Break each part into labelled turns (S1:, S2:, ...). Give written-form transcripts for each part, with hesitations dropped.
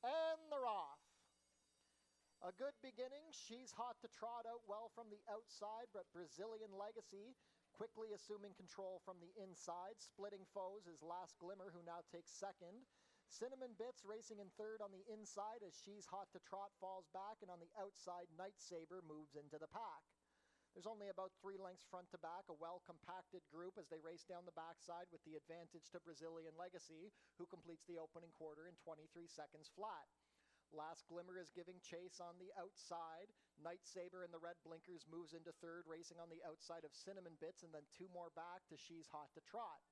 S1: And they're off. A good beginning. She's hot to trot out well from the outside, but Brazilian Legacy quickly assuming control from the inside. Splitting foes is Last Glimmer, who now takes second. Cinnamon Bits racing in third on the inside as She's Hot to Trot falls back, and on the outside, Night Saber moves into the pack. There's only about 3 lengths front to back, a well-compacted group as they race down the backside with the advantage to Brazilian Legacy, who completes the opening quarter in 23 seconds flat. Last Glimmer is giving chase on the outside. Night Saber in the red blinkers moves into third, racing on the outside of Cinnamon Bits, and then 2 more back to She's Hot to Trot.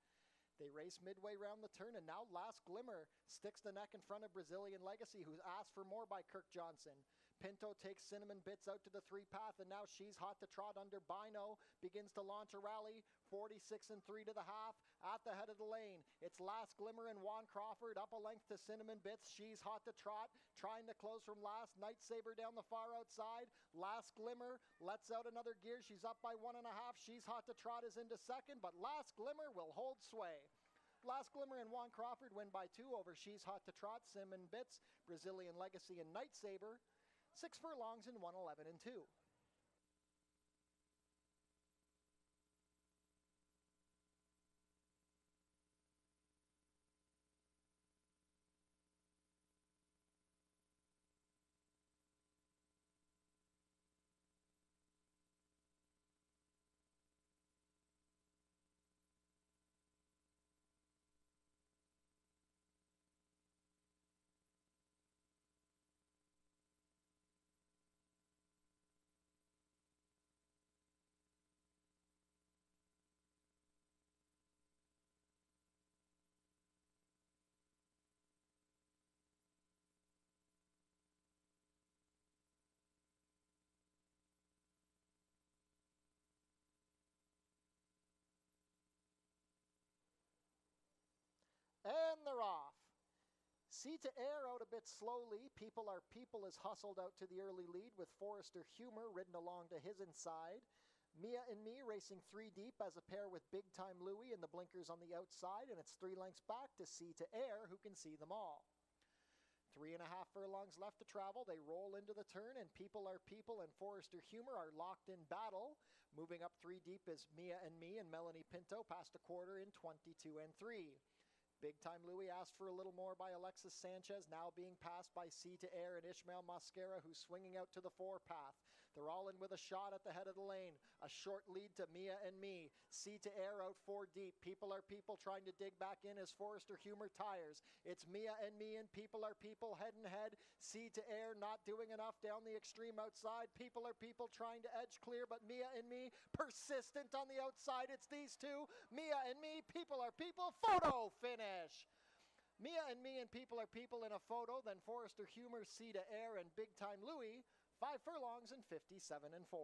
S1: They race midway round the turn, and now Last Glimmer sticks the neck in front of Brazilian Legacy, who's asked for more by Kirk Johnson. Pinto takes Cinnamon Bits out to the 3 path, and now She's Hot to Trot under Bino begins to launch a rally. 46 and 3 to the half at the head of the lane. It's Last Glimmer and Juan Crawford up a length to Cinnamon Bits. She's Hot to Trot trying to close from last. Night Saber down the far outside. Last Glimmer lets out another gear. She's up by 1.5. She's Hot to Trot is into second, but Last Glimmer will hold sway. Last Glimmer and Juan Crawford win by 2 over She's Hot to Trot, Cinnamon Bits, Brazilian Legacy, and Night Saber. 6 furlongs in 1:11 and 2. And they're off. Sea to Air out a bit slowly. People Are People is hustled out to the early lead with Forrester Humor ridden along to his inside. Mia and Me racing 3 deep as a pair with Big Time Louie and the blinkers on the outside, and it's 3 lengths back to Sea to Air, who can see them all. 3.5 furlongs left to travel. They roll into the turn, and People Are People and Forrester Humor are locked in battle. Moving up 3 deep is Mia and Me and Melanie Pinto past a quarter in 22 and 3. Big Time Louie asked for a little more by Alexis Sanchez, now being passed by Sea to Air and Ishmael Mascara, who's swinging out to the 4 path. They're all in with a shot at the head of the lane. A short lead to Mia and Me. Sea to Air out 4 deep. People Are People trying to dig back in as Forrester Humor tires. It's Mia and Me and People Are People head and head. Sea to Air not doing enough down the extreme outside. People Are People trying to edge clear, but Mia and Me persistent on the outside. It's these two. Mia and Me, People Are People, photo finish. Mia and Me and People Are People in a photo, then Forrester Humor, Sea to Air, and Big Time Louie, 5 furlongs and 57 and 4.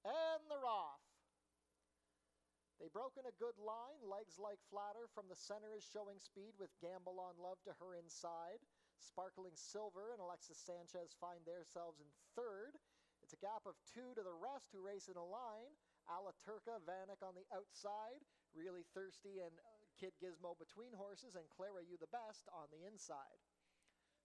S1: And they're off. They broke in a good line. Legs Like Flatter from the center is showing speed with Gamble on Love to her inside. Sparkling Silver and Alexis Sanchez find themselves in third. It's a gap of 2 to the rest who race in a line. Ala Turca, Vanek on the outside. Really Thirsty and Kid Gizmo between horses, and Clara You the Best on the inside.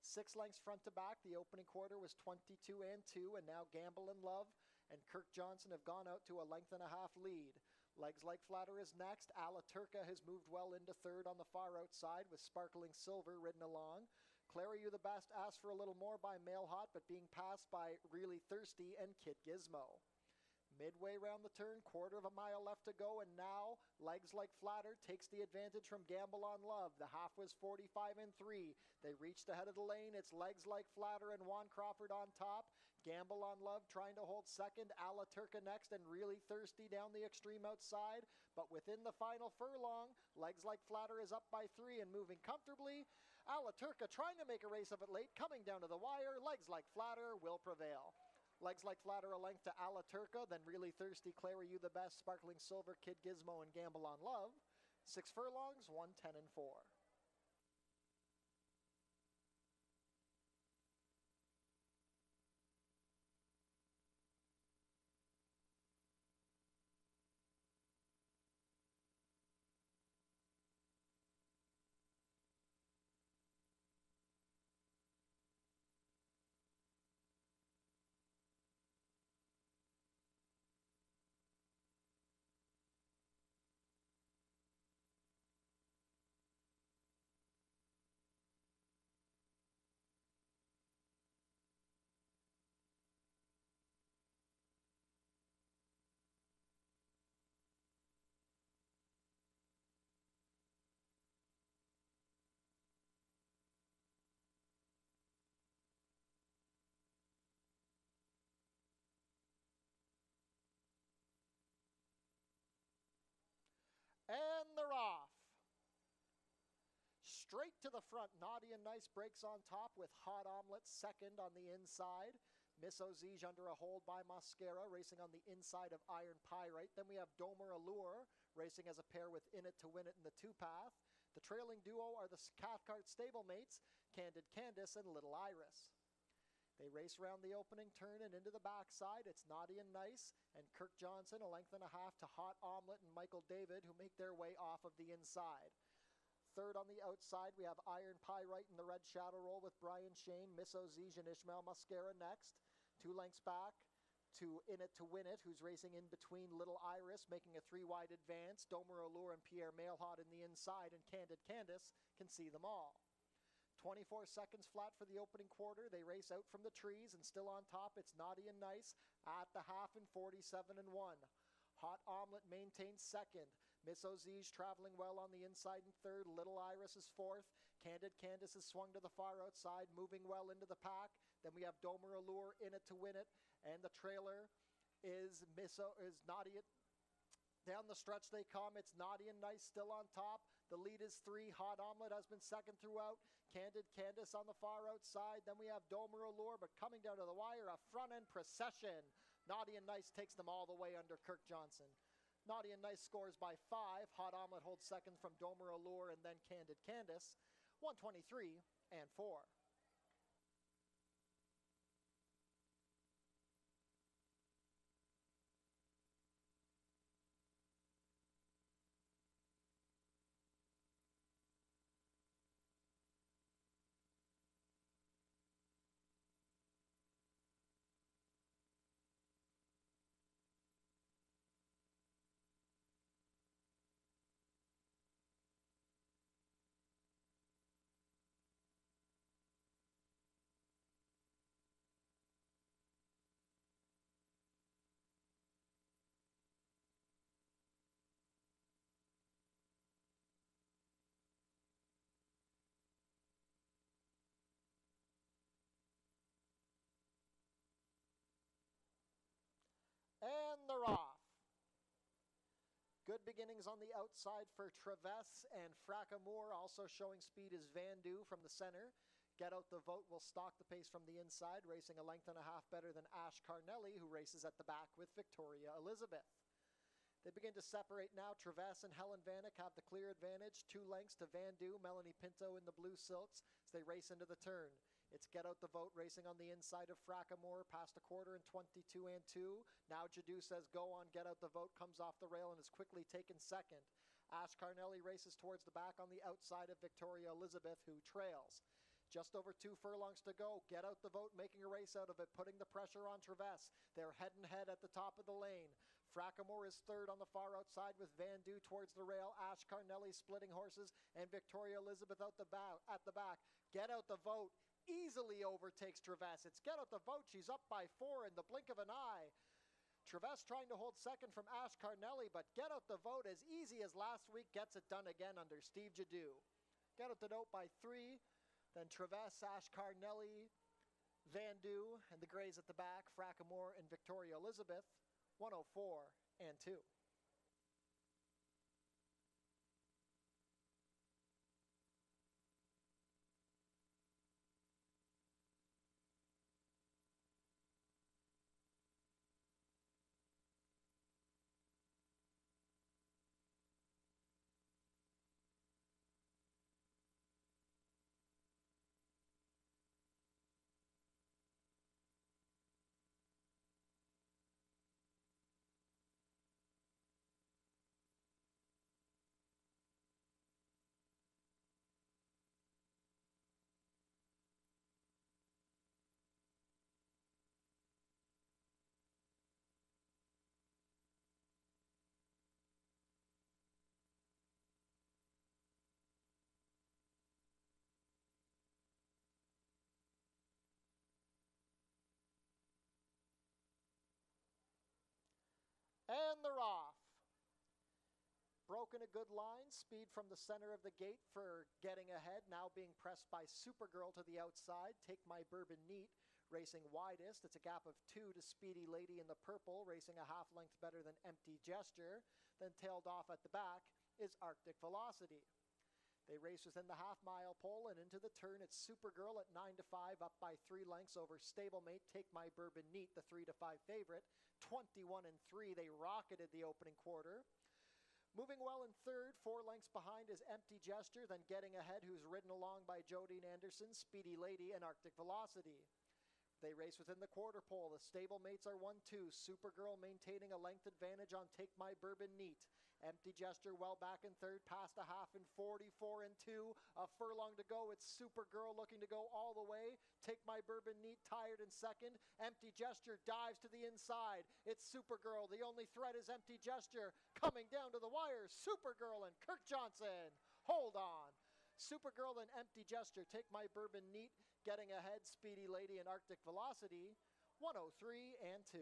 S1: 6 lengths front to back. The opening quarter was 22 and 2, and now Gamble and Love and Kirk Johnson have gone out to a length and a half lead. Legs Like Flatter is next. Ala Turca has moved well into third on the far outside with Sparkling Silver ridden along. Clara You the Best asked for a little more by Mail Hot, but being passed by Really Thirsty and Kid Gizmo. Midway round the turn, quarter of a mile left to go, and now Legs Like Flatter takes the advantage from Gamble on Love. The half was 45 and 3. They reached ahead of the lane. It's Legs Like Flatter and Juan Crawford on top. Gamble on Love trying to hold second. Ala Turca next and Really Thirsty down the extreme outside. But within the final furlong, Legs Like Flatter is up by 3 and moving comfortably. Ala Turca trying to make a race of it late, coming down to the wire. Legs Like Flatter will prevail. Legs Like Flatter a length to Ala Turca, then Really Thirsty, Clara You the Best, Sparkling Silver, Kid Gizmo, and Gamble on Love. 6 furlongs, 1:10 and 4. And they're off. Straight to the front, Naughty and Nice breaks on top with Hot Omelet second on the inside. Miss Ozige under a hold by Mascara, racing on the inside of Iron Pyrite. Then we have Domer Allure, racing as a pair with In It to Win It in the 2-path. The trailing duo are the Cathcart stablemates, Candid Candice and Little Iris. They race around the opening turn and into the backside. It's Naughty and Nice and Kirk Johnson, a length and a half to Hot Omelet and Michael David, who make their way off of the inside. Third on the outside, we have Iron Pyrite in the red shadow roll with Brian Shane, Miss Ozige, and Ishmael Mascara next. 2 lengths back to In It to Win It, who's racing in between Little Iris, making a 3-wide advance. Domer Allure and Pierre Mailhot in the inside, and Candid Candice can see them all. 24 seconds flat for the opening quarter. They race out from the trees, and still on top, it's Naughty and Nice at the half in 47 and 1. Hot Omelet maintains second. Miss Ozige traveling well on the inside in third. Little Iris is fourth. Candid Candice is swung to the far outside, moving well into the pack. Then we have Domer Allure In It to Win It, and the trailer is Naughty. Down the stretch they come. It's Naughty and Nice still on top. The lead is 3. Hot Omelet has been second throughout. Candid Candice on the far outside. Then we have Domer Allure, but coming down to the wire, a front-end procession. Naughty and Nice takes them all the way under Kirk Johnson. Naughty and Nice scores by 5. Hot Omelet holds second from Domer Allure and then Candid Candice. 123 and 4. And they're off. Good beginnings on the outside for Traves and Frackamoor. Also showing speed is Vandu from the center. Get Out the Vote will stalk the pace from the inside, racing a length and a half better than Ash Carnelli, who races at the back with Victoria Elizabeth. They begin to separate now. Traves and Helen Vanek have the clear advantage. 2 lengths to Van Du, Melanie Pinto in the blue silks as they race into the turn. It's Get Out the Vote racing on the inside of Frackamore, past a quarter in 22 and 2. Now Jadu says go on, Get Out the Vote, comes off the rail and is quickly taken second. Ash Carnelli races towards the back on the outside of Victoria Elizabeth, who trails. Just over 2 furlongs to go. Get Out the Vote making a race out of it, putting the pressure on Traves. They're head and head at the top of the lane. Frackamore is third on the far outside with Van Du towards the rail. Ash Carnelli splitting horses and Victoria Elizabeth at the back. Get Out the Vote easily overtakes Traves. It's Get Out the Vote. She's up by 4 in the blink of an eye. Traves trying to hold second from Ash Carnelli, but Get Out the Vote, as easy as last week, gets it done again under Steve Jadu. Get Out the Vote by 3. Then Traves, Ash Carnelli, Van Du, and the Greys at the back, Frackamore and Victoria Elizabeth, 104 and 2. And they're off. Broken a good line. Speed from the center of the gate for getting ahead. Now being pressed by Supergirl to the outside. Take My Bourbon Neat racing widest. It's a gap of 2 to Speedy Lady in the purple, racing a half length better than Empty Gesture. Then tailed off at the back is Arctic Velocity. They race within the half-mile pole and into the turn. It's Supergirl at 9 to 5, up by 3 lengths over stablemate Take My Bourbon Neat, the 3 to 5 favorite. 21 and 3, they rocketed the opening quarter. Moving well in third, 4 lengths behind is Empty Gesture, then getting ahead, who's ridden along by Jodine Anderson, Speedy Lady, and Arctic Velocity. They race within the quarter pole. The stablemates are 1-2. Supergirl maintaining a length advantage on Take My Bourbon Neat. Empty Gesture well back in third, past a half in 44 and 2. A furlong to go. It's Supergirl looking to go all the way. Take My Bourbon Neat tired in second. Empty Gesture dives to the inside. It's Supergirl. The only threat is Empty Gesture. Coming down to the wire, Supergirl and Kirk Johnson. Hold on. Supergirl and Empty Gesture, Take My Bourbon Neat, getting ahead, Speedy Lady and Arctic Velocity, 103 and 2.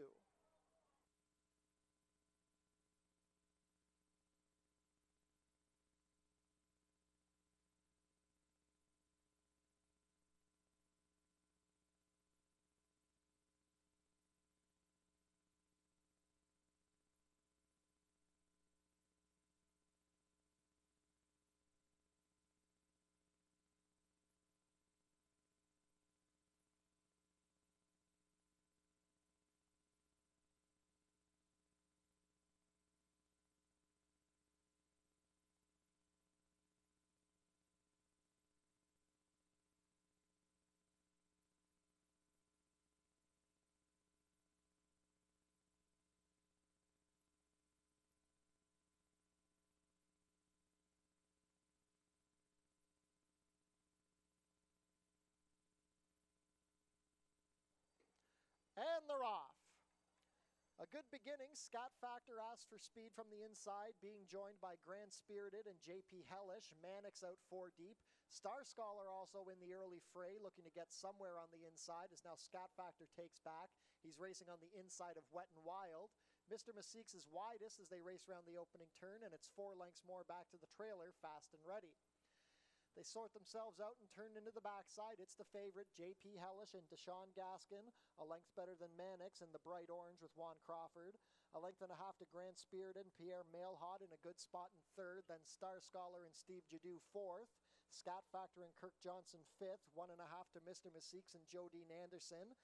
S1: And they're off. A good beginning. Scott Factor asked for speed from the inside, being joined by Grand Spirited and JP Hellish. Mannix out 4 deep. Star Scholar also in the early fray, looking to get somewhere on the inside, as now Scott Factor takes back. He's racing on the inside of Wet and Wild. Mr. Meeseeks is widest as they race around the opening turn, and it's 4 lengths more back to the trailer, Fast and Ready. They sort themselves out and turn into the backside. It's the favorite, J.P. Hellish and Deshaun Gaskin, a length better than Mannix in the bright orange with Juan Crawford. A length and a half to Grand Spirited and Pierre Mailhot in a good spot in third. Then Star Scholar and Steve Jadu fourth. Scott Factor and Kirk Johnson fifth. 1.5 to Mr. Meeseeks and Jodine Anderson.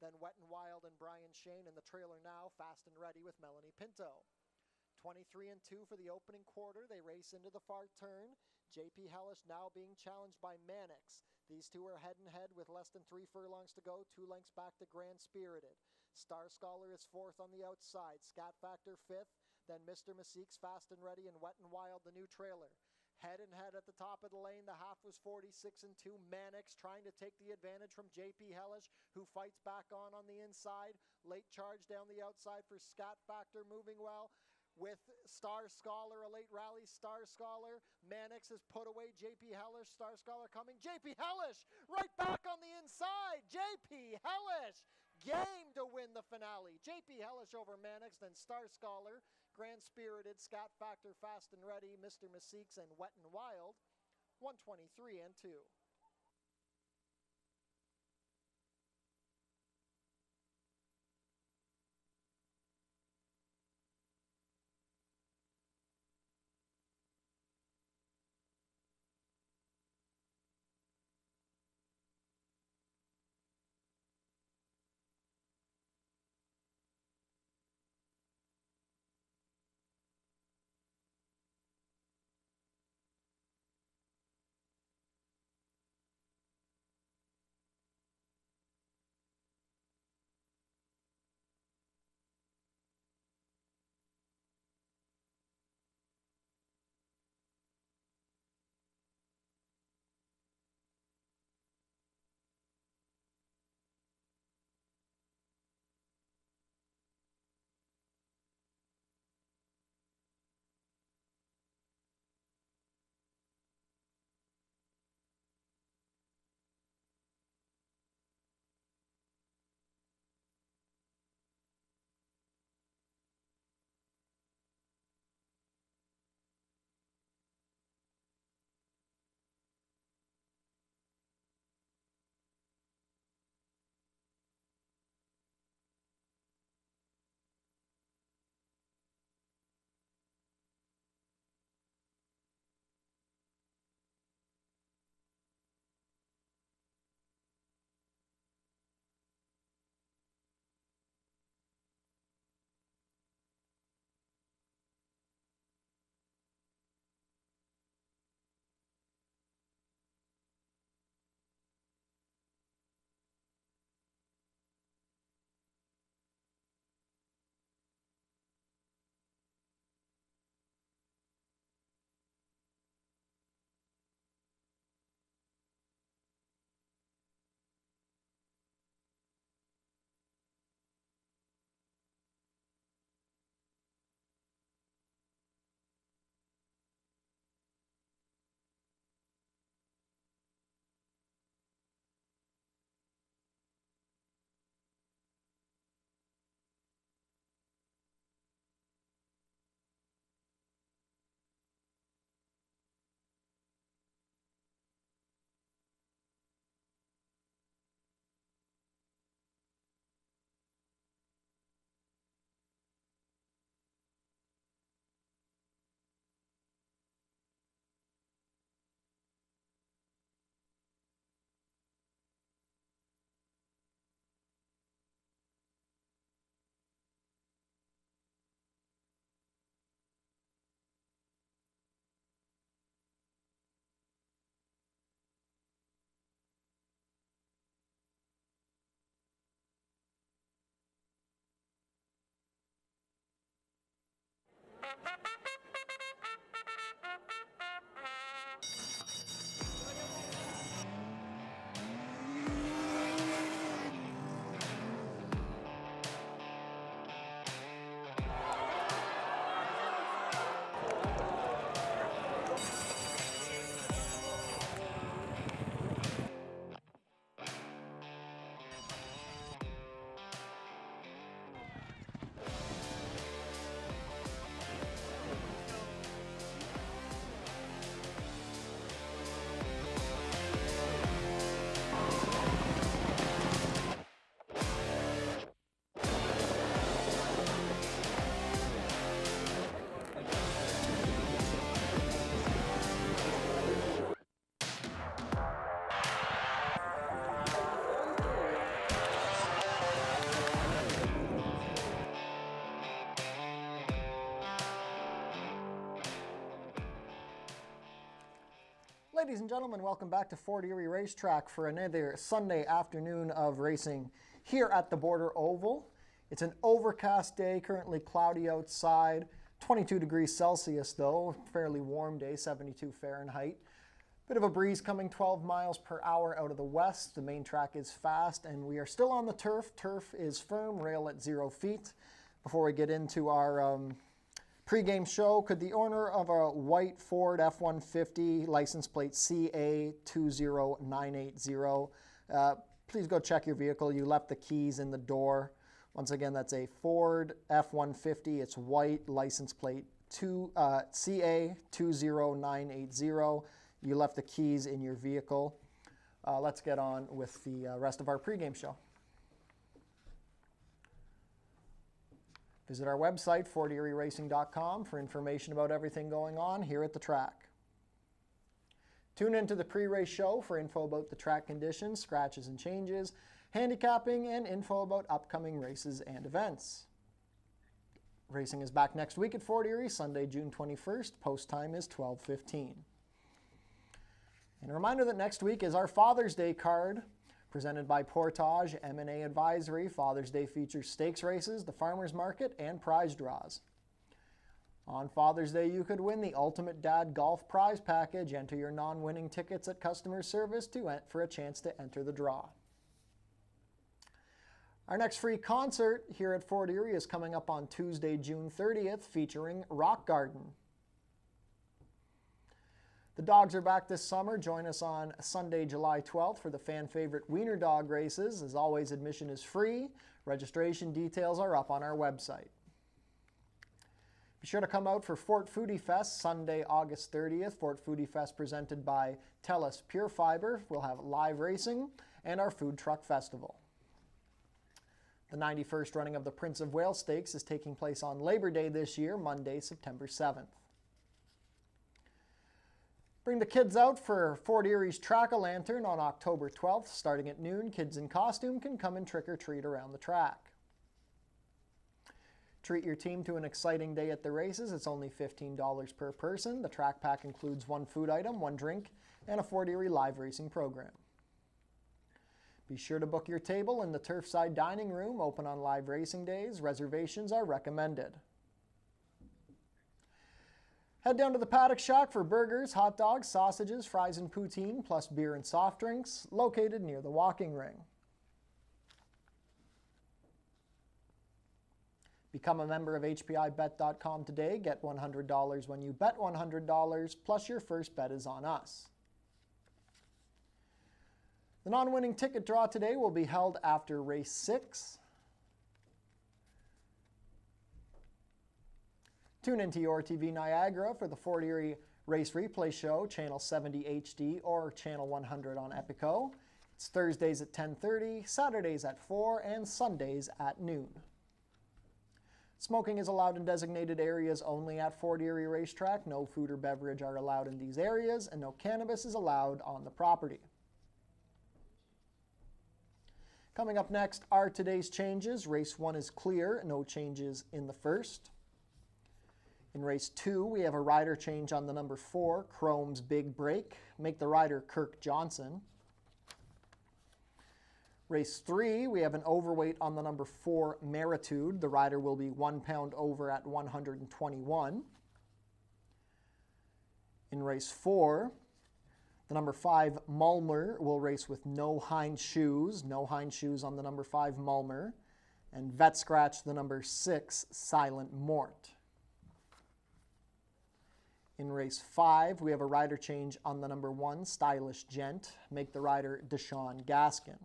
S1: Then Wet and Wild and Brian Shane in the trailer now, Fast and Ready with Melanie Pinto. 23 and 2 for the opening quarter. They race into the far turn. JP Hellish now being challenged by Mannix. These two are head and head with less than 3 furlongs to go, 2 lengths back to Grand Spirited. Star Scholar is fourth on the outside. Scat Factor fifth. Then Mr. Masik's Fast and Ready and Wet and Wild, the new trailer. Head and head at the top of the lane. The half was 46 and 2. Mannix trying to take the advantage from JP Hellish, who fights back on the inside. Late charge down the outside for Scat Factor, moving well with Star Scholar, a late rally. Star Scholar, Mannix has put away JP Hellish. Star Scholar coming. JP Hellish right back on the inside. JP Hellish game to win the finale. JP Hellish over Mannix, then Star Scholar, Grand Spirited, Scat Factor, Fast and Ready, Mr. Masik's, and Wet and Wild, 123 and 2. Ladies and gentlemen, welcome back to Fort Erie Racetrack for another Sunday afternoon of racing here at the Border Oval. It's an overcast day, currently cloudy outside, 22 degrees Celsius though, fairly warm day, 72 Fahrenheit. Bit of a breeze coming 12 miles per hour out of the west. The main track is fast and we are still on the turf. Turf is firm, rail at 0 feet. Before we get into our pre-game show, could the owner of a white Ford F-150 license plate CA20980, please go check your vehicle. You left the keys in the door. Once again, that's a Ford F-150. It's white, license plate CA20980. You left the keys in your vehicle. Let's get on with the rest of our pregame show. Visit our website, fortierieracing.com, for information about everything going on here at the track. Tune into the pre-race show for info about the track conditions, scratches and changes, handicapping, and info about upcoming races and events. Racing is back next week at Fort Erie, Sunday, June 21st. Post time is 12:15. And a reminder that next week is our Father's Day card, presented by Portage M&A Advisory. Father's Day features stakes races, the farmers market, and prize draws. On Father's Day, you could win the Ultimate Dad Golf Prize Package. Enter your non-winning tickets at customer service for a chance to enter the draw. Our next free concert here at Fort Erie is coming up on Tuesday, June 30th, featuring Rock Garden. The dogs are back this summer. Join us on Sunday, July 12th for the fan favorite Wiener Dog races. As always, admission is free. Registration details are up on our website. Be sure to come out for Fort Foodie Fest Sunday, August 30th. Fort Foodie Fest presented by TELUS Pure Fiber. We'll have live racing and our food truck festival. The 91st running of the Prince of Wales Stakes is taking place on Labor Day this year, Monday, September 7th. Bring the kids out for Fort Erie's Track-A-Lantern on October 12th. Starting at noon, kids in costume can come and trick-or-treat around the track. Treat your team to an exciting day at the races. It's only $15 per person. The track pack includes one food item, one drink, and a Fort Erie live racing program. Be sure to book your table in the Turfside Dining Room, open on live racing days. Reservations are recommended. Head down to the Paddock Shack for burgers, hot dogs, sausages, fries, and poutine, plus beer and soft drinks, located near the walking ring. Become a member of HPIBet.com today. Get $100 when you bet $100, plus your first bet is on us. The non-winning ticket draw today will be held after race 6. Tune into Your TV Niagara for the Fort Erie Race Replay Show, Channel 70 HD or Channel 100 on Epico. It's Thursdays at 10:30, Saturdays at 4, and Sundays at noon. Smoking is allowed in designated areas only at Fort Erie Racetrack. No food or beverage are allowed in these areas, and no cannabis is allowed on the property. Coming up next are today's changes. Race 1 is clear, no changes in the first. In race 2, we have a rider change on the number 4, Chrome's Big Break. Make the rider Kirk Johnson. Race 3, we have an overweight on the number 4, Meritude. The rider will be 1 pound over at 121. In race 4, the number 5, Mulmer, will race with no hind shoes. No hind shoes on the number 5, Mulmer. And vet scratch the number 6, Silent Mort. In race 5, we have a rider change on the number 1, Stylish Gent. Make the rider Deshaun Gaskin.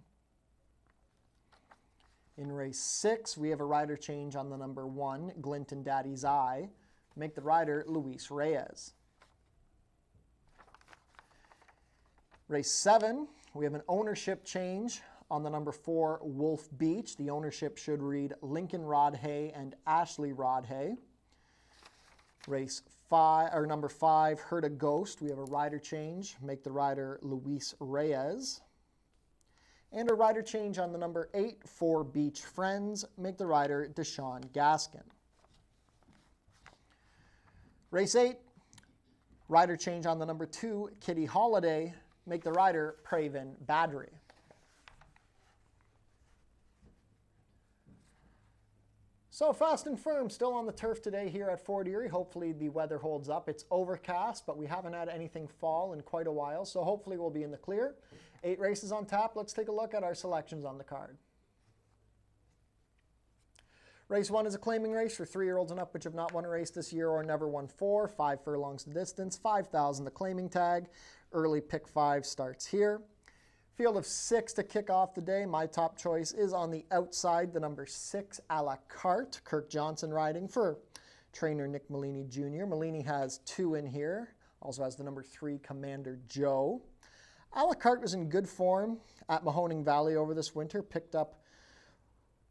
S1: In race 6, we have a rider change on the number 1, Glint and Daddy's Eye. Make the rider Luis Reyes. Race 7, we have an ownership change on the number 4, Wolf Beach. The ownership should read Lincoln Rodhay and Ashley Rodhay. Race 5, or number 5, Herd a Ghost. We have a rider change. Make the rider Luis Reyes. And a rider change on the number 8, 4 Beach Friends. Make the rider Deshaun Gaskin. Race 8,
S2: Rider change on the number 2, Kitty Holiday. Make the rider Praven Badri. So Fast and Firm still on the turf today here at Fort Erie. Hopefully the weather holds up. It's overcast, but we haven't had anything fall in quite a while, so hopefully we'll be in the clear. 8 races on tap. Let's take a look at our selections on the card. Race 1 is a claiming race for 3-year-olds and up which have not won a race this year or never won 4. 5 furlongs the distance, 5,000 the claiming tag. Early pick 5 starts here. Field of 6 to kick off the day. My top choice is on the outside, the number 6, A La Carte. Kirk Johnson riding for trainer Nick Malini Jr. Malini has 2 in here. Also has the number 3, Commander Joe. A La Carte was in good form at Mahoning Valley over this winter. Picked up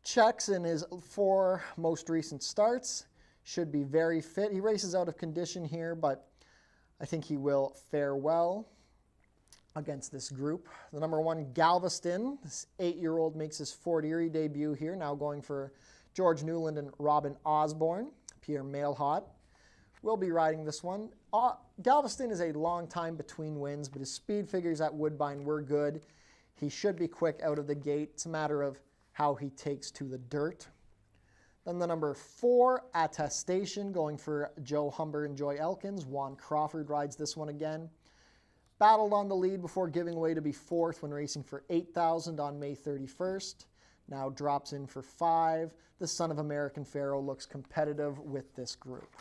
S2: checks in his 4 most recent starts. Should be very fit. He races out of condition here, but I think he will fare well against this group. The number 1, Galveston. This 8-year-old makes his Fort Erie debut here, now going for George Newland and Robin Osborne. Pierre Mailhot will be riding this one. Galveston is a long time between wins, but his speed figures at Woodbine were good. He should be quick out of the gate. It's a matter of how he takes to the dirt. Then the number 4, Attestation, going for Joe Humber and Joy Elkins. Juan Crawford rides this one again. Battled on the lead before giving way to be 4th when racing for 8,000 on May 31st. Now drops in for 5. The Son of American Pharaoh looks competitive with this group.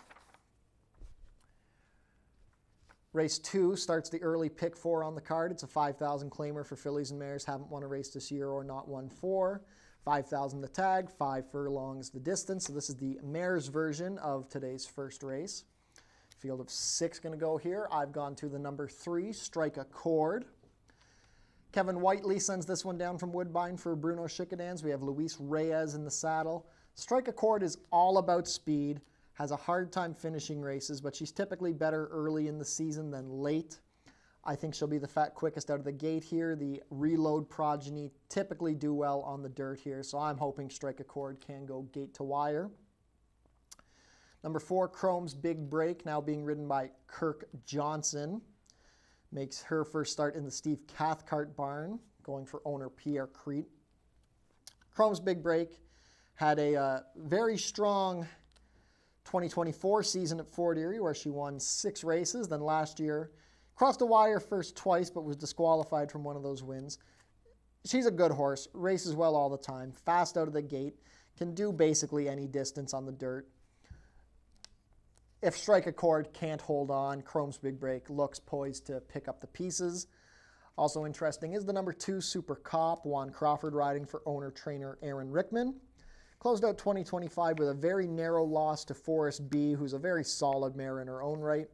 S2: Race 2 starts the early pick 4 on the card. It's a 5,000 claimer for fillies and mares. Haven't won a race this year or not won 4. 5,000 the tag, 5 furlongs the distance. So this is the mares version of today's first race. Field of 6 going to go here. I've gone to the number 3, Strike a Chord. Kevin Whiteley sends this one down from Woodbine for Bruno Chickadans. We have Luis Reyes in the saddle. Strike a Chord is all about speed, has a hard time finishing races, but she's typically better early in the season than late. I think she'll be the quickest out of the gate here. The Reload progeny typically do well on the dirt here, so I'm hoping Strike a Chord can go gate to wire. Number 4, Chrome's Big Break, now being ridden by Kirk Johnson. Makes her first start in the Steve Cathcart barn, going for owner Pierre Crete. Chrome's Big Break had a very strong 2024 season at Fort Erie where she won 6 races. Then last year, crossed the wire first twice but was disqualified from one of those wins. She's a good horse, races well all the time, fast out of the gate, can do basically any distance on the dirt. If Strike a Chord can't hold on, Chrome's Big Break looks poised to pick up the pieces. Also interesting is the number 2, Super Cop, Juan Crawford riding for owner-trainer Aaron Rickman. Closed out 2025 with a very narrow loss to Forest B, who's a very solid mare in her own right.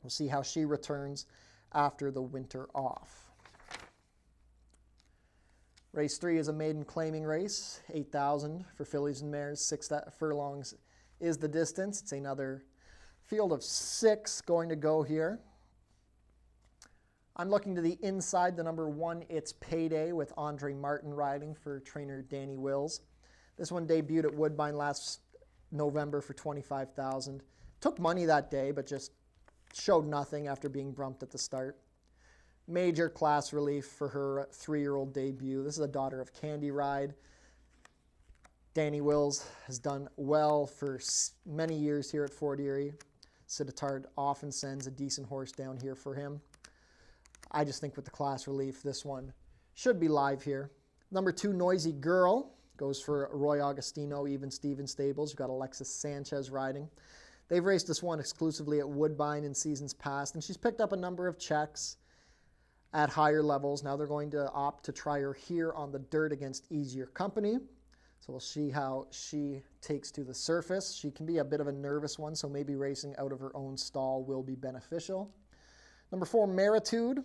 S2: We'll see how she returns after the winter off. Race 3 is a maiden claiming race, 8,000 for fillies and mares, 6 furlongs is the distance. It's another field of 6 going to go here. I'm looking to the inside, the number 1, It's Payday, with Andre Martin riding for trainer Danny Wills. This one debuted at Woodbine last November for 25,000. Took money that day, but just showed nothing after being brumped at the start. Major class relief for her 3-year-old debut. This is a daughter of Candy Ride. Danny Wills has done well for many years here at Fort Erie. Sittard often sends a decent horse down here for him. I just think with the class relief, this one should be live here. Number 2, Noisy Girl, goes for Roy Augustino, Even Steven Stables. You've got Alexis Sanchez riding. They've raced this one exclusively at Woodbine in seasons past, and she's picked up a number of checks at higher levels. Now they're going to opt to try her here on the dirt against easier company. So we'll see how she takes to the surface. She can be a bit of a nervous one, so maybe racing out of her own stall will be beneficial. Number 4, Meritude.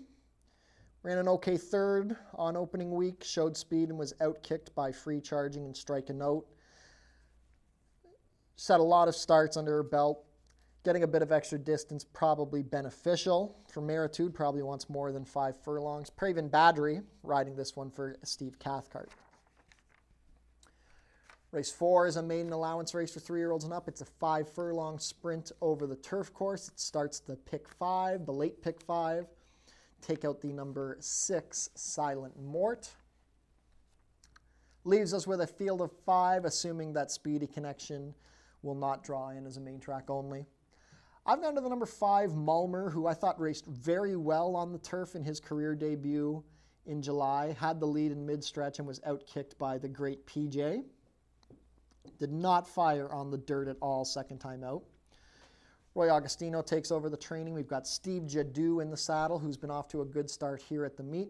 S2: Ran an okay 3rd on opening week, showed speed and was outkicked by Free Charging and Strike a Note. Set a lot of starts under her belt. Getting a bit of extra distance probably beneficial. For Meritude, probably wants more than 5 furlongs. Praven Badri riding this one for Steve Cathcart. Race 4 is a maiden allowance race for 3-year-olds and up. It's a 5-furlong sprint over the turf course. It starts the pick 5, the late pick 5. Take out the number 6, Silent Mort. Leaves us with a field of 5, assuming that Speedy Connection will not draw in as a main track only. I've gone to the number 5, Mulmer, who I thought raced very well on the turf in his career debut in July. Had the lead in mid-stretch and was outkicked by the great PJ. Did not fire on the dirt at all second time out. Roy Augustino takes over the training. We've got Steve Jadu in the saddle, who's been off to a good start here at the meet.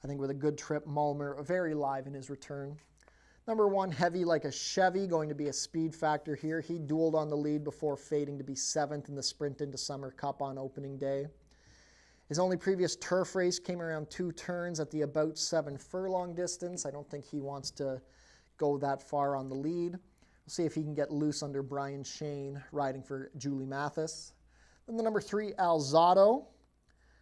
S2: I think with a good trip, Mulmer very live in his return. Number 1, Heavy Like a Chevy, going to be a speed factor here. He dueled on the lead before fading to be 7th in the Sprint into Summer Cup on opening day. His only previous turf race came around 2 turns at the about 7 furlong distance. I don't think he wants to go that far on the lead. We'll see if he can get loose under Brian Shane riding for Julie Mathis. Then the number 3, Alzado.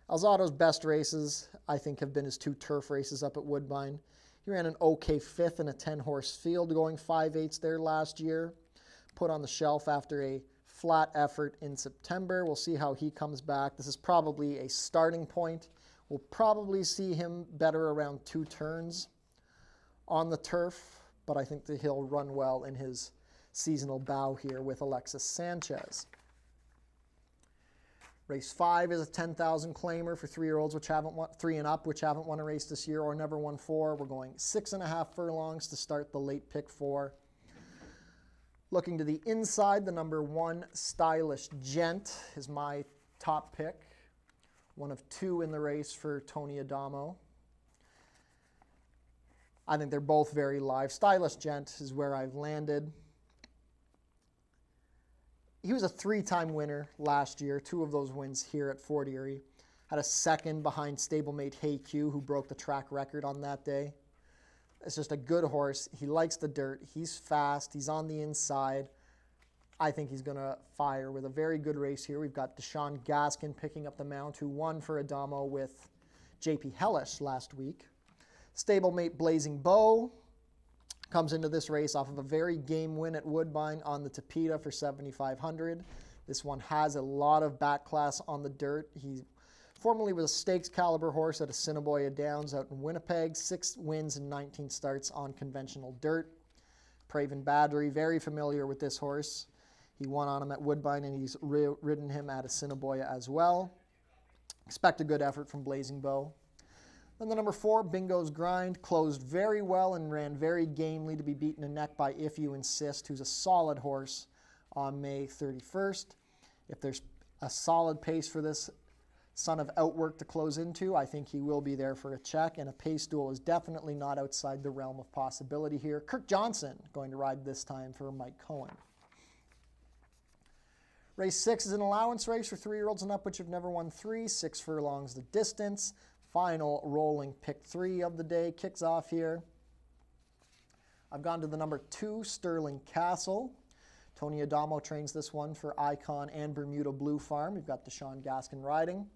S2: Alzado's best races, I think, have been his 2 turf races up at Woodbine. He ran an okay 5th in a 10-horse field, going 5/8 there last year. Put on the shelf after a flat effort in September. We'll see how he comes back. This is probably a starting point. We'll probably see him better around 2 turns on the turf, but I think that he'll run well in his seasonal bow here with Alexis Sanchez. Race 5 is a 10,000 claimer for 3-year-olds which haven't won, 3 and up, which haven't won a race this year or never won 4. We're going 6.5 furlongs to start the late pick 4. Looking to the inside, the number 1, Stylish Gent, is my top pick. One of 2 in the race for Tony Adamo. I think they're both very live. Stylish Gent is where I've landed. He was a 3-time winner last year, 2 of those wins here at Fort Erie. Had a 2nd behind stablemate Hey Q, who broke the track record on that day. It's just a good horse. He likes the dirt. He's fast. He's on the inside. I think he's going to fire with a very good race here. We've got Deshaun Gaskin picking up the mount, who won for Adamo with J.P. Hellish last week. Stablemate Blazing Bow comes into this race off of a very game win at Woodbine on the Tapeta for 7,500. This one has a lot of back class on the dirt. He formerly was a stakes caliber horse at Assiniboia Downs out in Winnipeg. 6 wins and 19 starts on conventional dirt. Praven Badri, very familiar with this horse. He won on him at Woodbine and he's ridden him at Assiniboia as well. Expect a good effort from Blazing Bow. Then the number 4, Bingo's Grind, closed very well and ran very gamely to be beaten a neck by If You Insist, who's a solid horse on May 31st. If there's a solid pace for this son of Outwork to close into, I think he will be there for a check, and a pace duel is definitely not outside the realm of possibility here. Kirk Johnson going to ride this time for Mike Cohen. Race 6 is an allowance race for 3-year-olds and up, which have never won 3, 6 furlongs the distance. Final rolling pick 3 of the day kicks off here. I've gone to the number 2, Sterling Castle. Tony Adamo trains this one for Icon and Bermuda Blue Farm. We've got Deshaun Gaskin riding.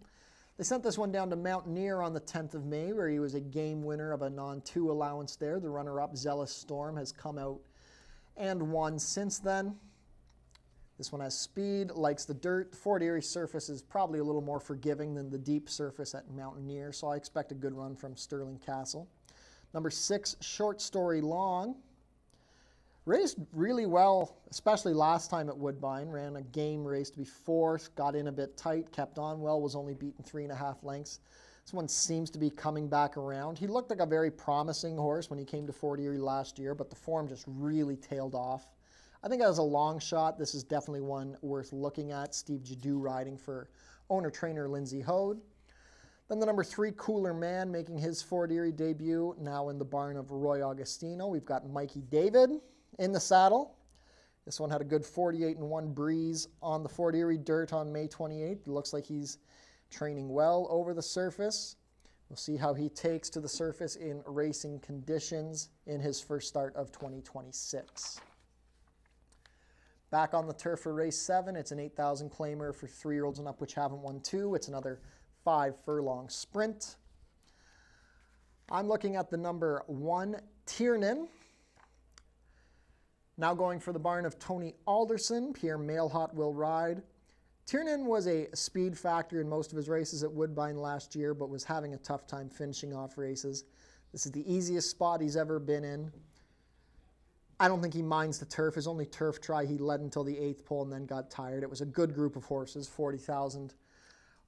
S2: They sent this one down to Mountaineer on the 10th of May, where he was a game winner of a non-2 allowance there. The runner-up, Zealous Storm, has come out and won since then. This one has speed, likes the dirt. The Fort Erie surface is probably a little more forgiving than the deep surface at Mountaineer, so I expect a good run from Sterling Castle. Number 6, Short Story Long. Raced really well, especially last time at Woodbine. Ran a game race to be 4th, got in a bit tight, kept on well, was only beaten 3.5 lengths. This one seems to be coming back around. He looked like a very promising horse when he came to Fort Erie last year, but the form just really tailed off. I think as a long shot, this is definitely one worth looking at. Steve Jadu riding for owner-trainer Lindsay Hode. Then the number 3, Cooler Man, making his Fort Erie debut, now in the barn of Roy Augustino. We've got Mikey David in the saddle. This one had a good 48-1 breeze on the Fort Erie dirt on May 28th. It looks like he's training well over the surface. We'll see how he takes to the surface in racing conditions in his first start of 2026. Back on the turf for race 7, it's an 8,000 claimer for 3-year-olds and up which haven't won 2. It's another 5-furlong sprint. I'm looking at the number 1, Tiernan. Now going for the barn of Tony Alderson, Pierre Mailhot will ride. Tiernan was a speed factor in most of his races at Woodbine last year, but was having a tough time finishing off races. This is the easiest spot he's ever been in. I don't think he minds the turf. His only turf try, he led until the 8th pole and then got tired. It was a good group of horses, 40,000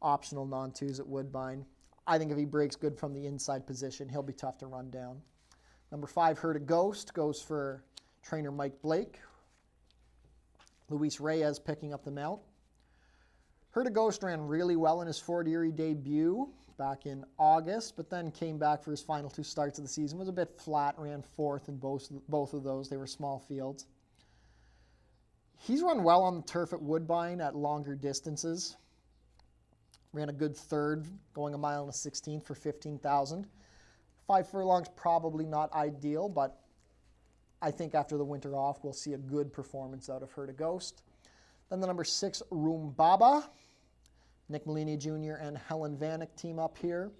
S2: optional non-twos at Woodbine. I think if he breaks good from the inside position, he'll be tough to run down. Number 5, Herd of Ghost, goes for trainer Mike Blake. Luis Reyes picking up the mount. Herd of Ghost ran really well in his Fort Erie debut back in August, but then came back for his final 2 starts of the season. Was a bit flat, ran 4th in both of those. They were small fields. He's run well on the turf at Woodbine at longer distances. Ran a good 3rd, going 1 mile and a 16th for 15,000. 5 furlongs probably not ideal, but I think after the winter off, we'll see a good performance out of Herd of Ghost. Then the number 6, Roombaba. Nick Malini Jr. and Helen Vanek team up here.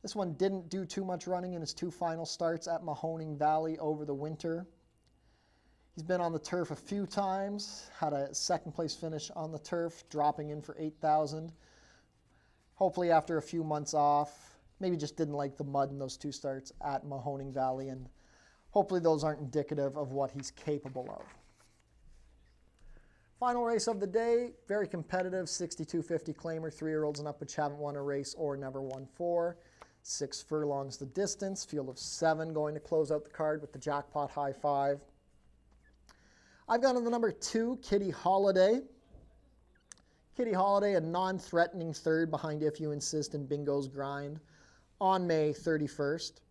S2: This one didn't do too much running in his 2 final starts at Mahoning Valley over the winter. He's been on the turf a few times, had a 2nd place finish on the turf, dropping in for 8,000. Hopefully after a few months off, maybe just didn't like the mud in those 2 starts at Mahoning Valley, and hopefully those aren't indicative of what he's capable of. Final race of the day, very competitive, 62.50 claimer, 3-year-olds and up which haven't won a race or never won 4. 6 furlongs the distance, field of 7 going to close out the card with the jackpot high 5. I've gone to the number 2, Kitty Holiday. Kitty Holiday, a non-threatening 3rd behind If You Insist and Bingo's Grind on May 31st.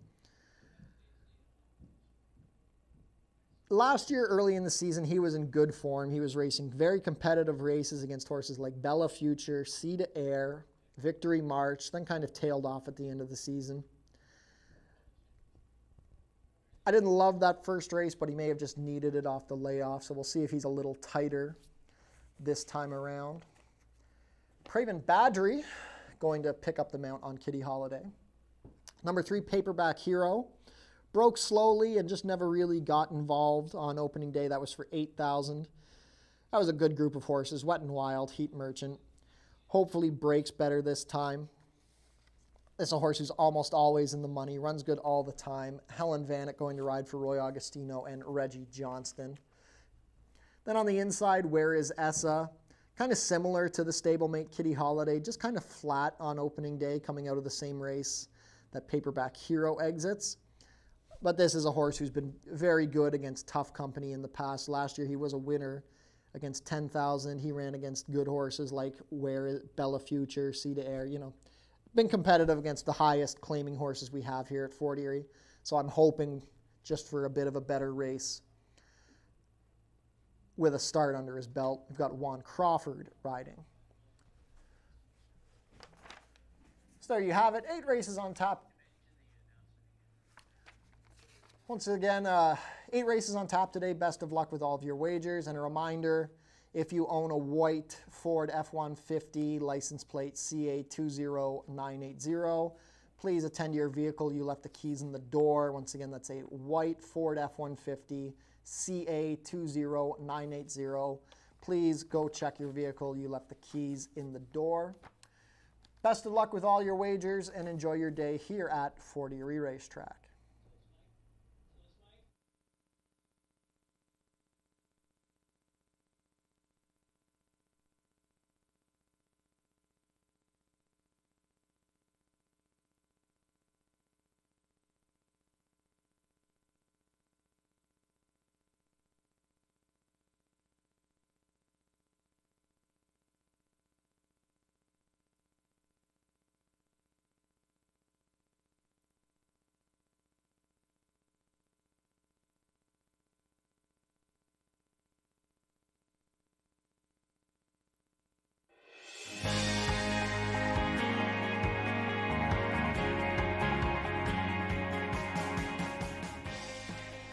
S2: Last year, early in the season, he was in good form. He was racing very competitive races against horses like Bella Future, Sea to Air, Victory March, then kind of tailed off at the end of the season. I didn't love that first race, but he may have just needed it off the layoff, so we'll see if he's a little tighter this time around. Craven Badgery going to pick up the mount on Kitty Holiday. Number 3, Paperback Hero. Broke slowly and just never really got involved on opening day. That was for 8,000. That was a good group of horses. Wet and Wild, Heat Merchant. Hopefully breaks better this time. This is a horse who's almost always in the money. Runs good all the time. Helen Vanek going to ride for Roy Augustino and Reggie Johnston. Then on the inside, Where Is Essa? Kind of similar to the stablemate Kitty Holiday. Just kind of flat on opening day coming out of the same race that Paperback Hero exits. But this is a horse who's been very good against tough company in the past. Last year he was a winner against 10,000. He ran against good horses like Bella Future, Sea to Air. Been competitive against the highest claiming horses we have here at Fort Erie. So I'm hoping just for a bit of a better race with a start under his belt. We've got Juan Crawford riding. So there you have it. 8 races on tap. Once again, 8 races on tap today. Best of luck with all of your wagers. And a reminder, if you own a white Ford F-150 license plate CA20980, please attend to your vehicle. You left the keys in the door. Once again, that's a white Ford F-150 CA20980. Please go check your vehicle. You left the keys in the door. Best of luck with all your wagers and enjoy your day here at Fort Erie Racetrack.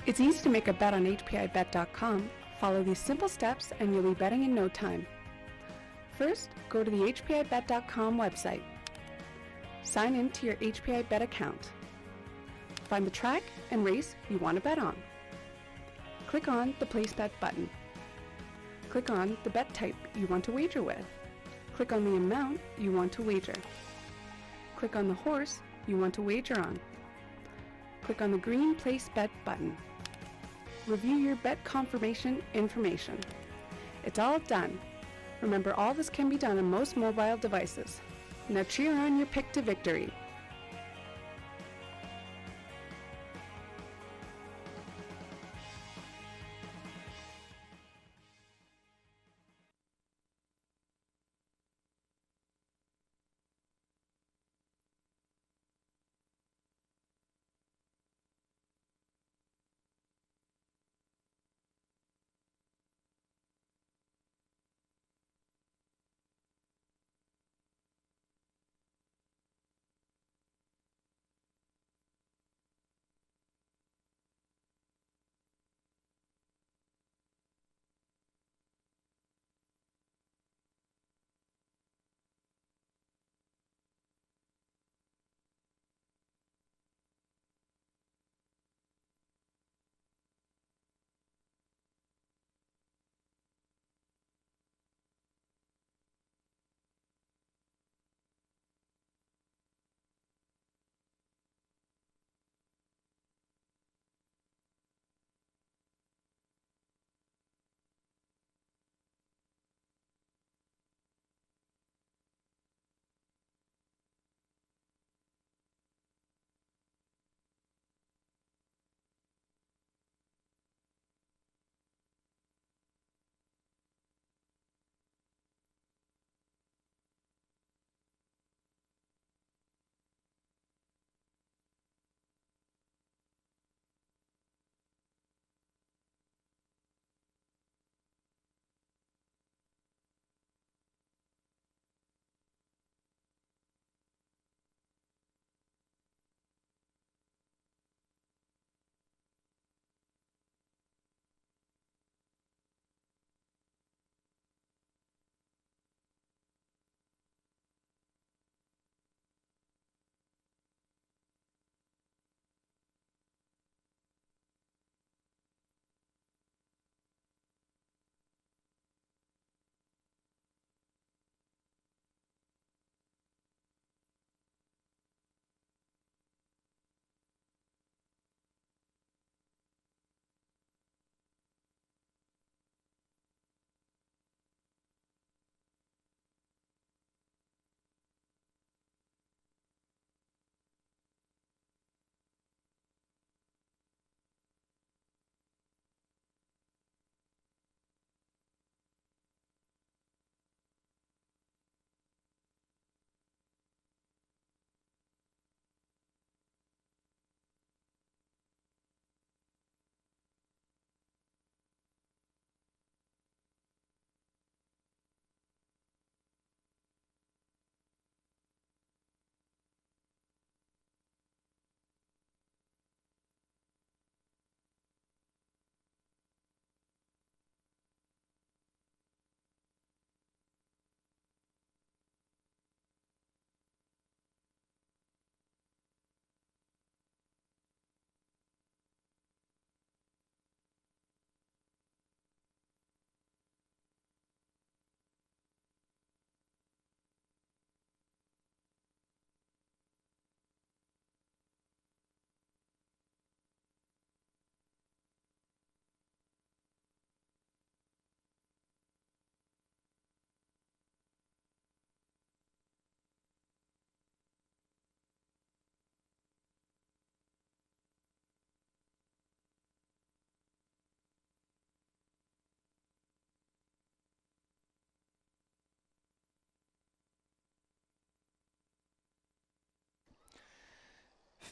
S3: It's easy to make a bet on HPIBet.com. Follow these simple steps and you'll be betting in no time. First, go to the HPIBet.com website. Sign in to your HPIBet account. Find the track and race you want to bet on. click on the Place Bet button. Click on the bet type you want to wager with. Click on the amount you want to wager. Click on the horse you want to wager on. Click on the green Place Bet button. Review your bet confirmation information. It's all done. Remember, all this can be done on most mobile devices. Now cheer on your pick to victory.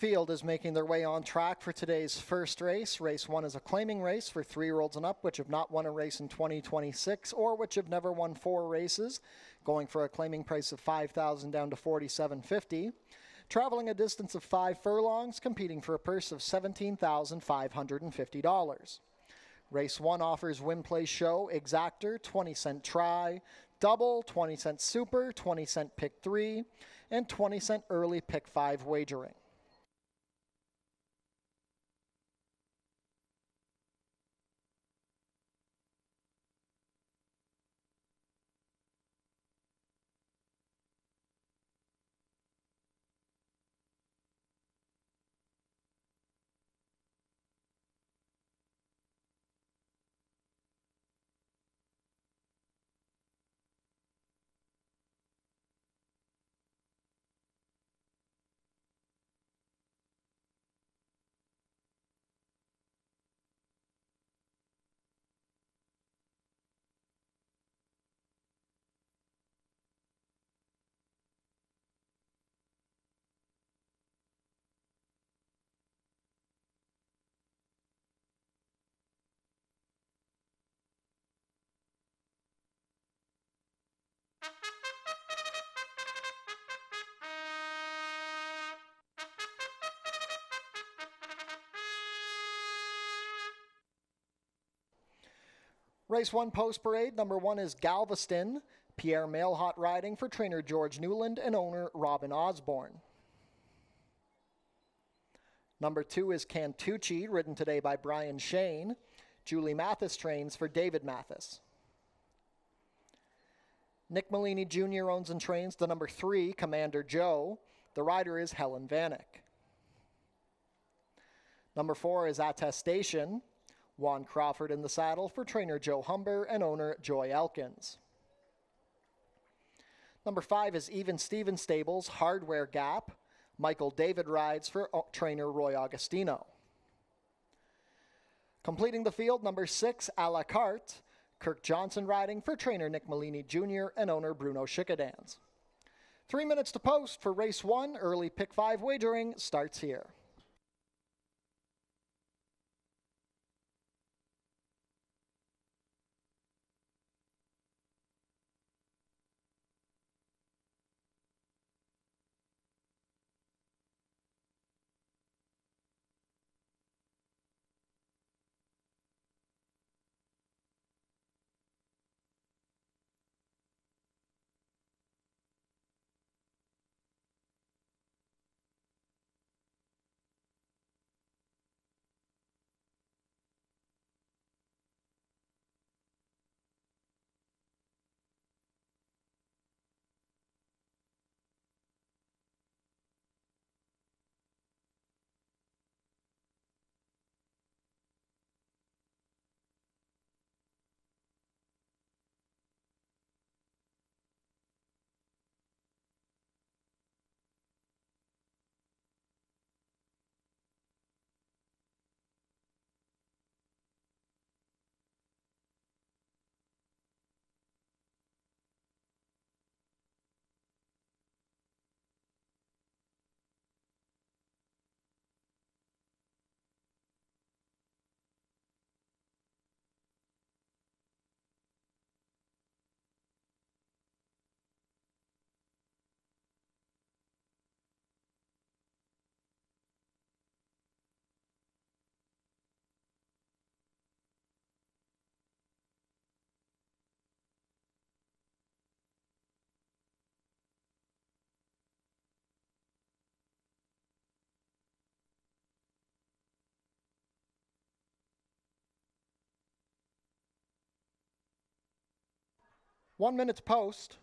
S2: Field is making their way on track for today's first race. Race 1 is a claiming race for 3-year-olds and up, which have not won a race in 2026 or which have never won 4 races, going for a claiming price of $5,000 down to $4,750. Traveling a distance of 5 furlongs, competing for a purse of $17,550. Race 1 offers Win Play Show, Exactor, 20-cent try, double, 20-cent super, 20-cent pick 3, and 20-cent early pick 5 wagering.
S1: Race 1 post parade, number 1 is Galveston, Pierre Mailhot riding for trainer George Newland and owner Robin Osborne. Number 2 is Cantucci, ridden today by Brian Shane. Julie Mathis trains for David Mathis. Nick Malini Jr. owns and trains the number 3, Commander Joe. The rider is Helen Vanek. Number 4 is Attestation. Juan Crawford in the saddle for trainer Joe Humber and owner Joy Elkins. Number 5 is Even Steven Stables, Hardware Gap. Michael David rides for trainer Roy Augustino. Completing the field, number 6, A La Carte. Kirk Johnson riding for trainer Nick Malini Jr. and owner Bruno Schickadans. 3 minutes to post for race 1. Early pick 5 wagering starts here. One minute to post.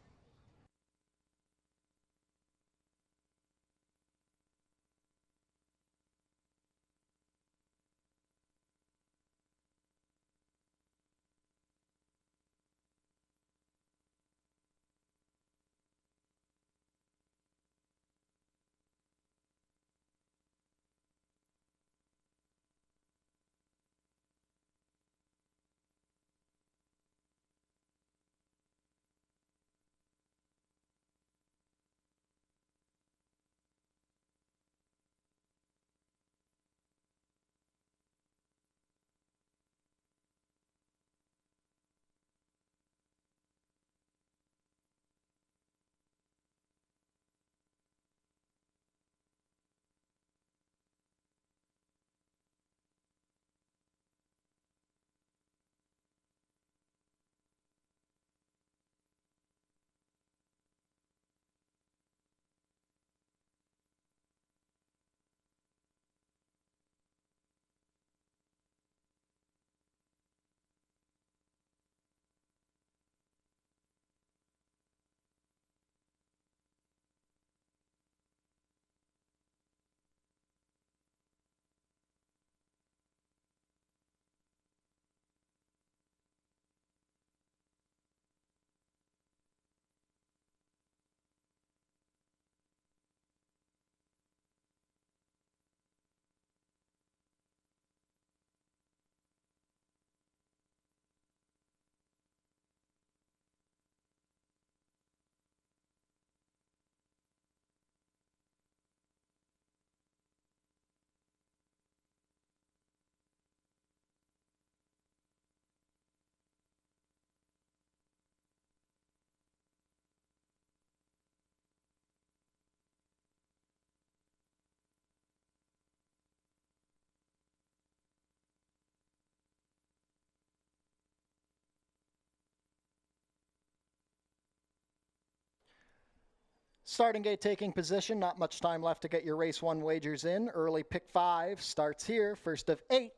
S1: Starting gate taking position, not much time left to get your race 1 wagers in. Early pick 5 starts here, first of 8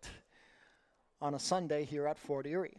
S1: on a Sunday here at Fort Erie.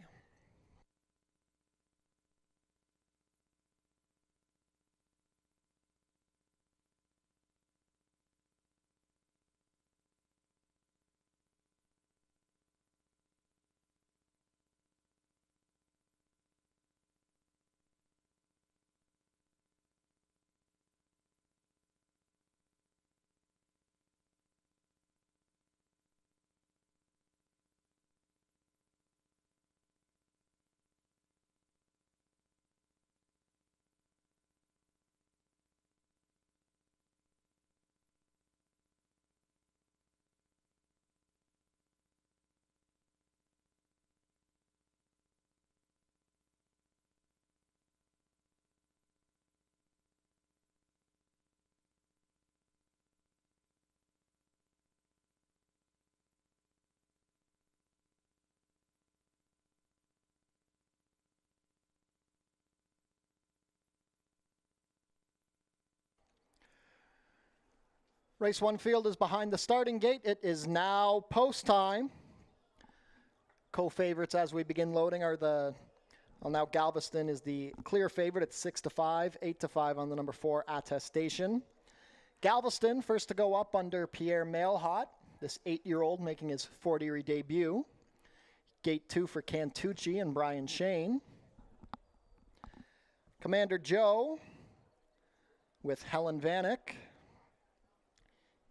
S1: Race 1 field is behind the starting gate. It is now post time. Co-favorites as we begin loading are now Galveston is the clear favorite at 6-5, 8-5 on the number 4 Attestation. Galveston first to go up under Pierre Mailhot, this 8-year-old making his Fort Erie debut. Gate 2 for Cantucci and Brian Shane. Commander Joe with Helen Vanek.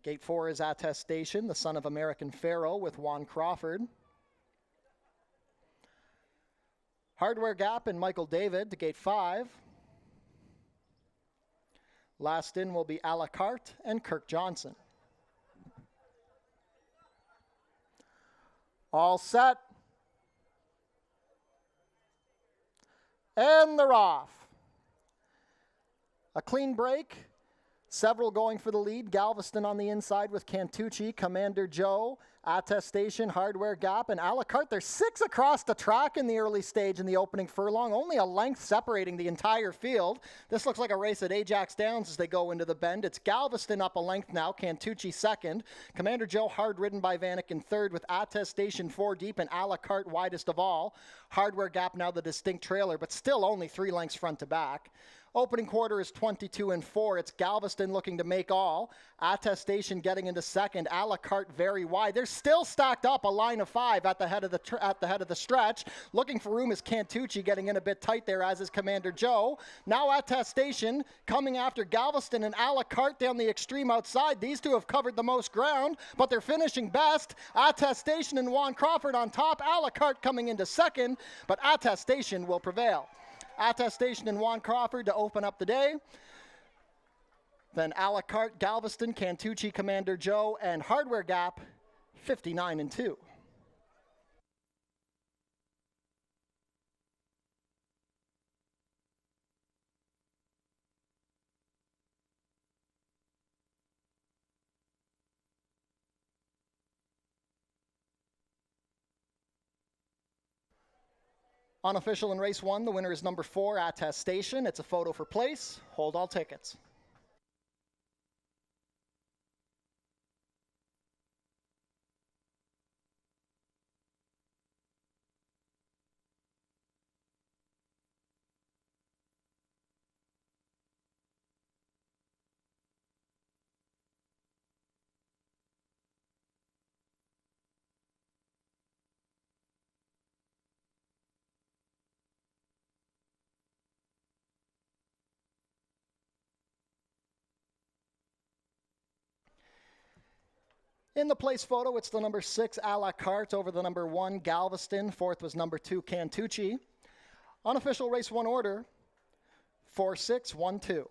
S1: Gate 4 is Attestation, the son of American Pharaoh with Juan Crawford. Hardware Gap and Michael David to gate 5. Last in will be A La Carte and Kirk Johnson. All set. And they're off. A clean break. Several going for the lead. Galveston on the inside with Cantucci, Commander Joe, Attestation, Hardware Gap, and A La Carte. There's 6 across the track in the early stage in the opening furlong. Only a length separating the entire field. This looks like a race at Ajax Downs as they go into the bend. It's Galveston up a length now, Cantucci second. Commander Joe hard ridden by Vanek in third with Attestation 4 deep and A La Carte widest of all. Hardware Gap now the distinct trailer, but still only 3 lengths front to back. Opening quarter is 22-4. It's Galveston looking to make all. Attestation getting into second. A La Carte very wide. They're still stacked up a line of 5 at the head of the stretch. Looking for room is Cantucci getting in a bit tight there, as is Commander Joe. Now Attestation coming after Galveston and A La Carte down the extreme outside. These two have covered the most ground, but they're finishing best. Attestation and Juan Crawford on top. A La Carte coming into second, but Attestation will prevail. Attestation and Juan Crawford to open up the day. Then A La Carte, Galveston, Cantucci, Commander Joe, and Hardware Gap, 59-2. Unofficial in race 1, the winner is number 4, Attestation. It's a photo for place. Hold all tickets. In the place photo, it's the number 6, A La Carte, over the number 1, Galveston. Fourth was number 2, Cantucci. Unofficial race 1 order, 4-6-1-2.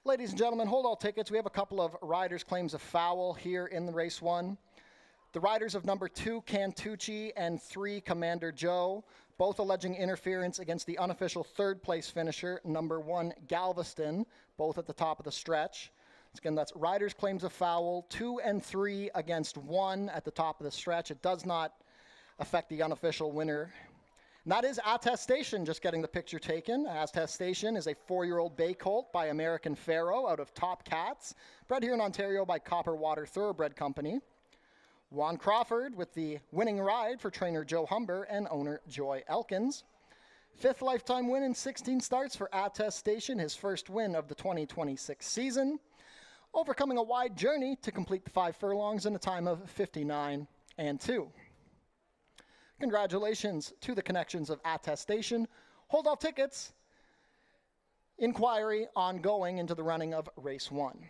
S2: Ladies and gentlemen, hold all tickets. We have a couple of riders' claims of foul here in the race 1. The riders of number 2, Cantucci, and 3, Commander Joe, both alleging interference against the unofficial third-place finisher, number 1, Galveston, both at the top of the stretch. Again, that's riders' claims of foul, 2 and 3 against 1 at the top of the stretch. It does not affect the unofficial winner. And that is Attestation, just getting the picture taken. Attestation is a 4-year-old bay colt by American Pharaoh out of Top Cats, bred here in Ontario by Copper Water Thoroughbred Company. Juan Crawford with the winning ride for trainer Joe Humber and owner Joy Elkins. 5th lifetime win in 16 starts for Attestation, his first win of the 2026 season. Overcoming a wide journey to complete the 5 furlongs in a time of 59 and 2. Congratulations to the connections of Attestation. Hold all tickets. Inquiry ongoing into the running of race 1.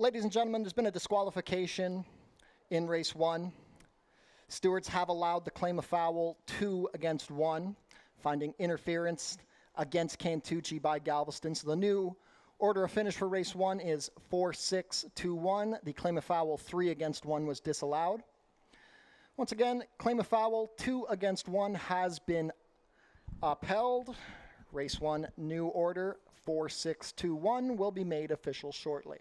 S2: Ladies and gentlemen, there's been a disqualification in race 1. Stewards have allowed the claim of foul 2 against 1, finding interference against Cantucci by Galveston. So the new order of finish for race 1 is 4-6-2-1. The claim of foul 3 against 1 was disallowed. Once again, claim of foul 2 against 1 has been upheld. Race 1 new order 4-6-2-1 will be made official shortly.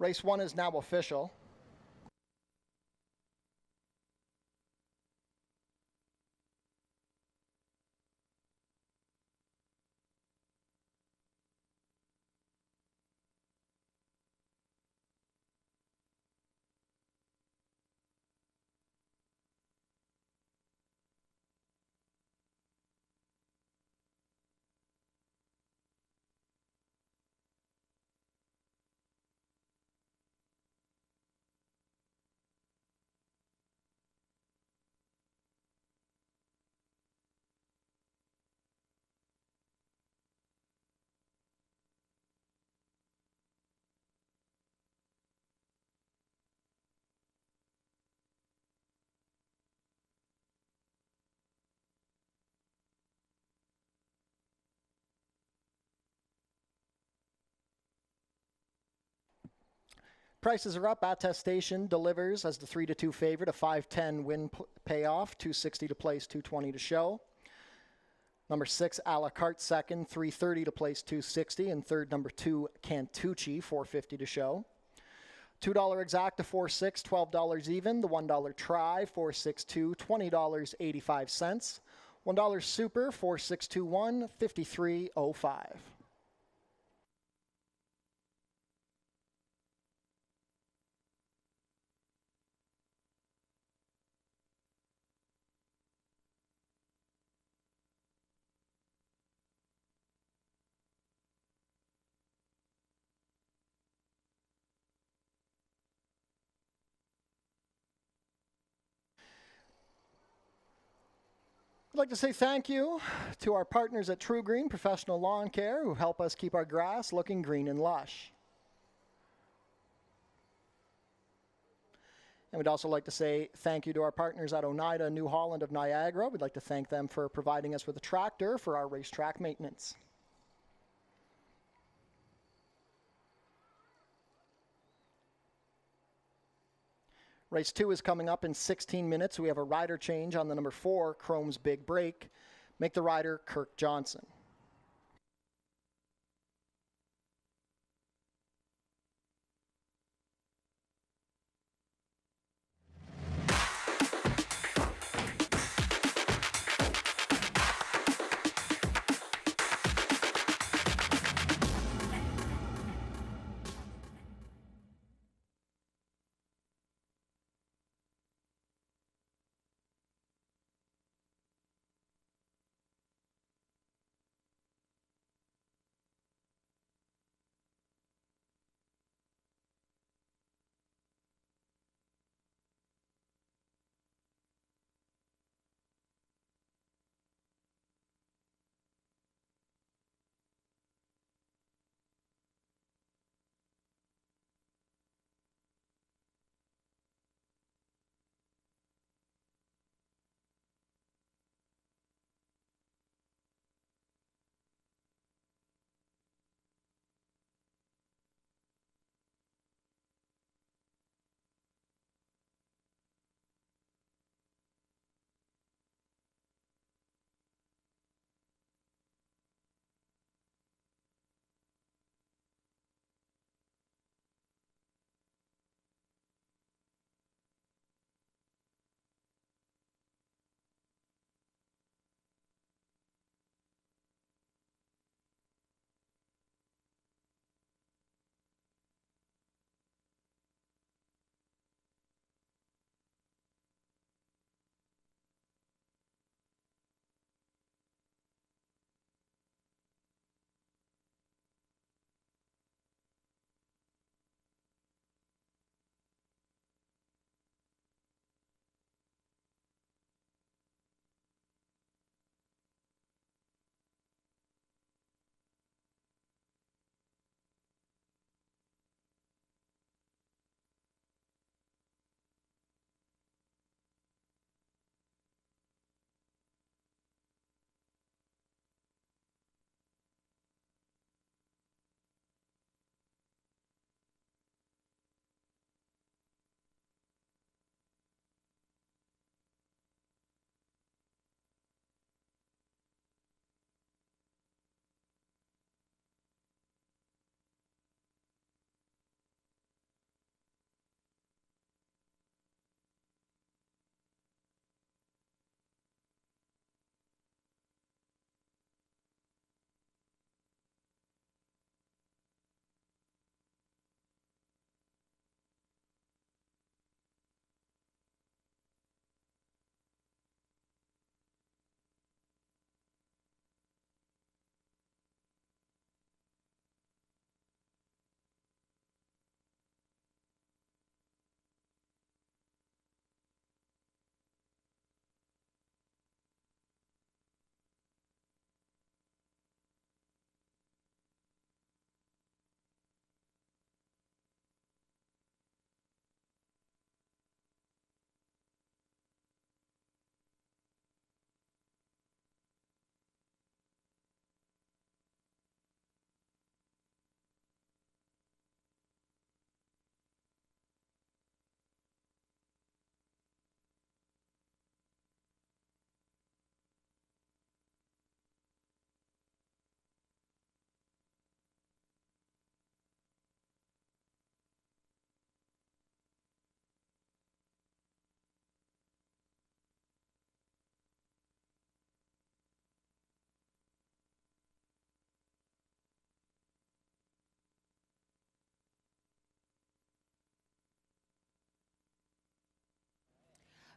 S2: Race 1 is now official. Prices are up. Attestation delivers as the 3-2 favorite, a 5-10 win payoff, 260 to place, 220 to show. Number 6, a la carte second, 330 to place, 260. And third, number 2, Cantucci, 450 to show. $2 exacta, 4-6, $12 even. The $1 try, 4-6-2, $20.85. $1 super, 4-6-2-1, $53.05. I'd like to say thank you to our partners at True Green Professional Lawn Care who help us keep our grass looking green and lush. And we'd also like to say thank you to our partners at Oneida New Holland of Niagara. We'd like to thank them for providing us with a tractor for our racetrack maintenance. Race 2 is coming up in 16 minutes. We have a rider change on the number 4, Chrome's Big Break. Make the rider Kirk Johnson.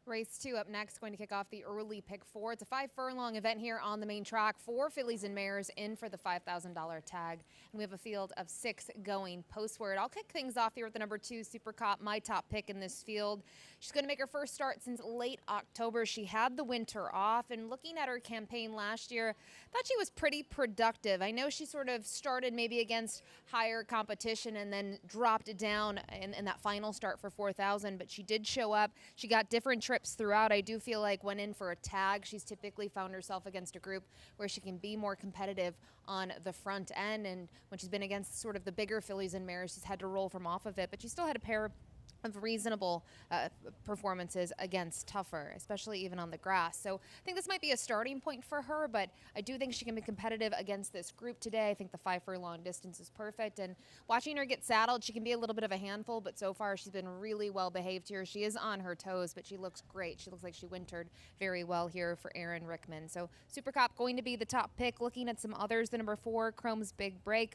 S4: Race 2 up next, going to kick off the early pick 4. It's a 5-furlong event here on the main track. 4 fillies and mares in for the $5,000 tag. And we have a field of 6 going postward. I'll kick things off here with the number 2 Super Cop, my top pick in this field. She's going to make her first start since late October. She had the winter off, and looking at her campaign last year, thought she was pretty productive. I know she sort of started maybe against higher competition and then dropped down in that final start for 4,000, but she did show up. She got different trips throughout. I do feel like when in for a tag, she's typically found herself against a group where she can be more competitive on the front end, and when she's been against sort of the bigger fillies and mares, she's had to roll from off of it, but she still had a pair of reasonable performances against tougher, especially even on the grass. So I think this might be a starting point for her, but I do think she can be competitive against this group today. I think the 5-furlong distance is perfect, and watching her get saddled, she can be a little bit of a handful, but so far she's been really well behaved here. She is on her toes, but she looks great. She looks like she wintered very well here for Erin Rickman. So Super Cop going to be the top pick. Looking at some others, the number 4, Chrome's Big Break.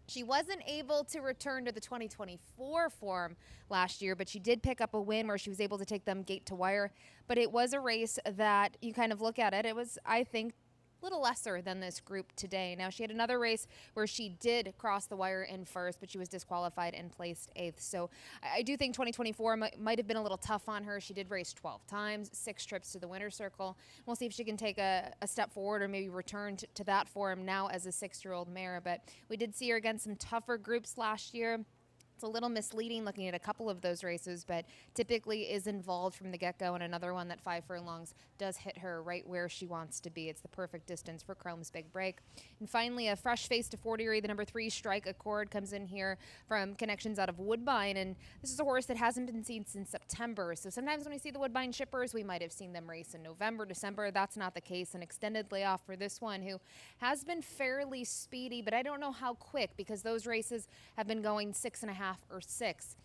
S4: She wasn't able to return to the 2024 form last year, but she did pick up a win where she was able to take them gate to wire. But it was a race that you kind of look at it. It was, I think, a little lesser than this group today. Now, she had another race where she did cross the wire in first, but she was disqualified and placed 8th. So I do think 2024 might have been a little tough on her. She did race 12 times, 6 trips to the winner's circle. We'll see if she can take a step forward or maybe return to that form now as a 6-year-old mare. But we did see her against some tougher groups last year. It's a little misleading looking at a couple of those races, but typically is involved from the get-go, and another one that 5 furlongs does hit her right where she wants to be. It's the perfect distance for Chrome's Big Break. And finally, a fresh face to Fort Erie. The number 3 Strike Accord comes in here from connections out of Woodbine, and this is a horse that hasn't been seen since September. So sometimes when we see the Woodbine shippers, we might have seen them race in November, December. That's not the case. An extended layoff for this one, who has been fairly speedy, but I don't know how quick, because those races have been going 6.5 or 6.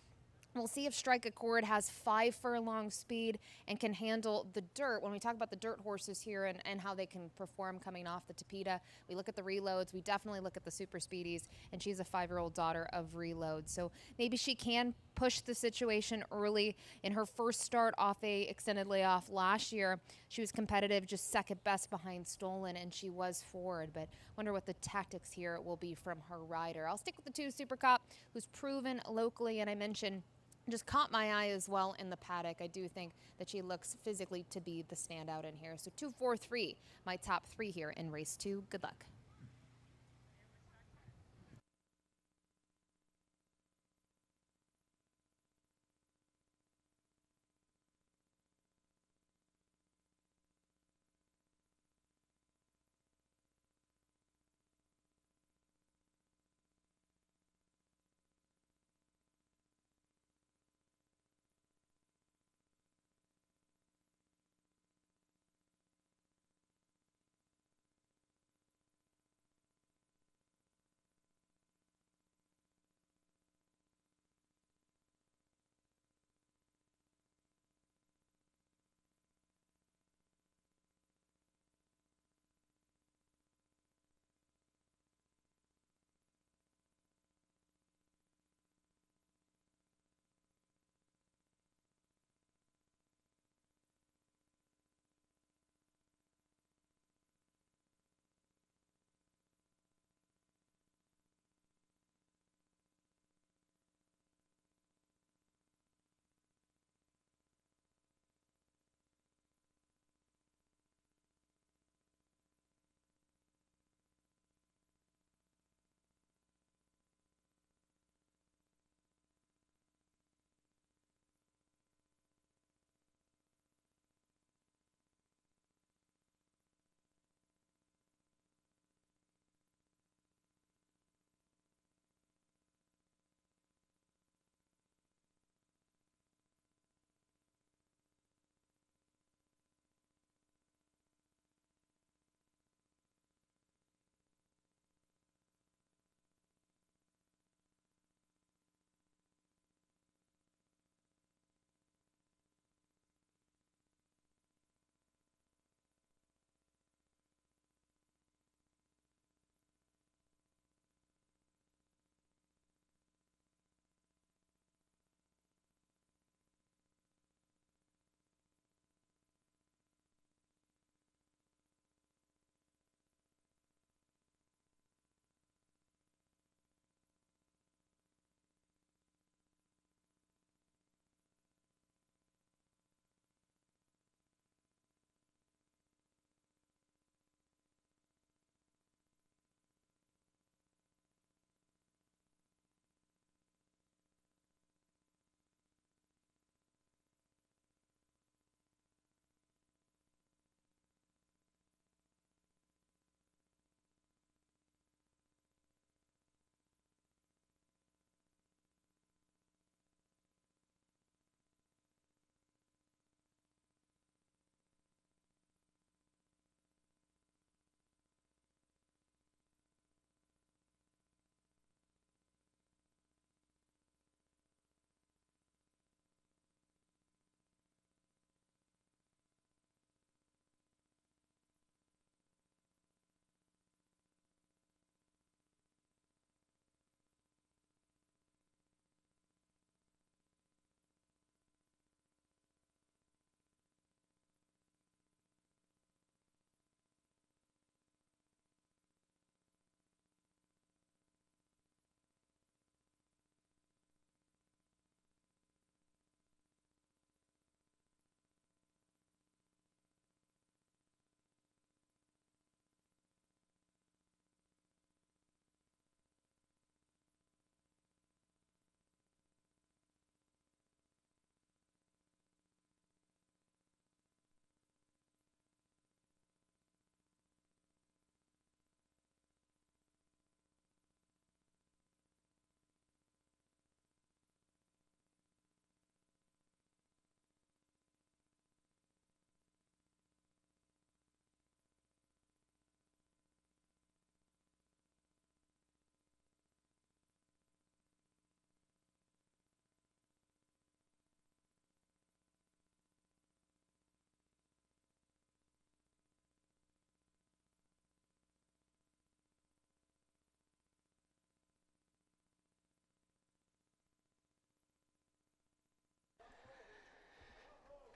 S4: We'll see if Strike Accord has 5 furlong speed and can handle the dirt. When we talk about the dirt horses here and how they can perform coming off the Tapeta, we look at the reloads. We definitely look at the super speedies, and she's a 5-year-old daughter of reload. So maybe she can push the situation early. In her first start off a extended layoff last year, she was competitive, just second best behind Stolen, and she was forward. But wonder what the tactics here will be from her rider. I'll stick with the 2 Super Cop, who's proven locally, and I mentioned just caught my eye as well in the paddock. I do think that she looks physically to be the standout in here. So 2, 4, 3, my top 3 here in race 2. Good luck.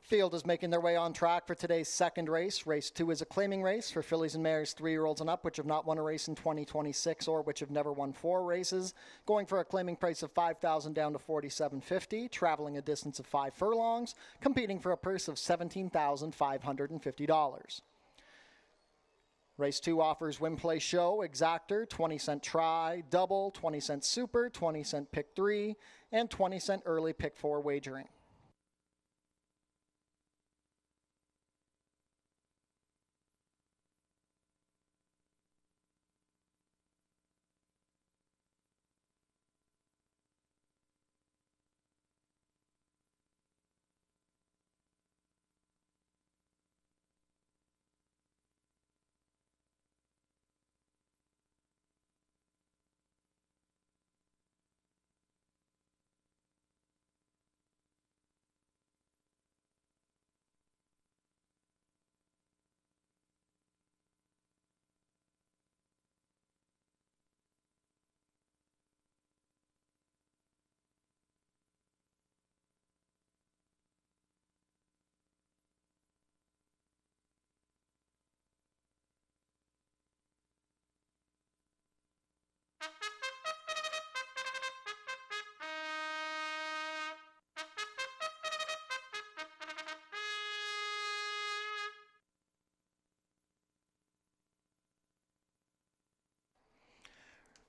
S1: Field is making their way on track for today's second race. Race 2 is a claiming race for fillies and mares 3-year-olds and up, which have not won a race in 2026 or which have never won 4 races. Going for a claiming price of $5,000 down to $4,750, traveling a distance of 5 furlongs, competing for a purse of $17,550. Race 2 offers win, play, show, exactor, 20-cent try, double, 20-cent super, 20-cent pick 3, and 20-cent early pick 4 wagering.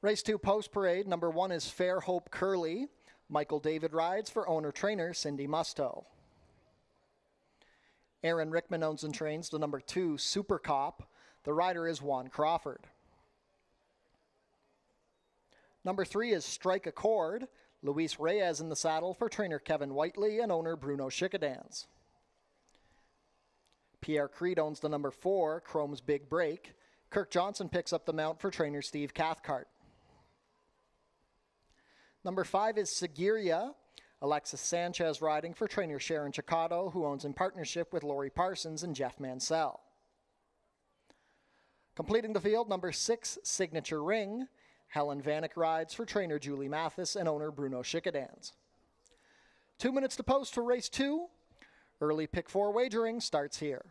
S1: Race 2 post parade. Number 1 is Fair Hope Curly. Michael David rides for owner-trainer Cindy Musto. Aaron Rickman owns and trains the number 2 Super Cop. The rider is Juan Crawford. Number 3 is Strike a Chord. Luis Reyes in the saddle for trainer Kevin Whiteley and owner Bruno Schickadans. Pierre Creed owns the number 4 Chrome's Big Break. Kirk Johnson picks up the mount for trainer Steve Cathcart. Number 5 is Seguiria. Alexis Sanchez riding for trainer Sharon Chicado, who owns in partnership with Lori Parsons and Jeff Mansell. Completing the field, number 6, Signature Ring. Helen Vanek rides for trainer Julie Mathis and owner Bruno Schickadans. 2 minutes to post for race 2. Early pick 4 wagering starts here.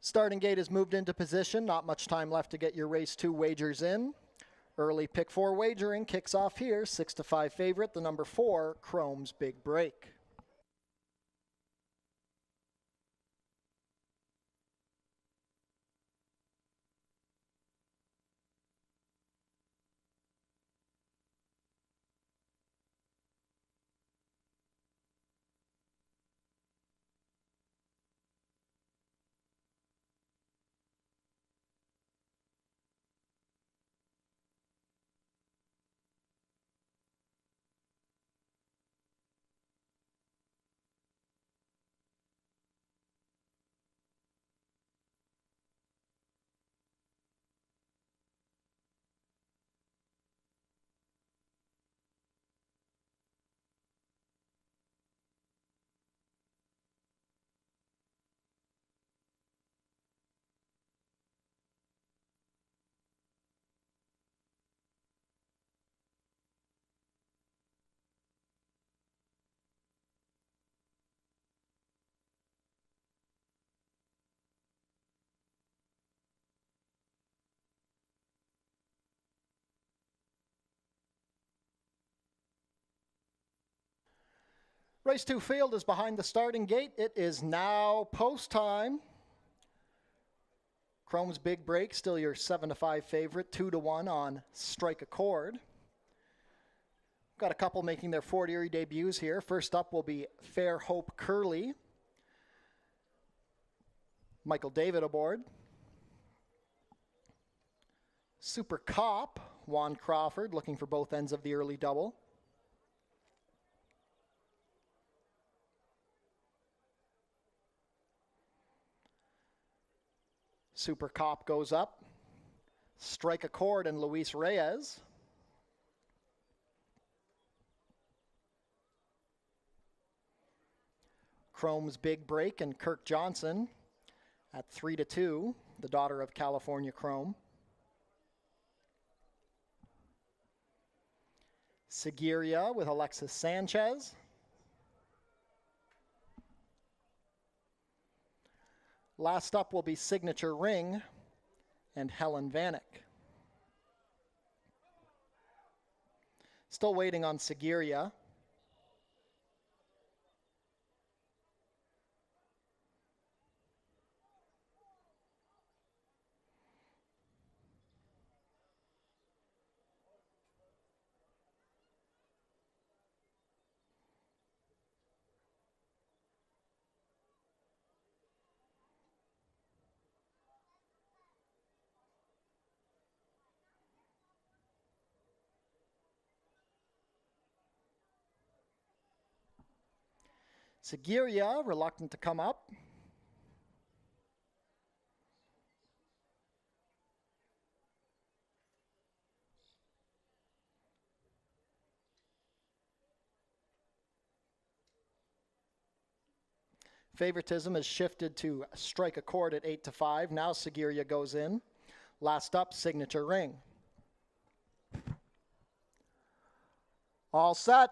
S1: Starting gate is moved into position. Not much time left to get your race 2 wagers in. Early pick 4 wagering kicks off here. 6-5 favorite, the number 4, Chrome's Big Break. Race 2 field is behind the starting gate. It is now post time. Chrome's Big Break, still your 7-5 favorite, 2-1 on Strike a Chord. Got a couple making their Fort Erie debuts here. First up will be Fair Hope Curly. Michael David aboard. Super Cop, Juan Crawford, looking for both ends of the early double. Super Cop goes up. Strike a Chord and Luis Reyes. Chrome's Big Break and Kirk Johnson at 3-2, the daughter of California Chrome. Seguiria with Alexis Sanchez. Last up will be Signature Ring and Helen Vanek. Still waiting on Seguiria. Seguiria, reluctant to come up. Favoritism has shifted to Strike a Chord at 8-5. Now Seguiria goes in. Last up, Signature Ring. All set.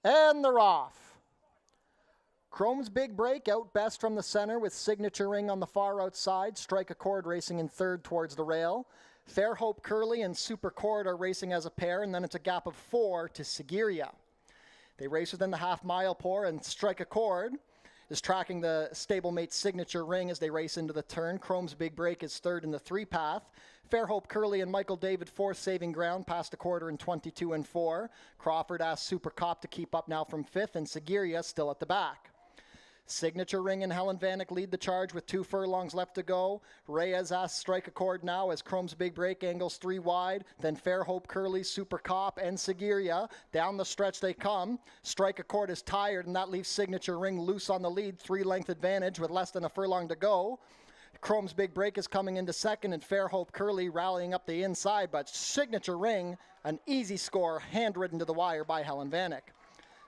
S1: And they're off. Chrome's Big Break out best from the center with Signature Ring on the far outside. Strike a Chord racing in third towards the rail. Fair Hope Curly and Super Chord are racing as a pair, and then it's a gap of 4 to Seguiria. They race within the half-mile pour, and Strike a Chord is tracking the stablemate Signature Ring as they race into the turn. Chrome's Big Break is third in the 3-path. Fair Hope Curly and Michael David fourth, saving ground past a quarter in 22-4. Crawford asks Super Cop to keep up now from 5th, and Seguiria still at the back. Signature Ring and Helen Vanek lead the charge with 2 furlongs left to go. Reyes asks Strike a Chord now as Chrome's Big Break angles 3 wide. Then Fair Hope Curly, Super Cop, and Seguiria. Down the stretch they come. Strike a Chord is tired, and that leaves Signature Ring loose on the lead. 3-length advantage with less than a furlong to go. Chrome's Big Break is coming into second, and Fair Hope Curly rallying up the inside, but Signature Ring, an easy score, handwritten to the wire by Helen Vanek.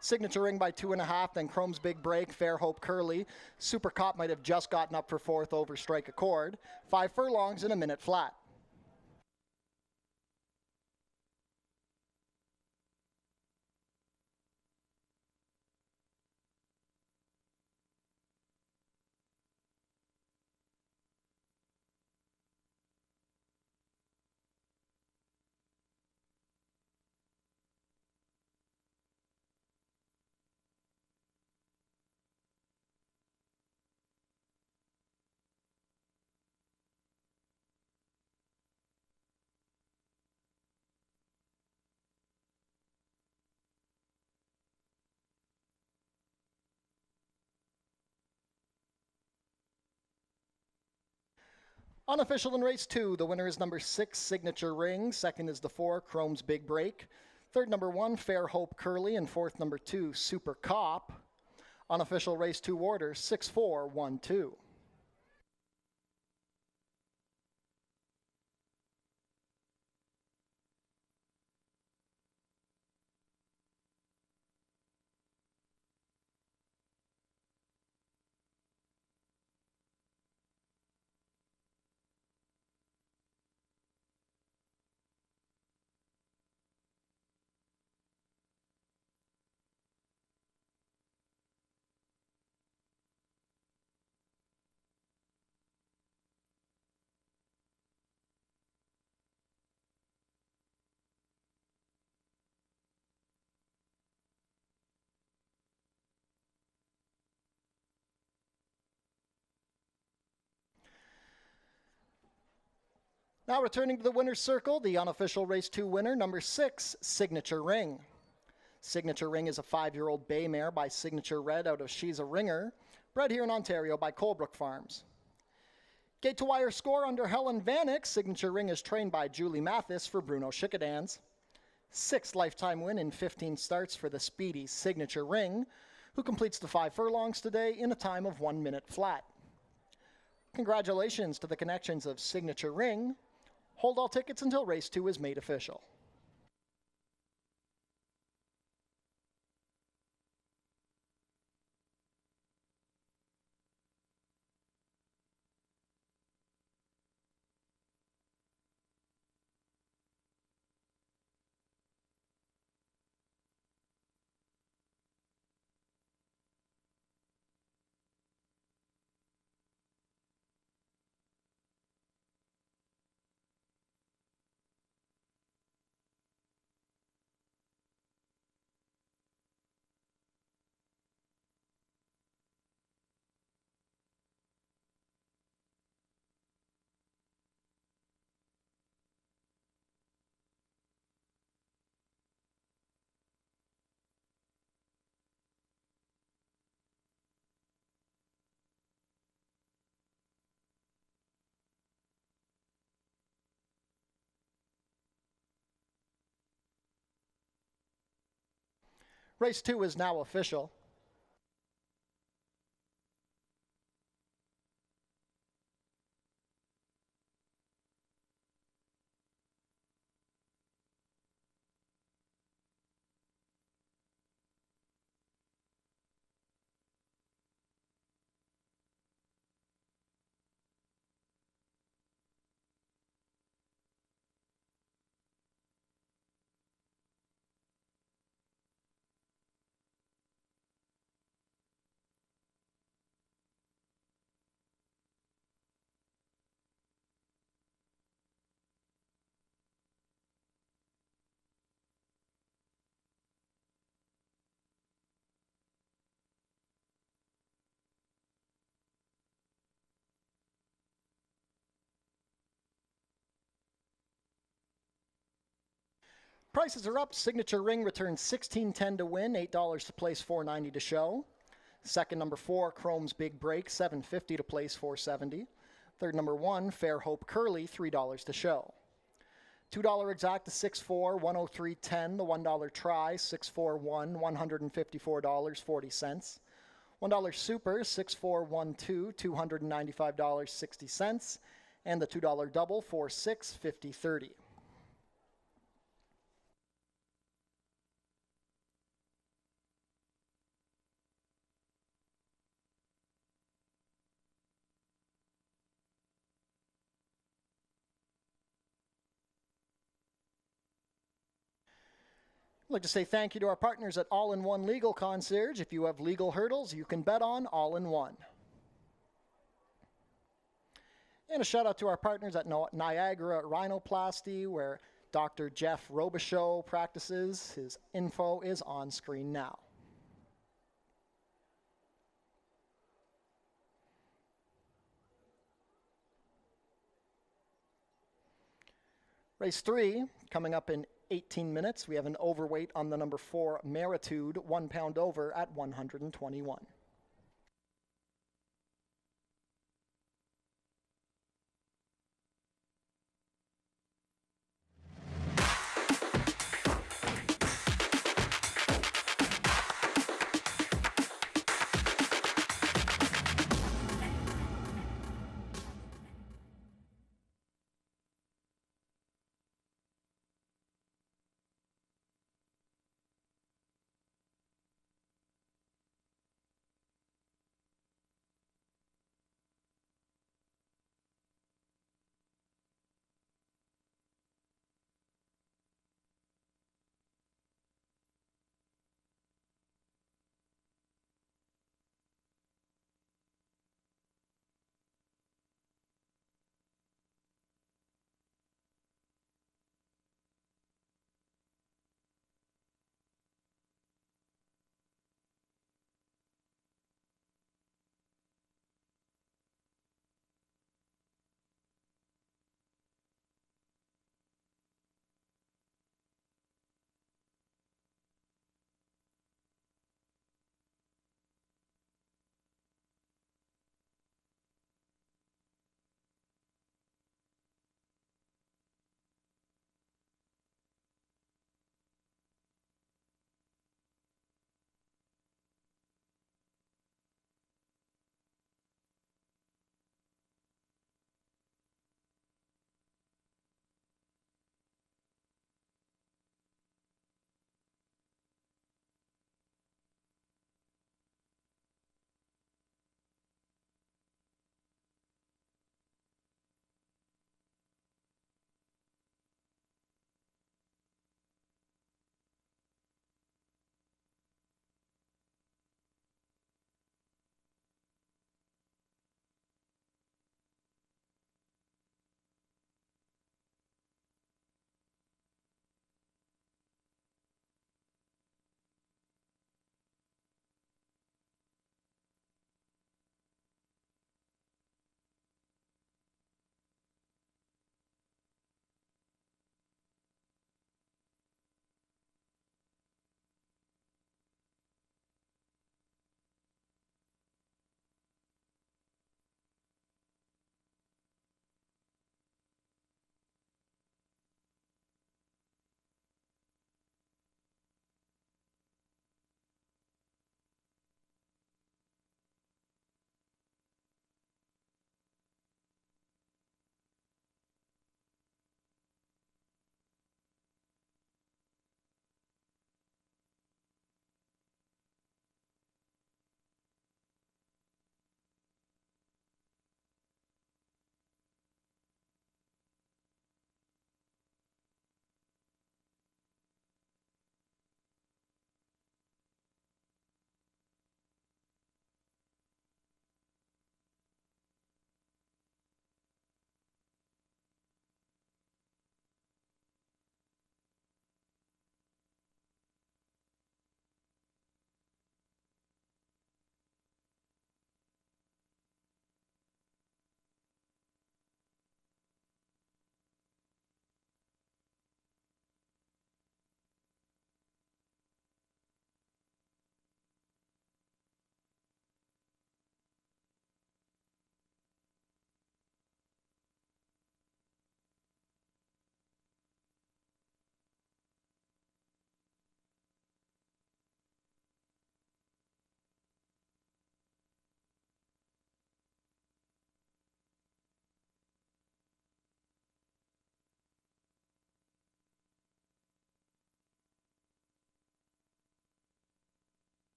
S1: Signature Ring by 2.5, then Chrome's Big Break, Fair Hope Curly. Super Cop might have just gotten up for 4th over Strike a Chord. 5 furlongs in a minute flat. Unofficial in race 2, the winner is number 6, Signature Ring. Second is the 4, Chrome's Big Break. Third, number 1, Fair Hope Curly. And fourth, number 2, Super Cop. Unofficial race 2 order, 6-4-1-2. Now returning to the winner's circle, the unofficial race 2 winner, number 6, Signature Ring. Signature Ring is a 5-year-old bay mare by Signature Red out of She's a Ringer, bred here in Ontario by Colebrook Farms. Gate to wire score under Helen Vanek. Signature Ring is trained by Julie Mathis for Bruno Chickadans. 6th lifetime win in 15 starts for the speedy Signature Ring, who completes the 5 furlongs today in a time of 1 minute flat. Congratulations to the connections of Signature Ring. Hold all tickets until race 2 is made official. Race 2 is now official. Prices are up. Signature Ring returns $16.10 to win, $8 to place, $4.90 to show. Second, number 4, Chrome's Big Break, $7.50 to place, $4.70. Third, number 1, Fair Hope Curly, $3 to show. $2 exact to 6-4, 103.10. The $1 try, 6-4-1, $154.40. $1 super, 6-4-1-2, $295.60. And the $2 double, 4-6, 50-30. I'd like to say thank you to our partners at All-in-One Legal Concierge. If you have legal hurdles, you can bet on All-in-One. And a shout out to our partners at Niagara Rhinoplasty, where Dr. Jeff Robichaux practices. His info is on screen now. Race 3, coming up in 18 minutes. We have an overweight on the number 4, Meritude, 1 pound over at 121.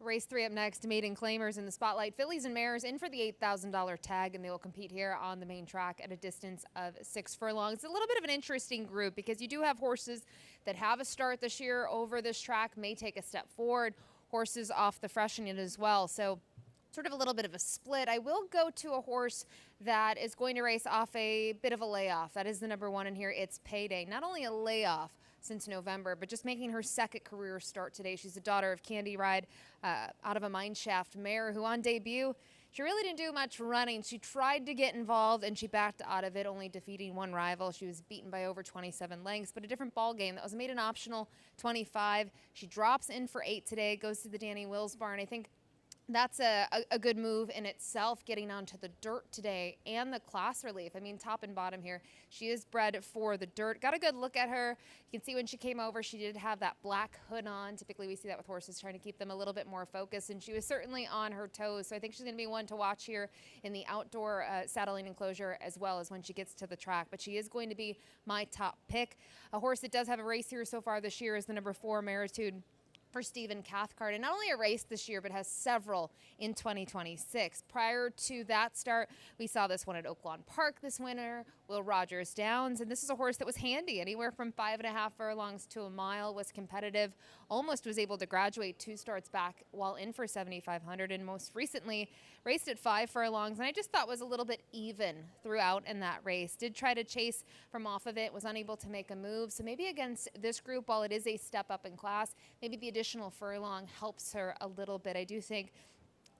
S4: Race 3 up next, maiden claimers in the spotlight. Fillies and mares in for the $8,000 tag, and they will compete here on the main track at a distance of 6 furlongs. It's a little bit of an interesting group because you do have horses that have a start this year over this track, may take a step forward, horses off the fresh unit as well. So sort of a little bit of a split. I will go to a horse that is going to race off a bit of a layoff. That is the number 1 in here. It's Payday. Not only a layoff since November, but just making her second career start today. She's a daughter of Candy Ride out of a Mineshaft mare who on debut, she really didn't do much running. She tried to get involved and she backed out of it, only defeating one rival. She was beaten by over 27 lengths, but a different ball game. That was made an optional 25. She drops in for 8 today, goes to the Danny Wills barn. I think that's a good move in itself, getting onto the dirt today and the class relief. I mean, top and bottom here. She is bred for the dirt. Got a good look at her. You can see when she came over, she did have that black hood on. Typically, we see that with horses, trying to keep them a little bit more focused, and she was certainly on her toes. So I think she's going to be one to watch here in the outdoor saddling enclosure as well as when she gets to the track. But she is going to be my top pick. A horse that does have a race here so far this year is the number 4, Meritude, for Stephen Cathcart, and not only a race this year, but has several in 2026. Prior to that start, we saw this one at Oaklawn Park this winter, Will Rogers Downs, and this is a horse that was handy, anywhere from 5.5 furlongs to a mile, was competitive, almost was able to graduate 2 starts back while in for 7,500, and most recently raced at 5 furlongs, and I just thought was a little bit even throughout in that race. Did try to chase from off of it, was unable to make a move, so maybe against this group, while it is a step up in class, maybe the additional furlong helps her a little bit. I do think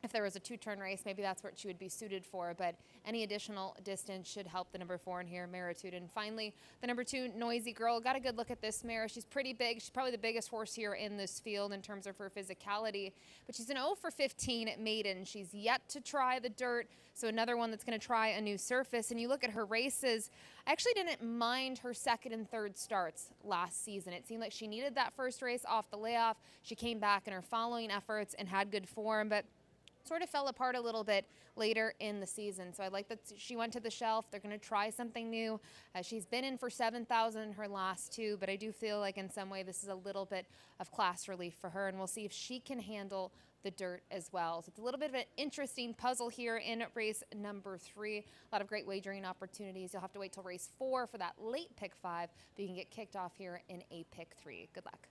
S4: if there was a 2-turn race, maybe that's what she would be suited for, but any additional distance should help the number 4 in here, Meritude. And finally, the number 2, Noisy Girl. Got a good look at this mare. She's pretty big. She's probably the biggest horse here in this field in terms of her physicality, but she's an 0 for 15 at maiden. She's yet to try the dirt, so another one that's going to try a new surface. And you look at her races, I actually didn't mind her second and third starts last season. It seemed like she needed that first race off the layoff. She came back in her following efforts and had good form, but sort of fell apart a little bit later in the season. So I like that she went to the shelf. They're going to try something new. She's been in for 7,000 in her last 2, but I do feel like in some way this is a little bit of class relief for her, and we'll see if she can handle the dirt as well. So it's a little bit of an interesting puzzle here in race number 3. A lot of great wagering opportunities. You'll have to wait till race 4 for that late pick 5, but you can get kicked off here in a pick 3. Good luck.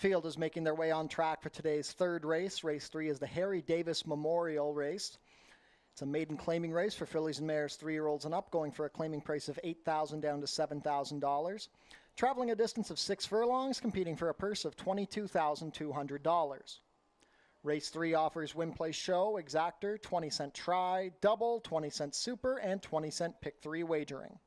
S2: field is making their way on track for today's third race. Race 3 is the Harry Davis Memorial Race. It's a maiden claiming race for fillies and mares 3-year-olds and up, going for a claiming price of $8,000 down to $7,000. Traveling a distance of 6 furlongs, competing for a purse of $22,200. Race 3 offers win, place, show, exactor, 20-cent try, double, 20-cent super, and 20-cent pick 3 wagering.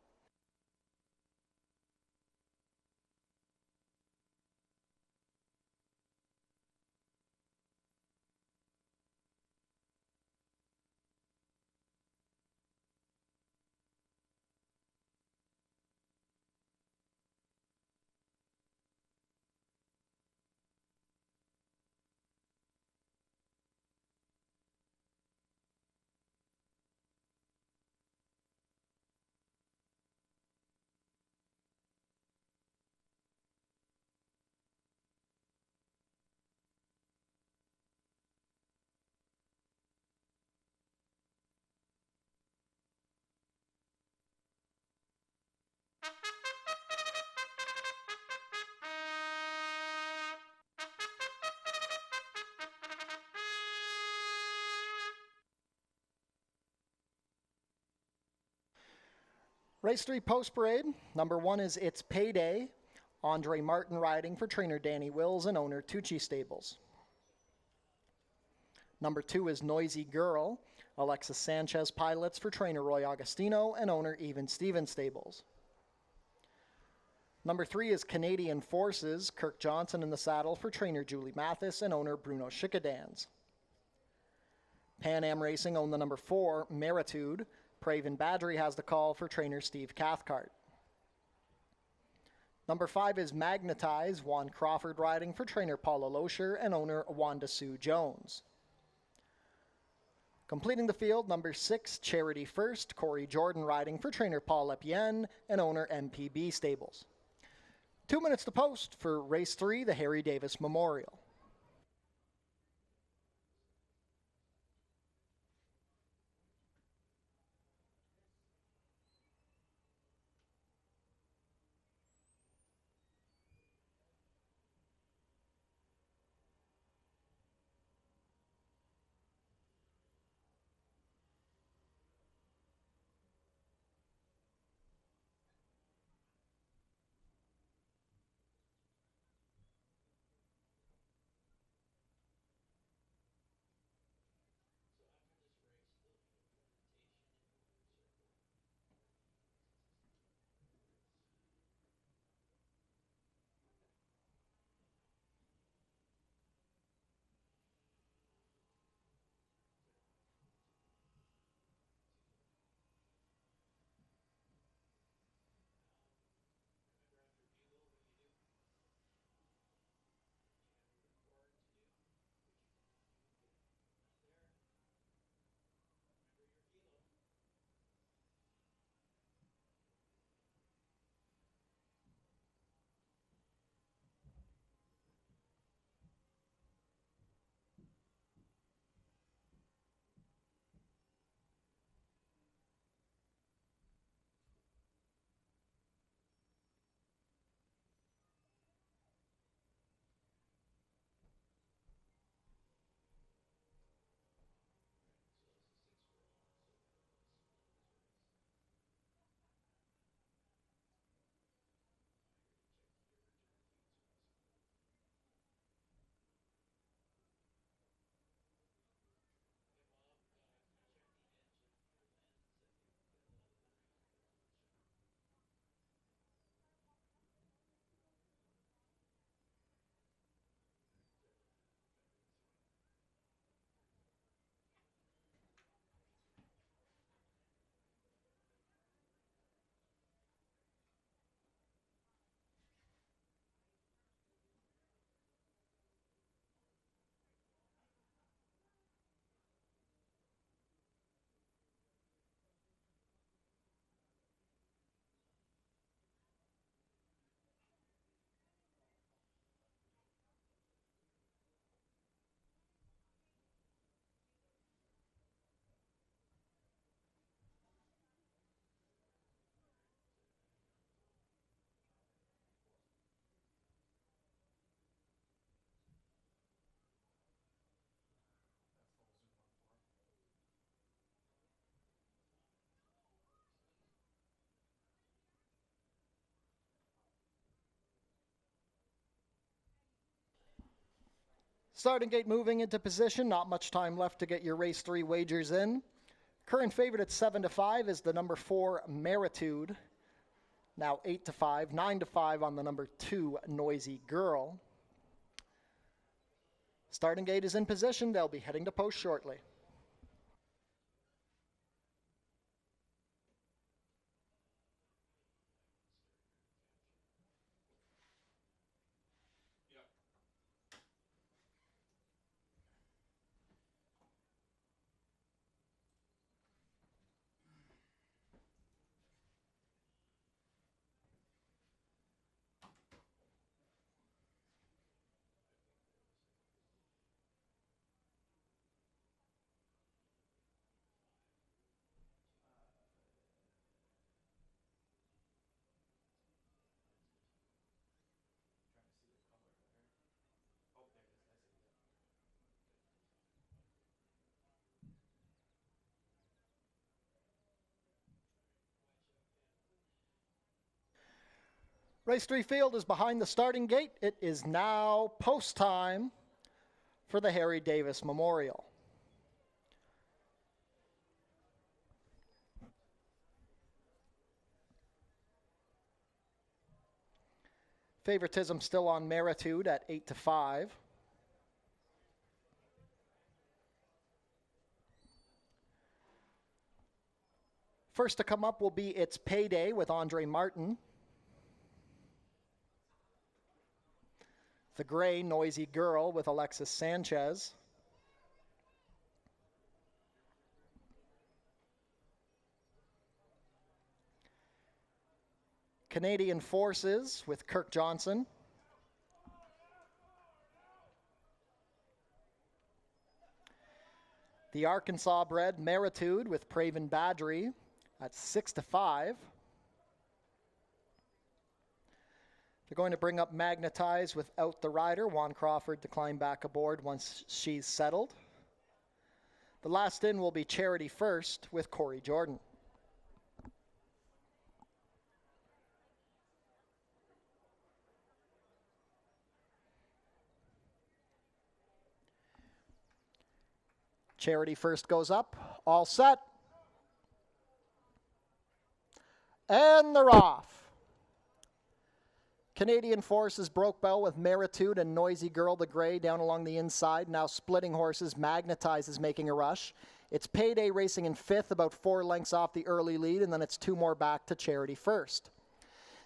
S2: Race 3 post parade. Number 1 is It's Payday. Andre Martin riding for trainer Danny Wills and owner Tucci Stables. Number 2 is Noisy Girl. Alexis Sanchez pilots for trainer Roy Augustino and owner Even Stevens Stables. Number 3 is Canadian Forces. Kirk Johnson in the saddle for trainer Julie Mathis and owner Bruno Schickadans. Pan Am Racing own the number 4, Meritude. Praven Badgery has the call for trainer Steve Cathcart. Number 5 is Magnetize. Juan Crawford riding for trainer Paula Loescher and owner Wanda Sue Jones. Completing the field, number 6, Charity First. Corey Jordan riding for trainer Paul Epien and owner MPB Stables. 2 minutes to post for Race 3, the Harry Davis Memorial.
S1: Starting gate moving into position. Not much time left to get your race 3 wagers in. Current favorite at 7-5 is the number 4 Meritude. Now 8-5, 9-5 on the number 2 Noisy Girl. Starting gate is in position. They'll be heading to post shortly. Race 3 field is behind the starting gate. It is now post time for the Harry Davis Memorial. Favoritism still on Meritude at 8-5. First to come up will be It's Payday with Andre Martin. The Gray Noisy Girl with Alexis Sanchez. Canadian Forces with Kirk Johnson. The Arkansas bred Meritude with Praven Badri at 6-5. They're going to bring up Magnetize without the rider. Juan Crawford to climb back aboard once she's settled. The last in will be Charity First with Corey Jordan. Charity First goes up. All set. And they're off. Canadian Forces broke bell with Meritude and Noisy Girl the Gray down along the inside. Now splitting horses. Magnetize is making a rush. It's Payday racing in 5th, about 4 lengths off the early lead, and then it's 2 more back to Charity First.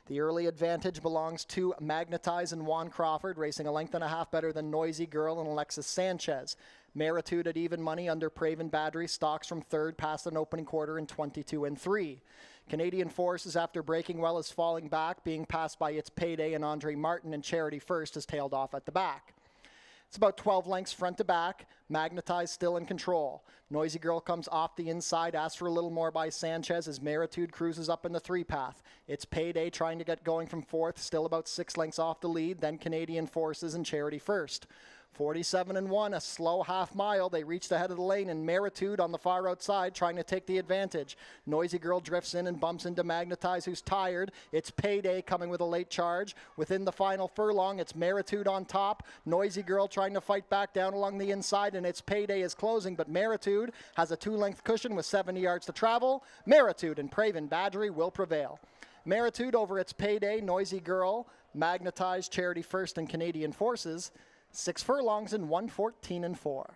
S1: The early advantage belongs to Magnetize and Juan Crawford, racing a length and a half better than Noisy Girl and Alexis Sanchez. Meritude at even money under Praven Badri stocks from 3rd past an opening quarter in 22-3. Canadian Forces, after breaking well, is falling back, being passed by It's Payday and Andre Martin, and Charity First is tailed off at the back. It's about 12 lengths front to back. Magnetize still in control. Noisy Girl comes off the inside, asks for a little more by Sanchez as Meritude cruises up in the 3 path. It's Payday trying to get going from 4th, still about 6 lengths off the lead, then Canadian Forces and Charity First. 47-1, a slow half mile. They reach the head of the lane, and Meritude on the far outside trying to take the advantage. Noisy Girl drifts in and bumps into Magnetize, who's tired. It's Payday coming with a late charge. Within the final furlong, it's Meritude on top. Noisy Girl trying to fight back down along the inside, and It's Payday is closing, but Meritude has a 2-length cushion with 70 yards to travel. Meritude and Praven Badri will prevail. Meritude over It's Payday, Noisy Girl, Magnetize, Charity First, and Canadian Forces. 6 furlongs in 1:14-4.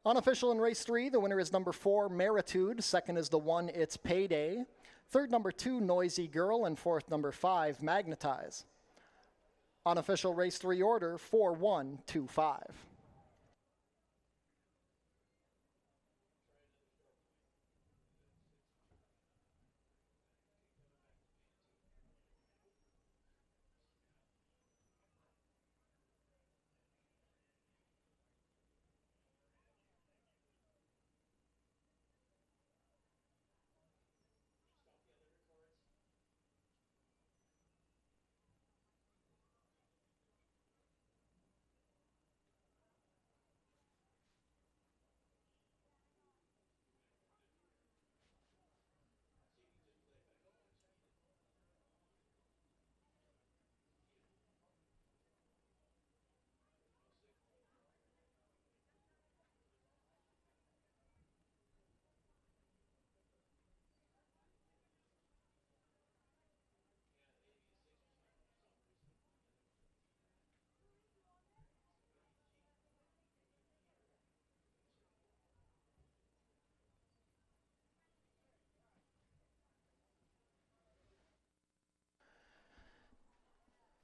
S1: Unofficial in race 3, the winner is number 4, Meritude. Second is the 1, It's Payday. Third, number 2, Noisy Girl. And fourth, number 5, Magnetize. Unofficial race 3 order, 4-1-2-5.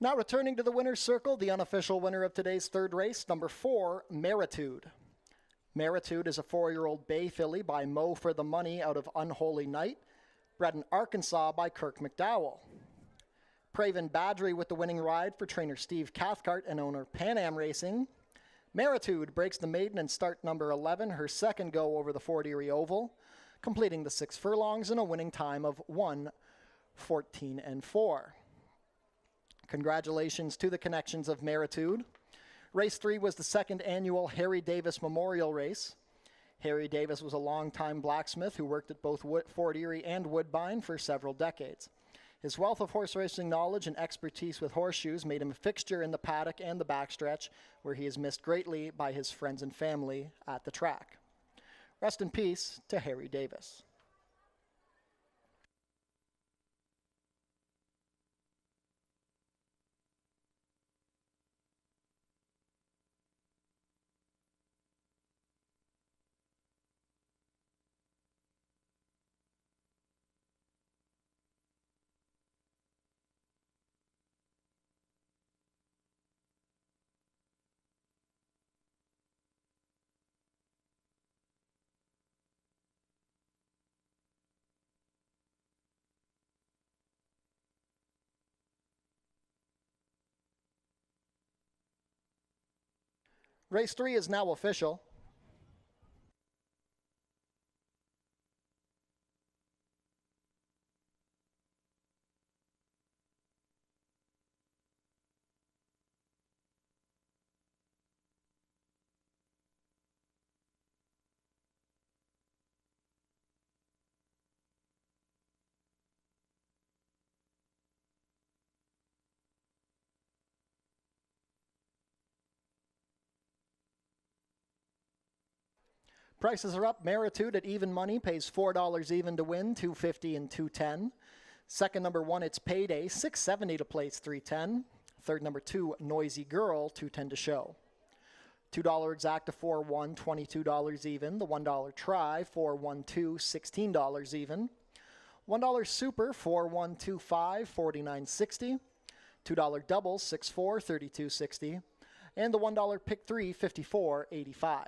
S2: Now returning to the winner's circle, the unofficial winner of today's third race, number 4, Meritude. Meritude is a 4-year-old bay filly by Mo for the Money out of Unholy Night, bred in Arkansas by Kirk McDowell. Praven Badgery with the winning ride for trainer Steve Cathcart and owner Pan Am Racing. Meritude breaks the maiden in start number 11, her second go over the Fort Erie Oval, completing the 6 furlongs in a winning time of 1:14.4. Congratulations to the connections of Meritude. Race 3 was the second annual Harry Davis Memorial Race. Harry Davis was a longtime blacksmith who worked at both Fort Erie and Woodbine for several decades. His wealth of horse racing knowledge and expertise with horseshoes made him a fixture in the paddock and the backstretch, where he is missed greatly by his friends and family at the track. Rest in peace to Harry Davis. Race 3 is now official. Prices are up. Meritude at even money pays $4 even to win, $2.50 and $2.10. Second number 1, it's Payday, $6.70 to place, $3.10. Third number 2, Noisy Girl, $2.10 to show. $2 exacta 4-1, $22 even. The $1 try 4-1-2, $16 even. $1 super 4-1-2-5, $49.60. $2 double 6-4, $32.60. And the $1 pick 3, $54.85.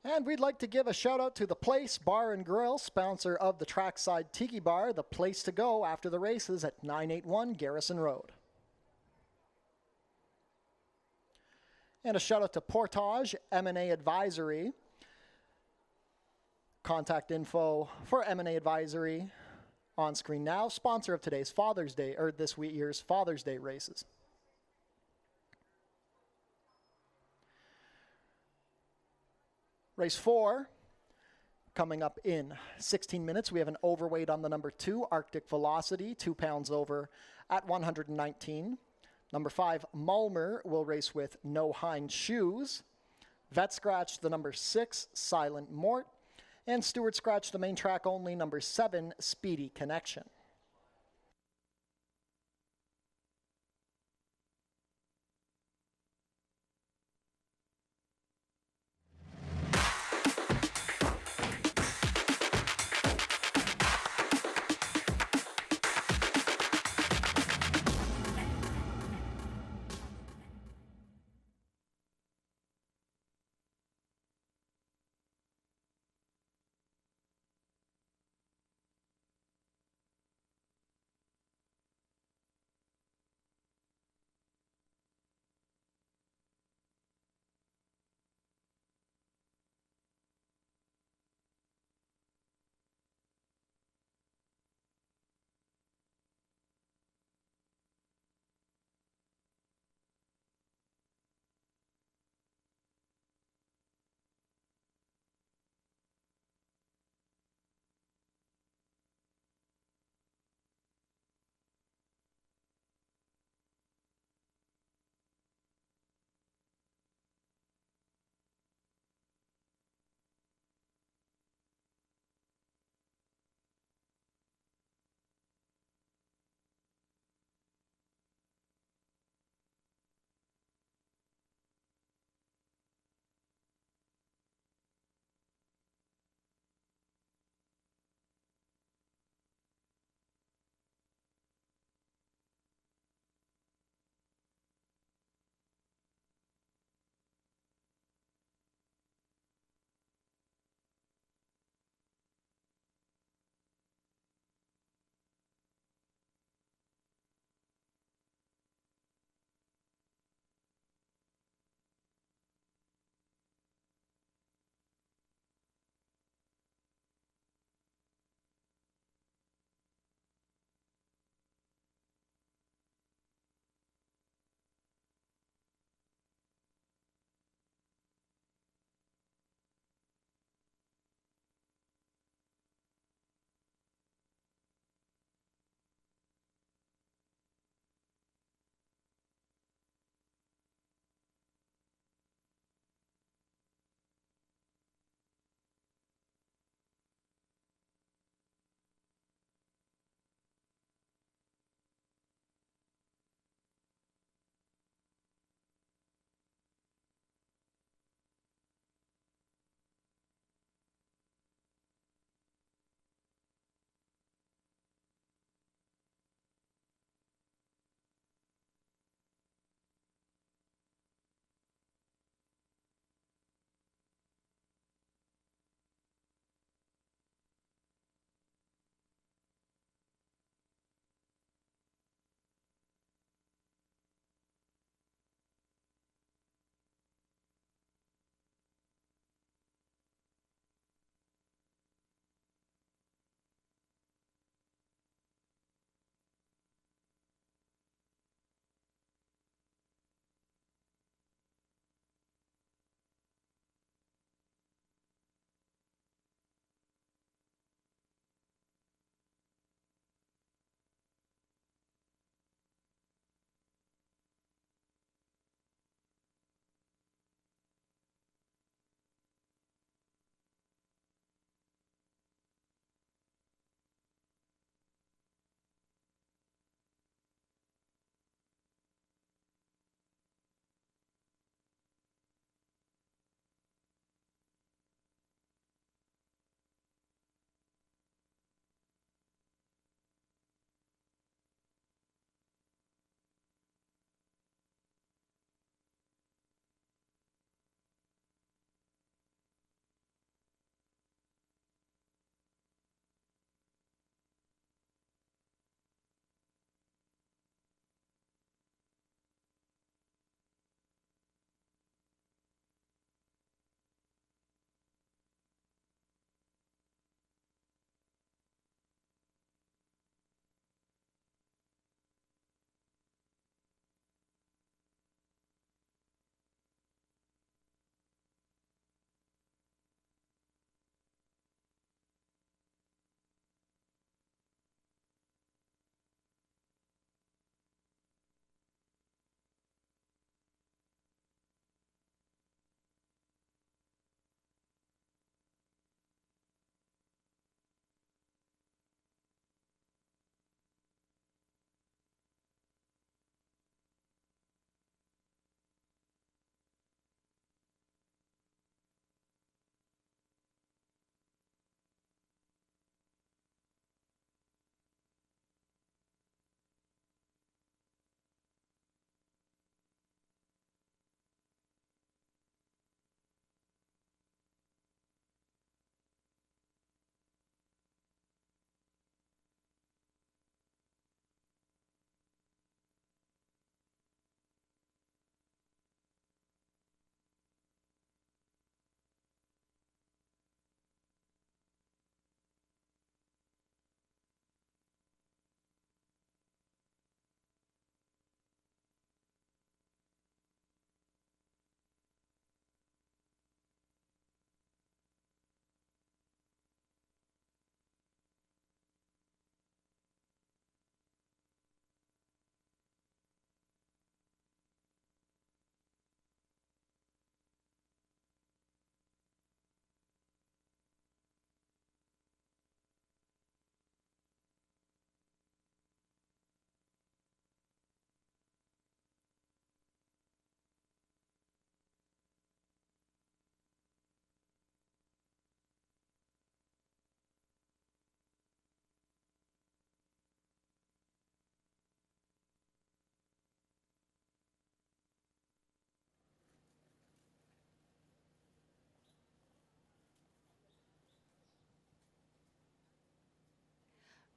S2: And we'd like to give a shout out to The Place Bar and Grill, sponsor of the Trackside Tiki Bar, the place to go after the races at 981 Garrison Road. And a shout out to Portage M&A Advisory. Contact info for M&A Advisory on screen now, sponsor of today's Father's Day, or this year's Father's Day races. Race 4, coming up in 16 minutes. We have an overweight on the number 2, Arctic Velocity, 2 pounds over at 119. Number 5, Mulmer, will race with No Hind Shoes. Vet Scratch, the number 6, Silent Mort. And Stewart Scratch, the main track only, number 7, Speedy Connection.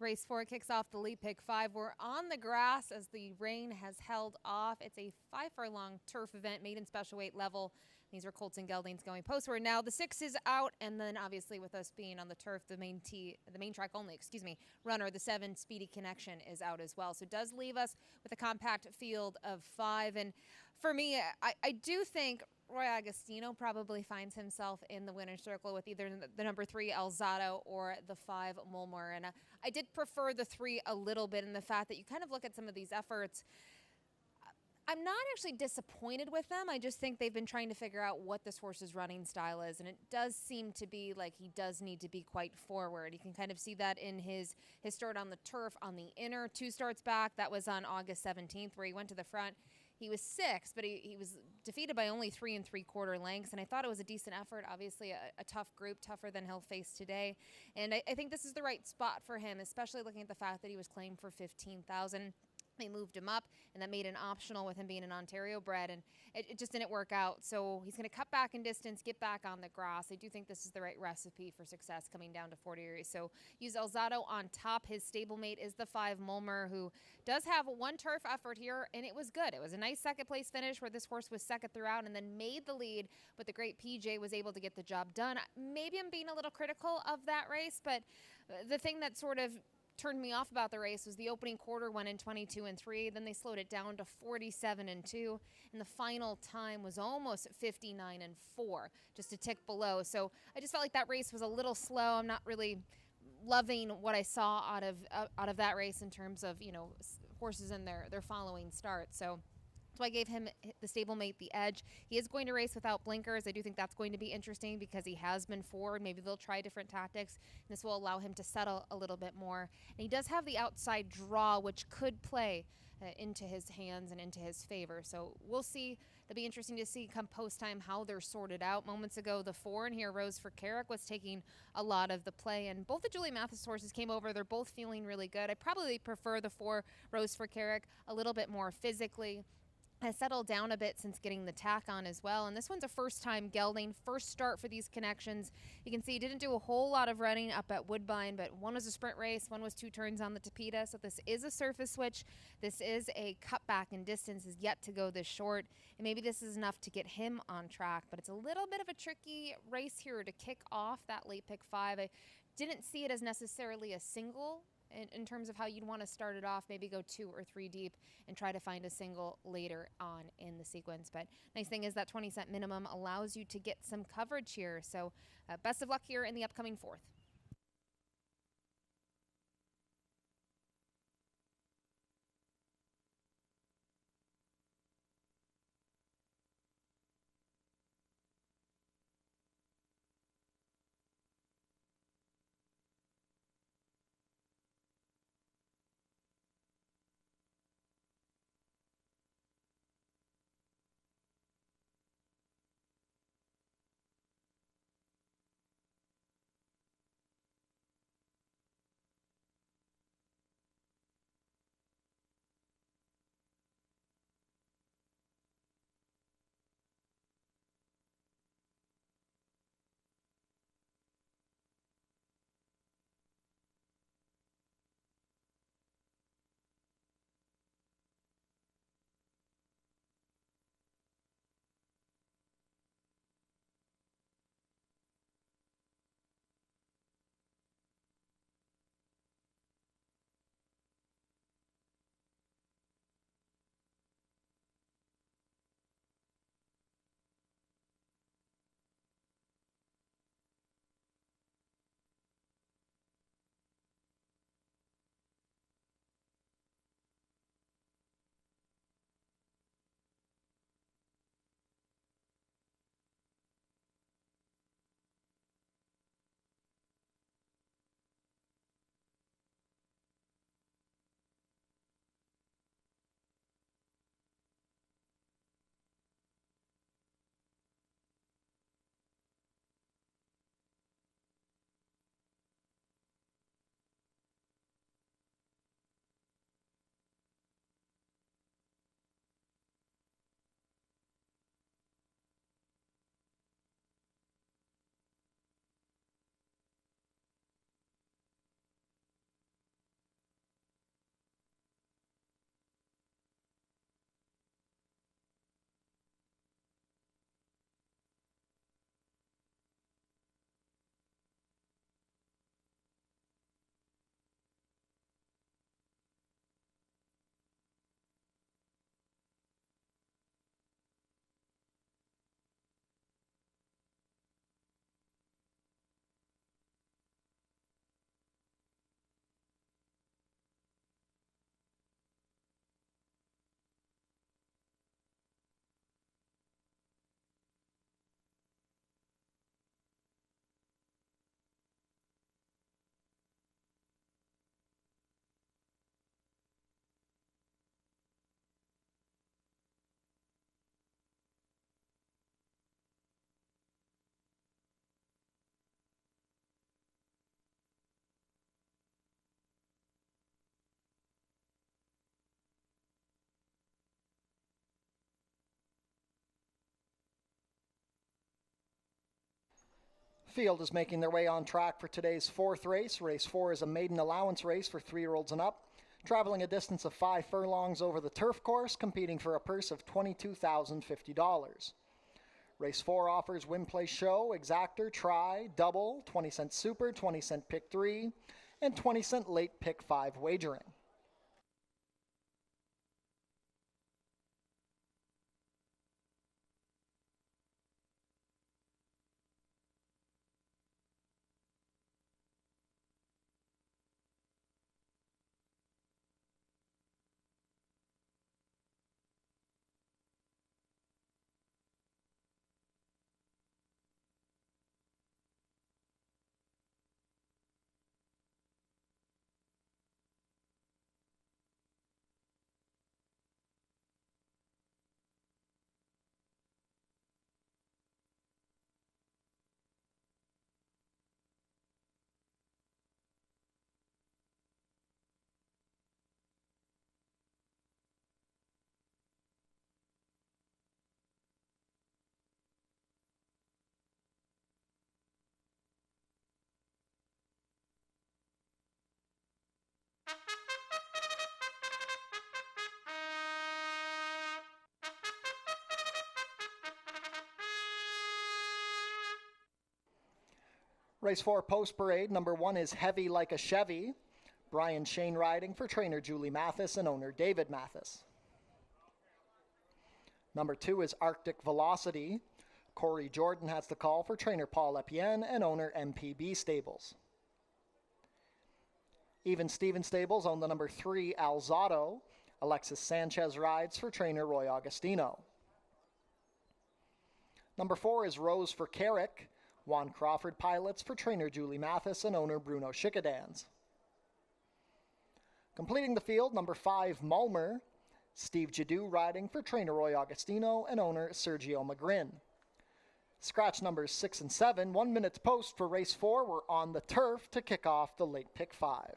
S4: Race 4 kicks off the lead pick 5. We're on the grass as the rain has held off. It's a 5-furlong turf event made in special weight level. These are Colts and Geldings going postward. Now the 6 is out, and then obviously with us being on the turf, the main track only, runner, the 7 Speedy Connection is out as well. So it does leave us with a compact field of 5. And for me, I do think Roy Agostino probably finds himself in the winner's circle with either the number 3 Alzado or the 5 Mulmer. And I did prefer the 3 a little bit in the fact that you kind of look at some of these efforts. I'm not actually disappointed with them. I just think they've been trying to figure out what this horse's running style is, and it does seem to be like he does need to be quite forward. You can kind of see that in his start on the turf on the inner 2 starts back. That was on August 17th where he went to the front. He was 6th, but he was defeated by only 3 3/4 lengths, and I thought it was a decent effort. Obviously, a tough group, tougher than he'll face today. And I think this is the right spot for him, especially looking at the fact that he was claimed for $15,000. They moved him up, and that made it optional with him being an Ontario bred, and it just didn't work out. So he's going to cut back in distance, get back on the grass. I do think this is the right recipe for success coming down to Fort Erie. So use Alzado on top. His stablemate is the 5 Mulmer, who does have one turf effort here, and it was good. It was a nice second-place finish where this horse was second throughout and then made the lead, but the great PJ was able to get the job done. Maybe I'm being a little critical of that race, but the thing that sort of turned me off about the race was the opening quarter went in 22 3. Then they slowed it down to 47 2, and the final time was almost 59 4, just a tick below. So I just felt like that race was a little slow. I'm not really loving what I saw out of that race in terms of horses and their following start. So I gave him, the stablemate, the edge. He is going to race without blinkers. I do think that's going to be interesting because he has been forward. Maybe they'll try different tactics, and this will allow him to settle a little bit more. And he does have the outside draw, which could play into his hands and into his favor. So we'll see. It'll be interesting to see come post time how they're sorted out. Moments ago, the 4 in here, Rose for Carrick, was taking a lot of the play, and both the Julie Mathis horses came over. They're both feeling really good. I probably prefer the 4 Rose for Carrick a little bit more physically. Has settled down a bit since getting the tack on as well. And this one's a first-time gelding, first start for these connections. You can see he didn't do a whole lot of running up at Woodbine, but one was a sprint race, one was 2 turns on the Tapeta. So this is a surface switch. This is a cutback in distance, is yet to go this short. And maybe this is enough to get him on track, but it's a little bit of a tricky race here to kick off that late pick 5. I didn't see it as necessarily a single in terms of how you'd want to start it off, maybe go 2 or 3 deep and try to find a single later on in the sequence. But nice thing is that 20-cent minimum allows you to get some coverage here. So best of luck here in the upcoming 4th.
S2: Field is making their way on track for today's fourth race. Race 4 is a maiden allowance race for 3-year-olds and up, traveling a distance of 5 furlongs over the turf course, competing for a purse of $22,050. Race 4 offers win, play, show, exactor, try, double, 20-cent super, 20-cent pick 3, and 20-cent late pick 5 wagering. Race 4 post parade, number 1 is Heavy Like a Chevy. Brian Shane riding for trainer Julie Mathis and owner David Mathis. Number 2 is Arctic Velocity. Corey Jordan has the call for trainer Paul Epien and owner MPB Stables. Even Steven Stables own the number 3 Alzado. Alexis Sanchez rides for trainer Roy Augustino. Number 4 is Rose for Carrick. Juan Crawford pilots for trainer Julie Mathis and owner Bruno Schickadans. Completing the field, number 5 Mulmer. Steve Jadu riding for trainer Roy Augustino and owner Sergio Magrin. Scratch numbers 6 and 7, 1 minute post for race 4 were on the turf to kick off the late pick 5.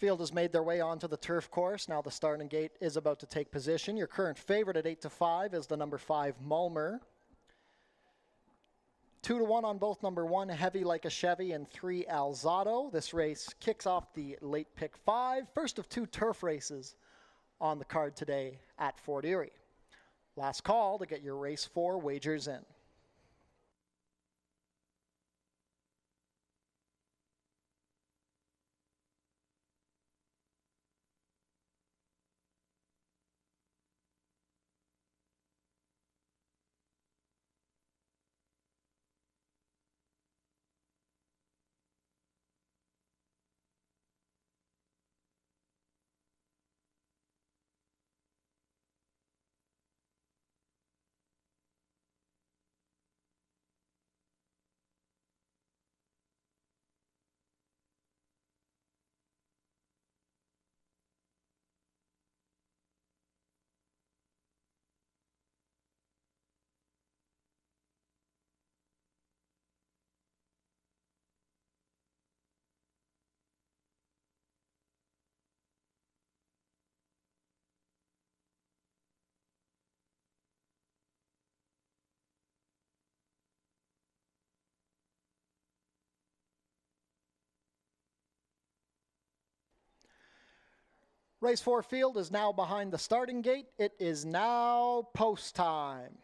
S2: Field has made their way onto the turf course. Now the starting gate is about to take position. Your current favorite at 8-5 is the number 5, Mulmer. 2-1 on both number 1, Heavy Like a Chevy, and 3, Alzado. This race kicks off the late pick 5, first of 2 turf races on the card today at Fort Erie. Last call to get your race 4 wagers in. Race 4 field is now behind the starting gate. It is now post time.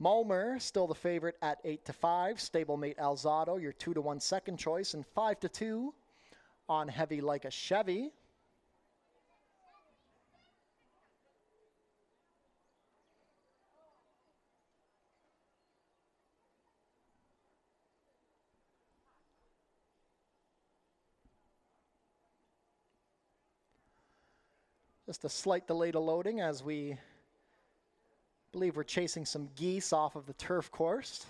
S2: Mulmer, still the favorite at 8-5. Stablemate Alzado, your 2-1 second choice, and 5-2 on Heavy Like a Chevy. Just a slight delay to loading as we believe we're chasing some geese off of the turf course.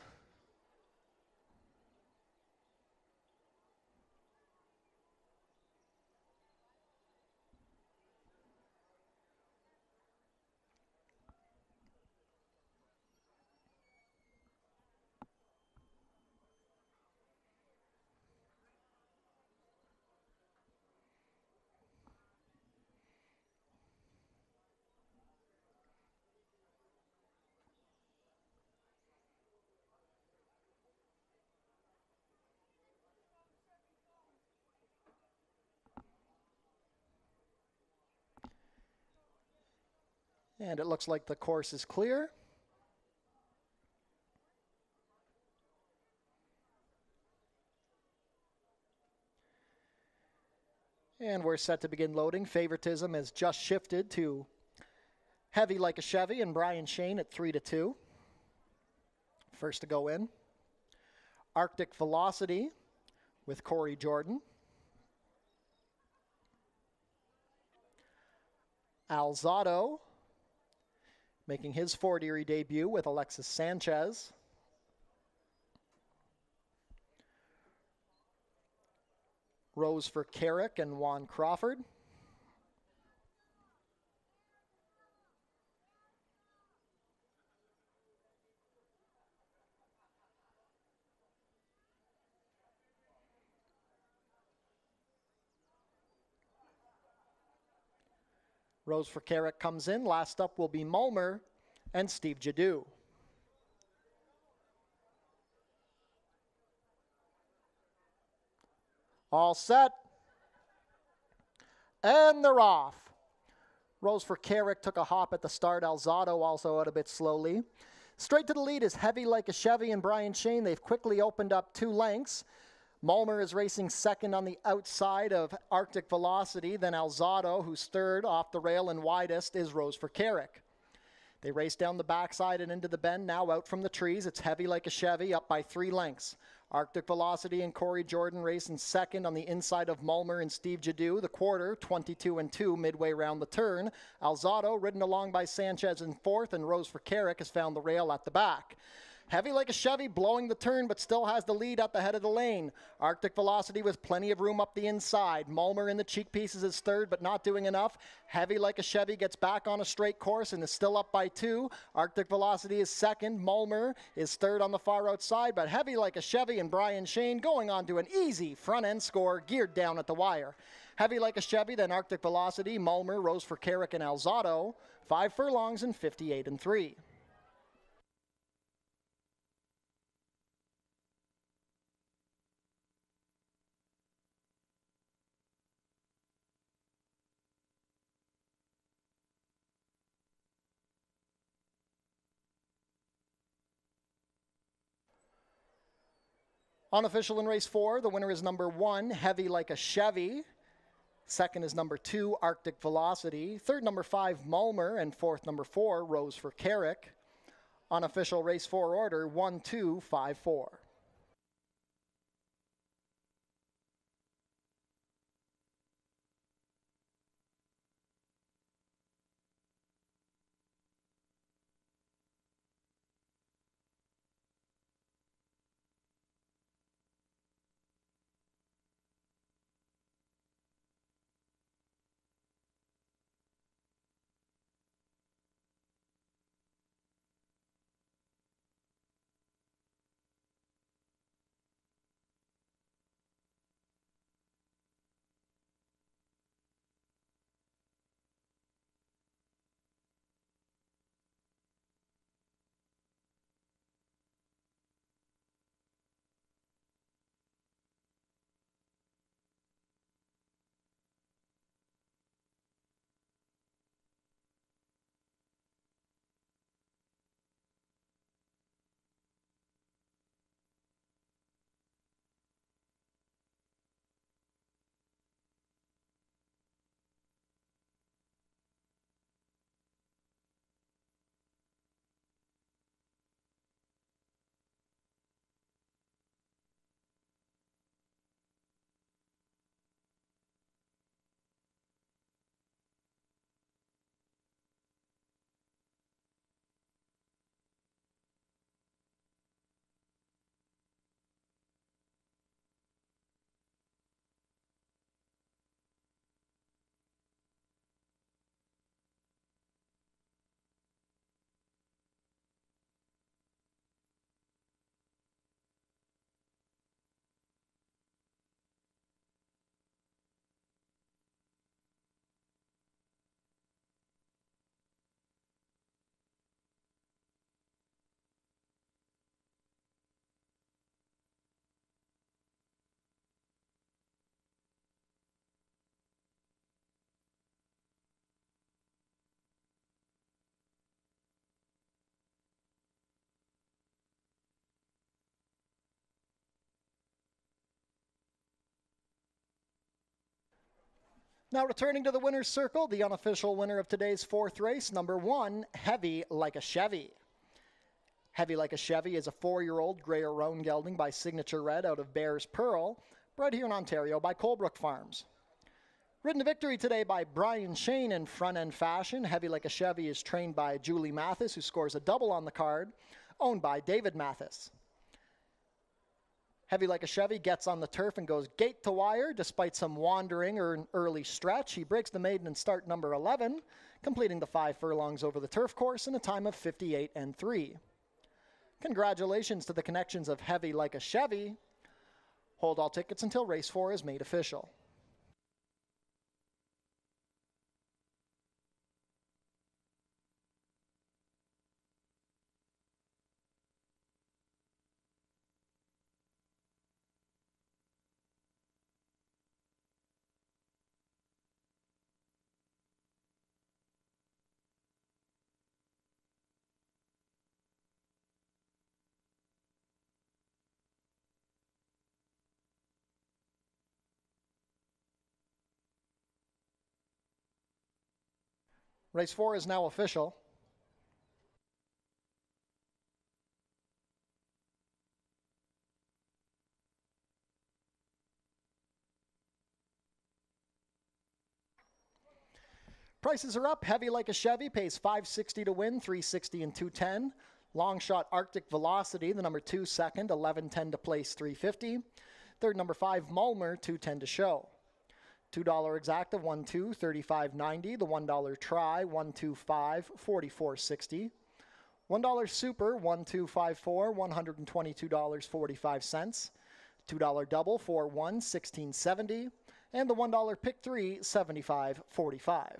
S2: And it looks like the course is clear. And we're set to begin loading. Favoritism has just shifted to Heavy Like a Chevy and Brian Shane at 3-2. First to go in. Arctic Velocity with Corey Jordan. Alzado making his Fort Erie debut with Alexis Sanchez. Rose for Carrick and Juan Crawford. Rose for Carrick comes in. Last up will be Mulmer and Steve Jadu. All set. And they're off. Rose for Carrick took a hop at the start. Alzado also out a bit slowly. Straight to the lead is Heavy Like a Chevy and Brian Shane. They've quickly opened up 2 lengths. Mulmer is racing second on the outside of Arctic Velocity. Then Alzado, who's third off the rail and widest, is Rose for Carrick. They race down the backside and into the bend. Now out from the trees. It's Heavy Like a Chevy up by 3 lengths. Arctic Velocity and Corey Jordan racing second on the inside of Mulmer and Steve Jadu. The quarter, 22-2, midway round the turn. Alzado, ridden along by Sanchez in fourth, and Rose for Carrick has found the rail at the back. Heavy Like a Chevy blowing the turn, but still has the lead at the head of the lane. Arctic Velocity with plenty of room up the inside. Mulmer in the cheek pieces is third, but not doing enough. Heavy Like a Chevy gets back on a straight course and is still up by 2. Arctic Velocity is second. Mulmer is third on the far outside, but Heavy Like a Chevy and Brian Shane going on to an easy front-end score geared down at the wire.
S1: Heavy Like a Chevy, then Arctic Velocity, Mulmer, Rose for Carrick, and Alzado. 5 furlongs and 58 and 3. Unofficial in race 4, the winner is number 1, Heavy Like a Chevy. Second is number 2, Arctic Velocity. Third, number 5, Mulmer. And fourth, number 4, Rose for Carrick. Unofficial race 4 order, 1, 2, 5, 4. Now returning to the winner's circle, the unofficial winner of today's 4th race, number 1, Heavy Like a Chevy. Heavy Like a Chevy is a 4-year-old Grey or Roan gelding by Signature Red out of Bears Pearl, bred here in Ontario by Colebrook Farms. Ridden to victory today by Brian Shane in front-end fashion. Heavy Like a Chevy is trained by Julie Mathis, who scores a double on the card, owned by David Mathis. Heavy Like a Chevy gets on the turf and goes gate to wire. Despite some wandering or an early stretch, he breaks the maiden in start number 11, completing the 5 furlongs over the turf course in a time of 58 and 3. Congratulations to the connections of Heavy Like a Chevy. Hold all tickets until race 4 is made official. Race 4 is now official. Prices are up. Heavy Like a Chevy pays $560 to win, $360 and $210. Long shot Arctic Velocity, the number 2 second, $11.10 to place, $350. Third, number 5 Mulmer, $210 to show. $2 exacta, 1-2, $35.90. The $1 try, 1-2-5, $44.60. $1 super, 1-2-5-4, $122.45. $2 double, 4-1, $16.70. And the $1 pick 3, 75.45.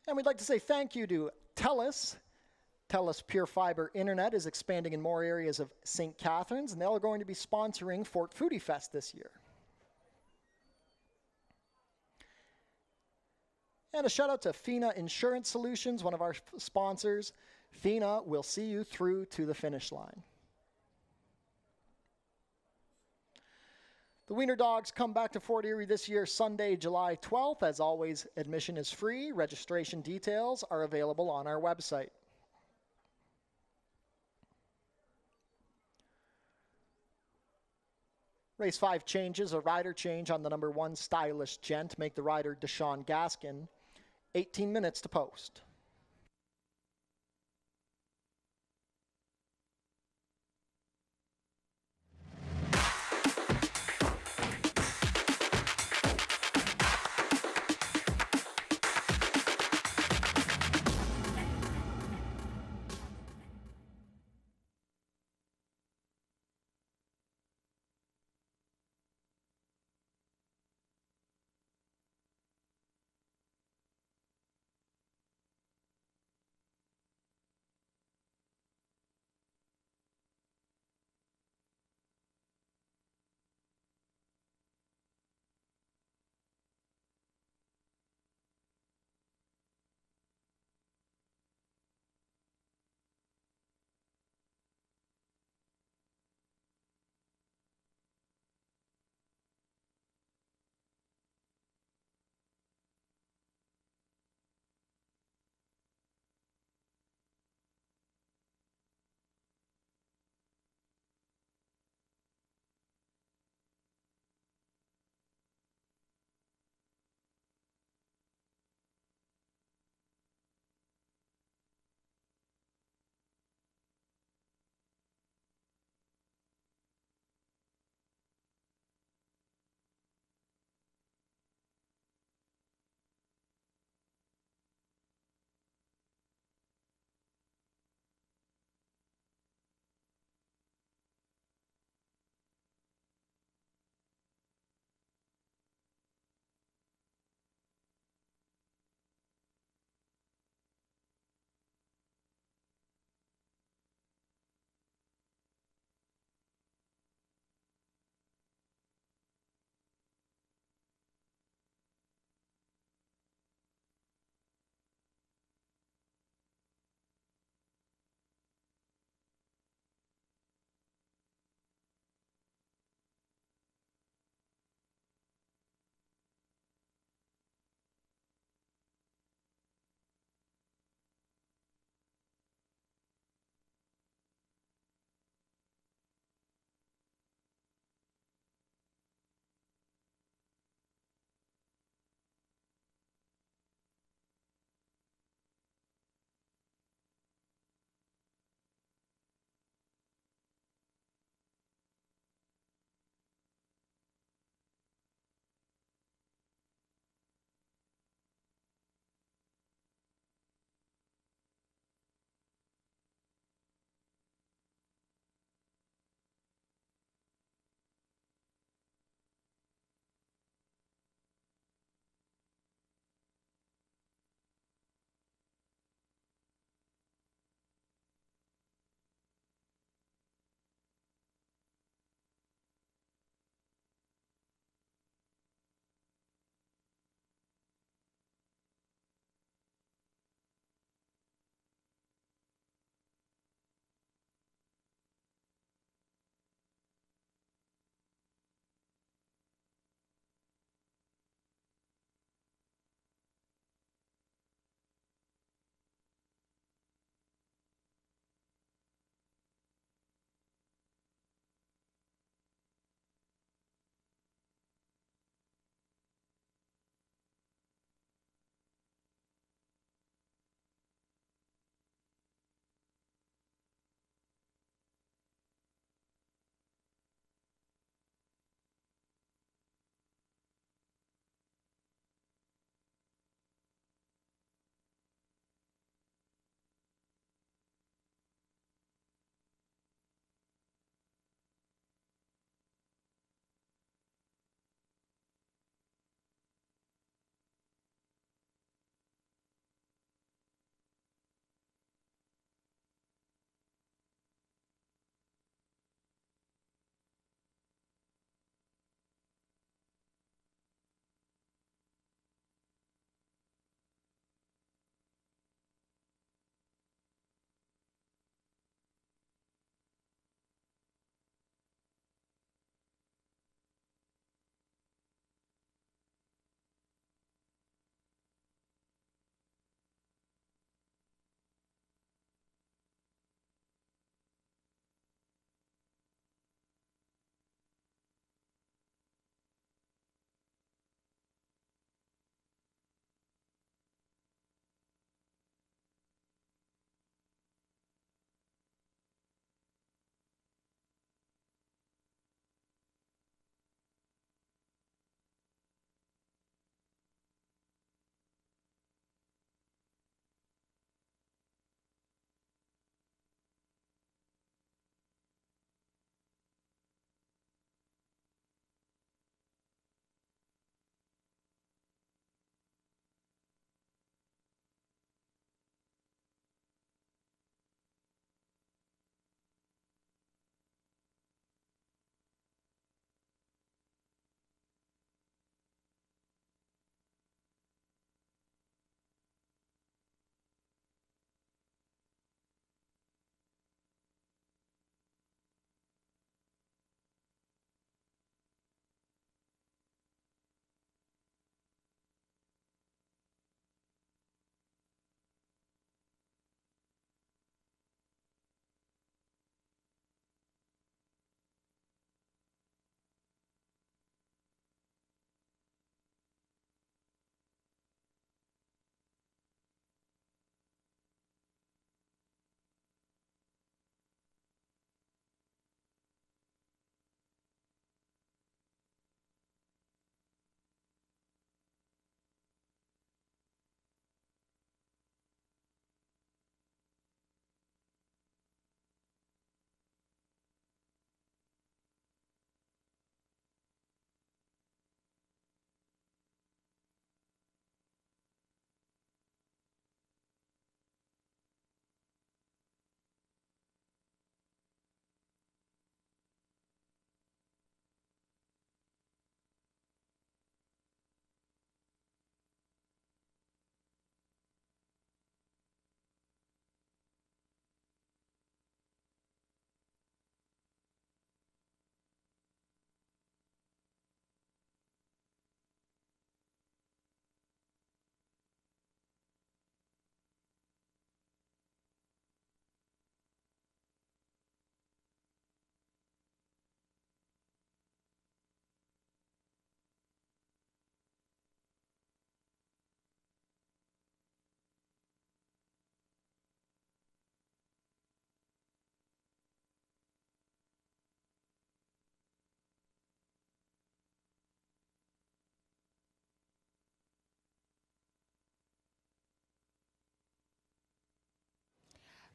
S1: And we'd like to say thank you to TELUS. TELUS Pure Fiber Internet is expanding in more areas of St. Catharines, and they're going to be sponsoring Fort Foodie Fest this year. And a shout out to FINA Insurance Solutions, one of our sponsors. FINA will see you through to the finish line. The Wiener Dogs come back to Fort Erie this year, Sunday, July 12th. As always, admission is free. Registration details are available on our website. Race 5 changes, a rider change on the number 1 Stylish Gent, make the rider Deshaun Gaskin. 18 minutes to post.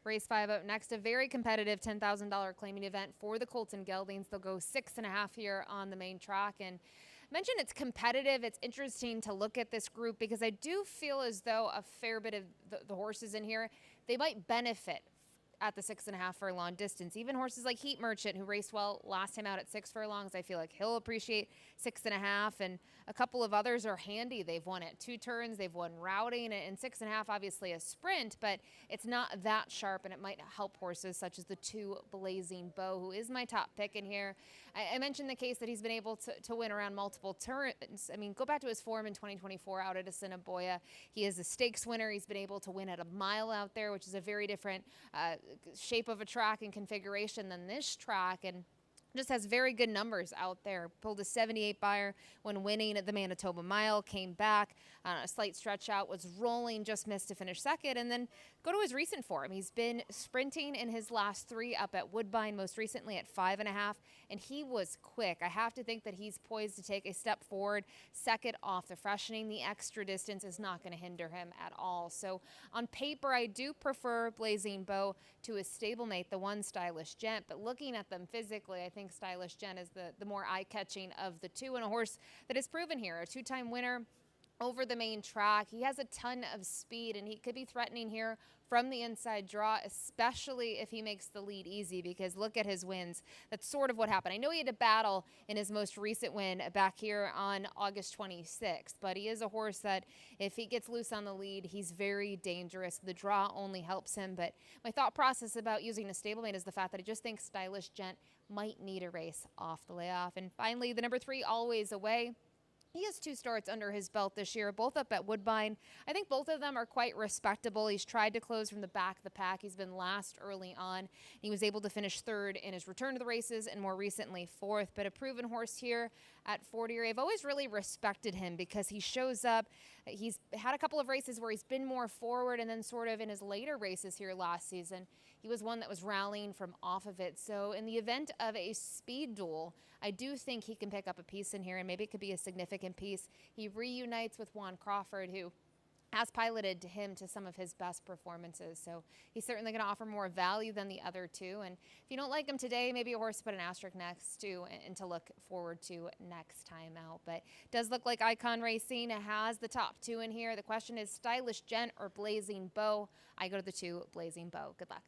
S4: Race 5 up next, a very competitive $10,000 claiming event for the Colton Geldings. They'll go 6.5 here on the main track. And mentioned it's competitive. It's interesting to look at this group because I do feel as though a fair bit of the horses in here, they might benefit at the 6.5 furlong distance. Even horses like Heat Merchant, who raced well last time out at 6 furlongs, I feel like he'll appreciate 6.5. And a couple of others are handy. They've won at 2 turns, they've won routing, and 6.5 obviously a sprint, but it's not that sharp, and it might help horses such as the 2 Blazing Bow, who is my top pick in here. I mentioned the case that he's been able to win around multiple turns. I mean, go back to his form in 2024 out at Assiniboia. He is a stakes winner. He's been able to win at a mile out there, which is a very different shape of a track and configuration than this track, and just has very good numbers out there. Pulled a 78 buyer when winning at the Manitoba Mile, came back on a slight stretch out, was rolling, just missed to finish second, and then go to his recent form. He's been sprinting in his last 3 up at Woodbine, most recently at 5.5, and he was quick. I have to think that he's poised to take a step forward, second off the freshening. The extra distance is not going to hinder him at all. So on paper, I do prefer Blazing Bow to his stablemate, the 1 Stylish Gent, but looking at them physically, I think Stylish Gent is the more eye-catching of the 2, and a horse that is proven here, a 2-time winner over the main track. He has a ton of speed, and he could be threatening here from the inside draw, especially if he makes the lead easy, because look at his wins. That's sort of what happened. I know he had to battle in his most recent win back here on August 26th, but he is a horse that if he gets loose on the lead, he's very dangerous. The draw only helps him, but my thought process about using a stablemate is the fact that I just think Stylish Gent might need a race off the layoff. And finally, the number 3, Always Away. He has 2 starts under his belt this year, both up at Woodbine. I think both of them are quite respectable. He's tried to close from the back of the pack. He's been last early on. He was able to finish 3rd in his return to the races and more recently 4th, but a proven horse here at Fort Erie. I've always really respected him because he shows up. He's had a couple of races where he's been more forward, and then sort of in his later races here last season, he was one that was rallying from off of it. So in the event of a speed duel, I do think he can pick up a piece in here, and maybe it could be a significant piece. He reunites with Juan Crawford, who has piloted him to some of his best performances. So he's certainly going to offer more value than the other 2. And if you don't like him today, maybe a horse to put an asterisk next to and to look forward to next time out. But it does look like Icon Racing has the top 2 in here. The question is Stylish Gent or Blazing Bow. I go to the 2, Blazing Bow. Good luck.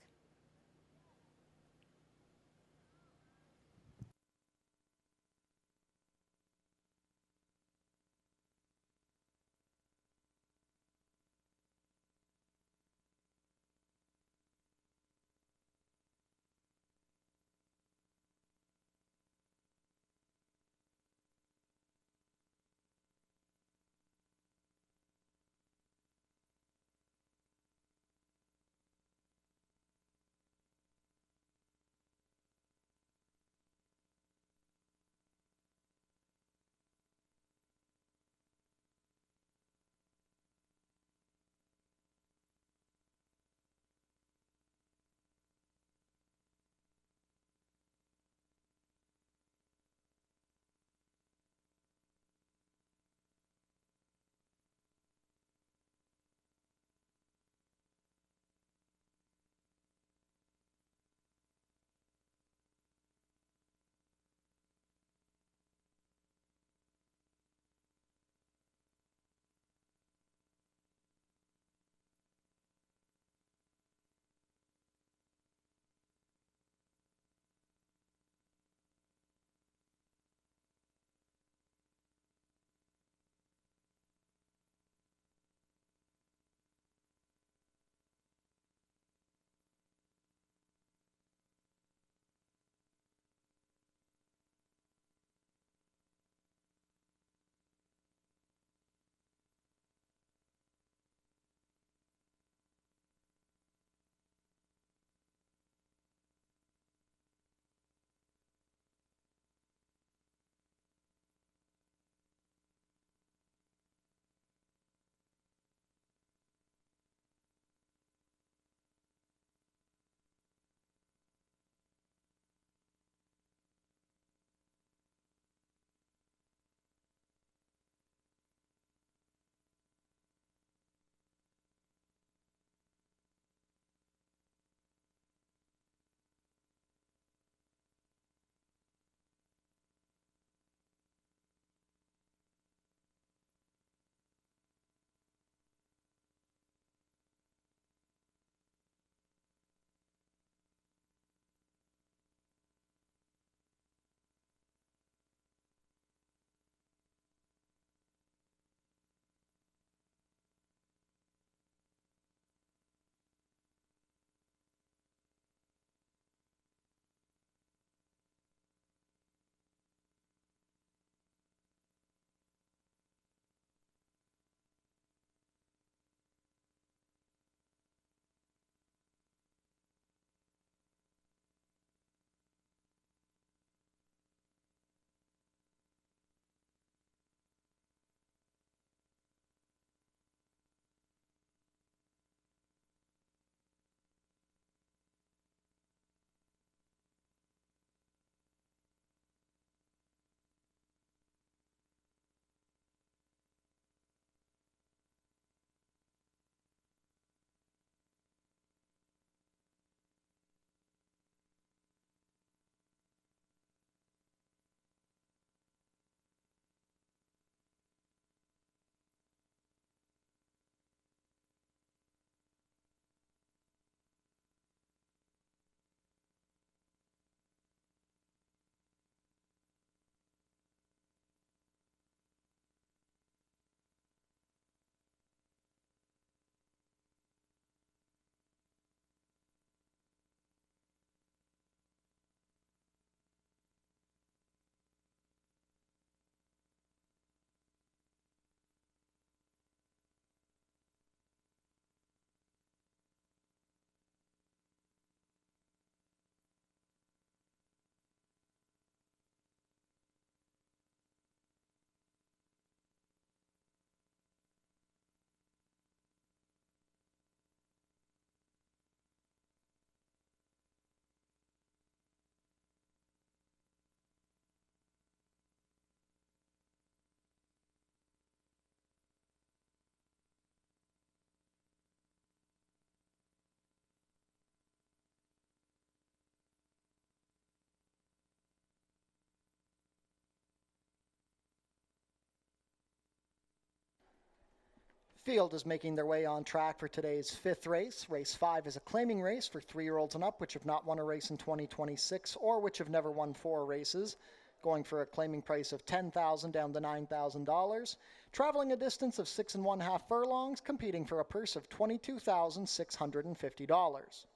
S2: Field is making their way on track for today's fifth race. Race 5 is a claiming race for 3-year-olds and up, which have not won a race in 2026 or which have never won 4 races, going for a claiming price of $10,000 down to $9,000, traveling a distance of 6 1/2 furlongs, competing for a purse of $22,650.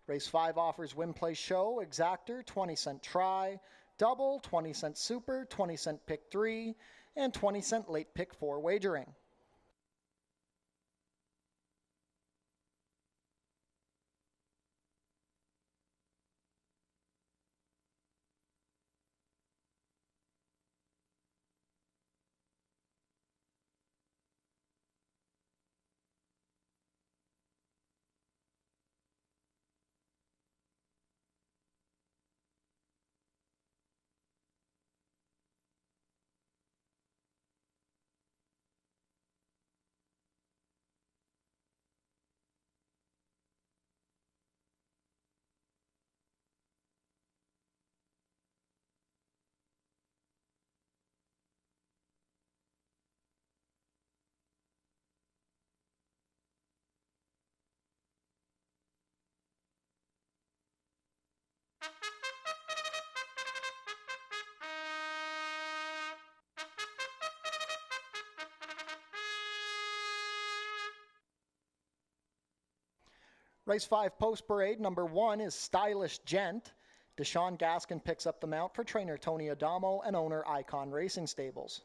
S2: Race 5 offers win, play, show, exactor, 20-cent try, double, 20-cent super, 20-cent pick 3, and 20-cent late pick 4 wagering. Race 5 post parade, number 1 is Stylish Gent. Deshaun Gaskin picks up the mount for trainer Tony Adamo and owner Icon Racing Stables.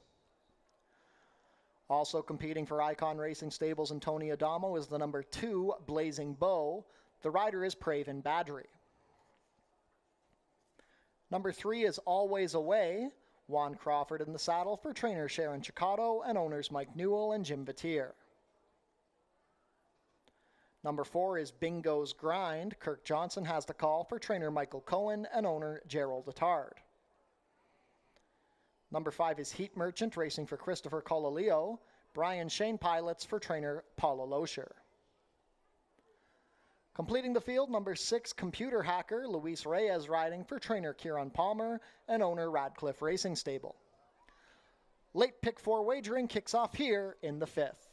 S2: Also competing for Icon Racing Stables and Tony Adamo is the number 2 Blazing Bow. The rider is Praven Badri. Number 3 is Always Away. Juan Crawford in the saddle for trainer Sharon Chicotto and owners Mike Newell and Jim Vatier. Number 4 is Bingo's Grind. Kirk Johnson has the call for trainer Michael Cohen and owner Gerald Attard. Number 5 is Heat Merchant, racing for Christopher Colaleo. Brian Shane pilots for trainer Paulo Loescher. Completing the field, number 6, Computer Hacker. Luis Reyes riding for trainer Kieran Palmer and owner Radcliffe Racing Stable. Late pick 4 wagering kicks off here in the 5th.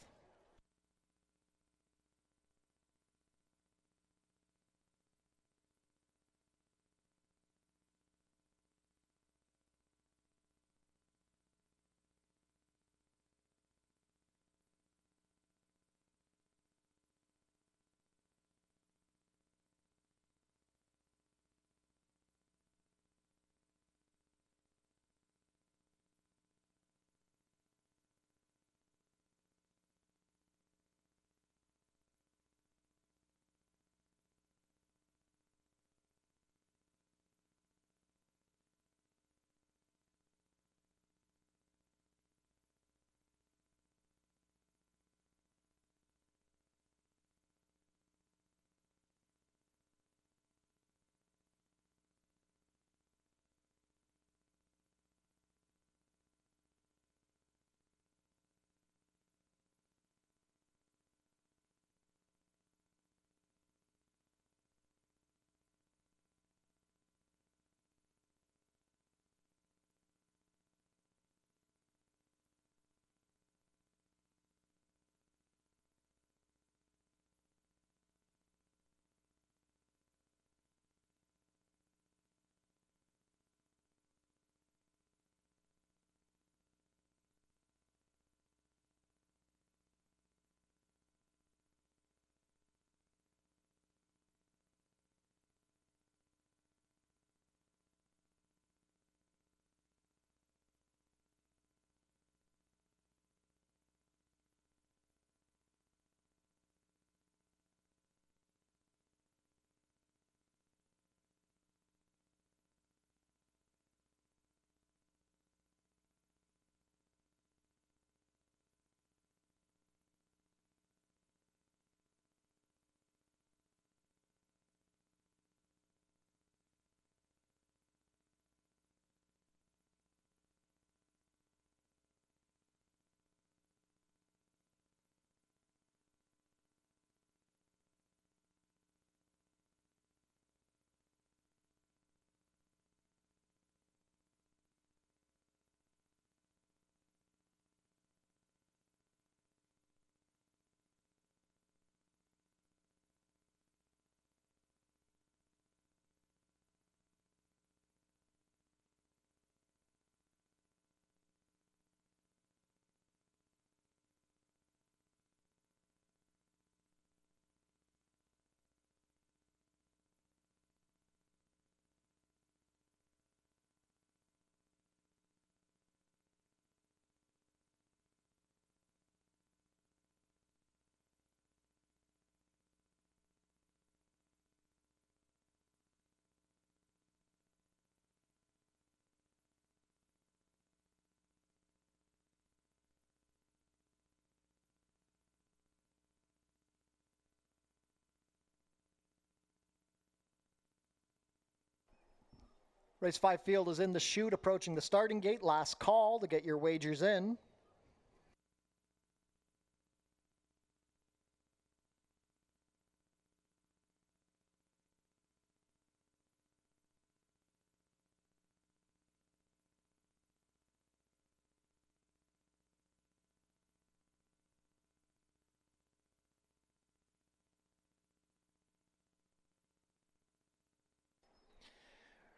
S1: Race 5 field is in the chute, approaching the starting gate. Last call to get your wagers in.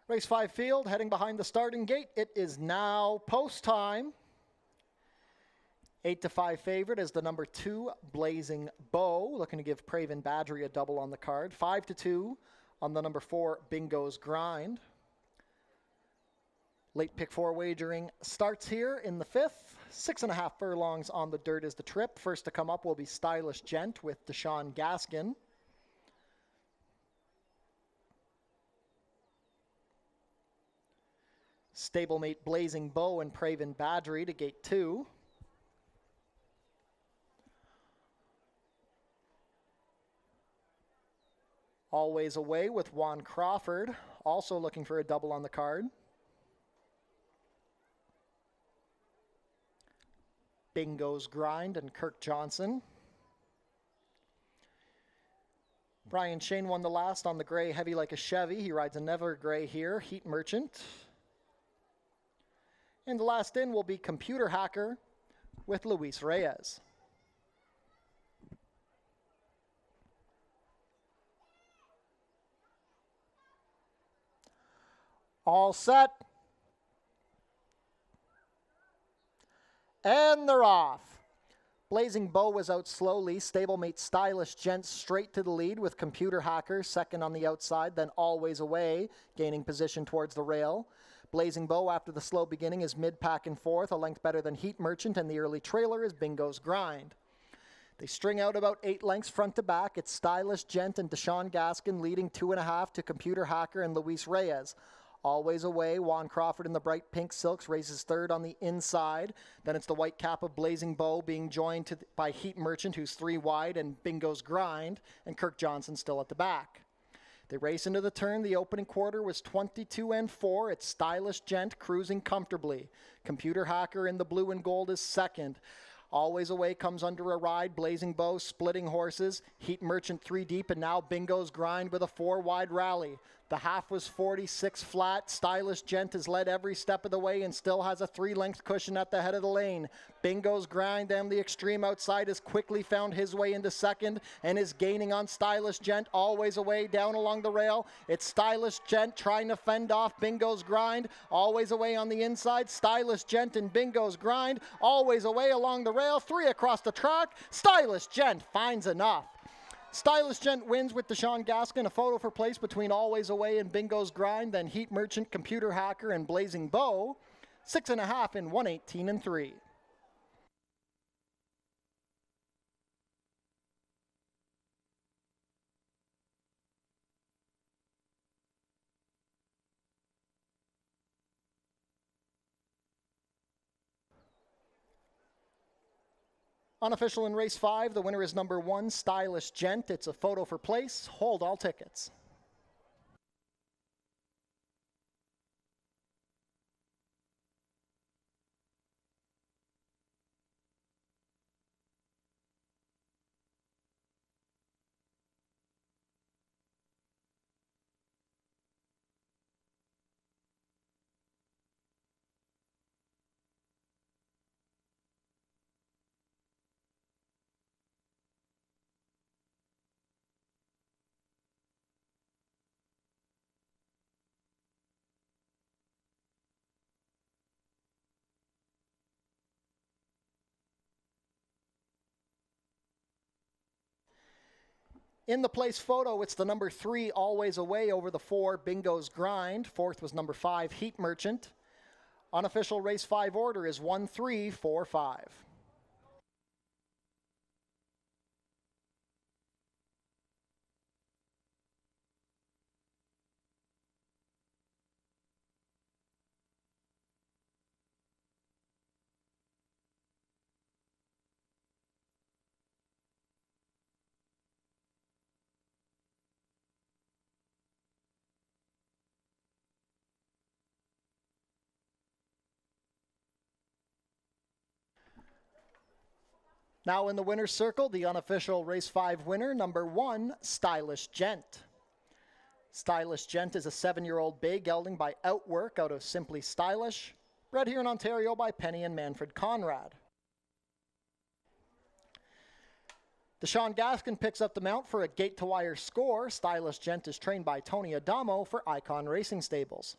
S1: Race 5 field, heading behind the starting gate. It is now post time. 8-5 favorite is the number 2, Blazing Bow, looking to give Praven Badgery a double on the card. 5-2 on the number 4, Bingo's Grind. Late pick 4 wagering starts here in the 5th. 6.5 furlongs on the dirt is the trip. First to come up will be Stylish Gent with Deshaun Gaskin. Stablemate Blazing Bow and Praven Badgery to gate 2. Always Away with Juan Crawford, also looking for a double on the card. Bingo's Grind and Kirk Johnson. Brian Shane won the last on the gray, Heavy Like a Chevy. He rides a Never Gray here, Heat Merchant. And the last in will be Computer Hacker with Luis Reyes. All set. And they're off. Blazing Bow was out slowly. Stablemate Stylish Gent straight to the lead with Computer Hacker second on the outside, then Always Away, gaining position towards the rail. Blazing Bow, after the slow beginning, is mid-pack and fourth, a length better than Heat Merchant, and the early trailer is Bingo's Grind. They string out about 8 lengths front to back. It's Stylish Gent and Deshaun Gaskin leading 2.5 to Computer Hacker and Luis Reyes. Always Away, Juan Crawford in the bright pink silks races third on the inside. Then it's the white cap of Blazing Bow being joined by Heat Merchant, who's 3 wide, and Bingo's Grind, and Kirk Johnson still at the back. They race into the turn. The opening quarter was 22-4. It's Stylish Gent cruising comfortably. Computer Hacker in the blue and gold is second. Always Away comes under a ride. Blazing Bow splitting horses. Heat Merchant 3 deep, and now Bingo's Grind with a 4 wide rally. The half was 46 flat. Stylish Gent has led every step of the way and still has a 3-length cushion at the head of the lane. Bingo's Grind and the extreme outside has quickly found his way into second and is gaining on Stylish Gent. Always Away down along the rail. It's Stylish Gent trying to fend off Bingo's Grind. Always Away on the inside. Stylish Gent and Bingo's Grind. Always Away along the rail. 3 across the track. Stylish Gent finds enough. Stylish Gent wins with Deshaun Gaskin. A photo for place between Always Away and Bingo's Grind, then Heat Merchant, Computer Hacker, and Blazing Bow. 6.5 in 118-3. Unofficial in race 5, the winner is number 1, Stylish Gent. It's a photo for place. Hold all tickets. In the place photo, it's the number 3, Always Away over the 4, Bingo's Grind. Fourth was number 5, Heat Merchant. Unofficial race 5 order is 1, 3, 4, 5.
S2: Now in the winner's circle, the unofficial race 5 winner, number 1, Stylish Gent. Stylish Gent is a 7-year-old bay gelding by Outwork out of Simply Stylish, bred here in Ontario by Penny and Manfred Conrad. Deshaun Gaskin picks up the mount for a gate-to-wire score. Stylish Gent is trained by Tony Adamo for Icon Racing Stables.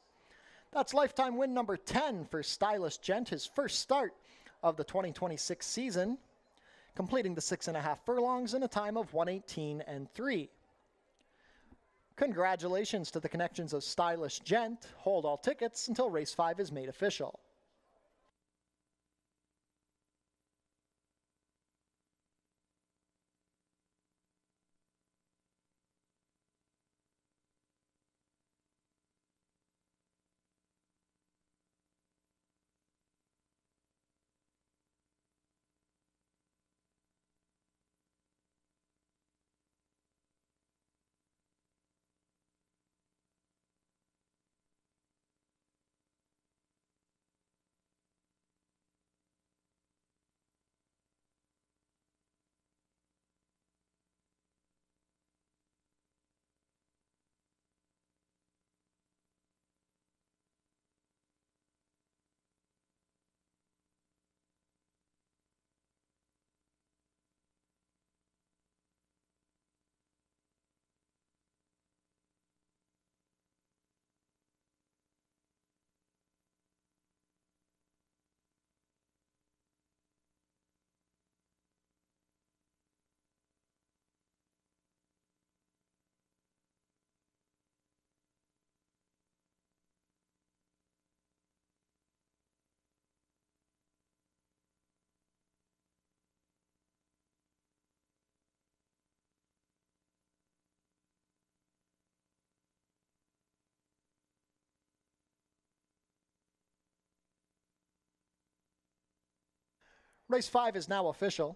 S2: That's lifetime win number 10 for Stylish Gent, his first start of the 2026 season, completing the 6.5 furlongs in a time of 1:18.3. Congratulations to the connections of Stylish Gent. Hold all tickets until race 5 is made official. Race 5 is now official.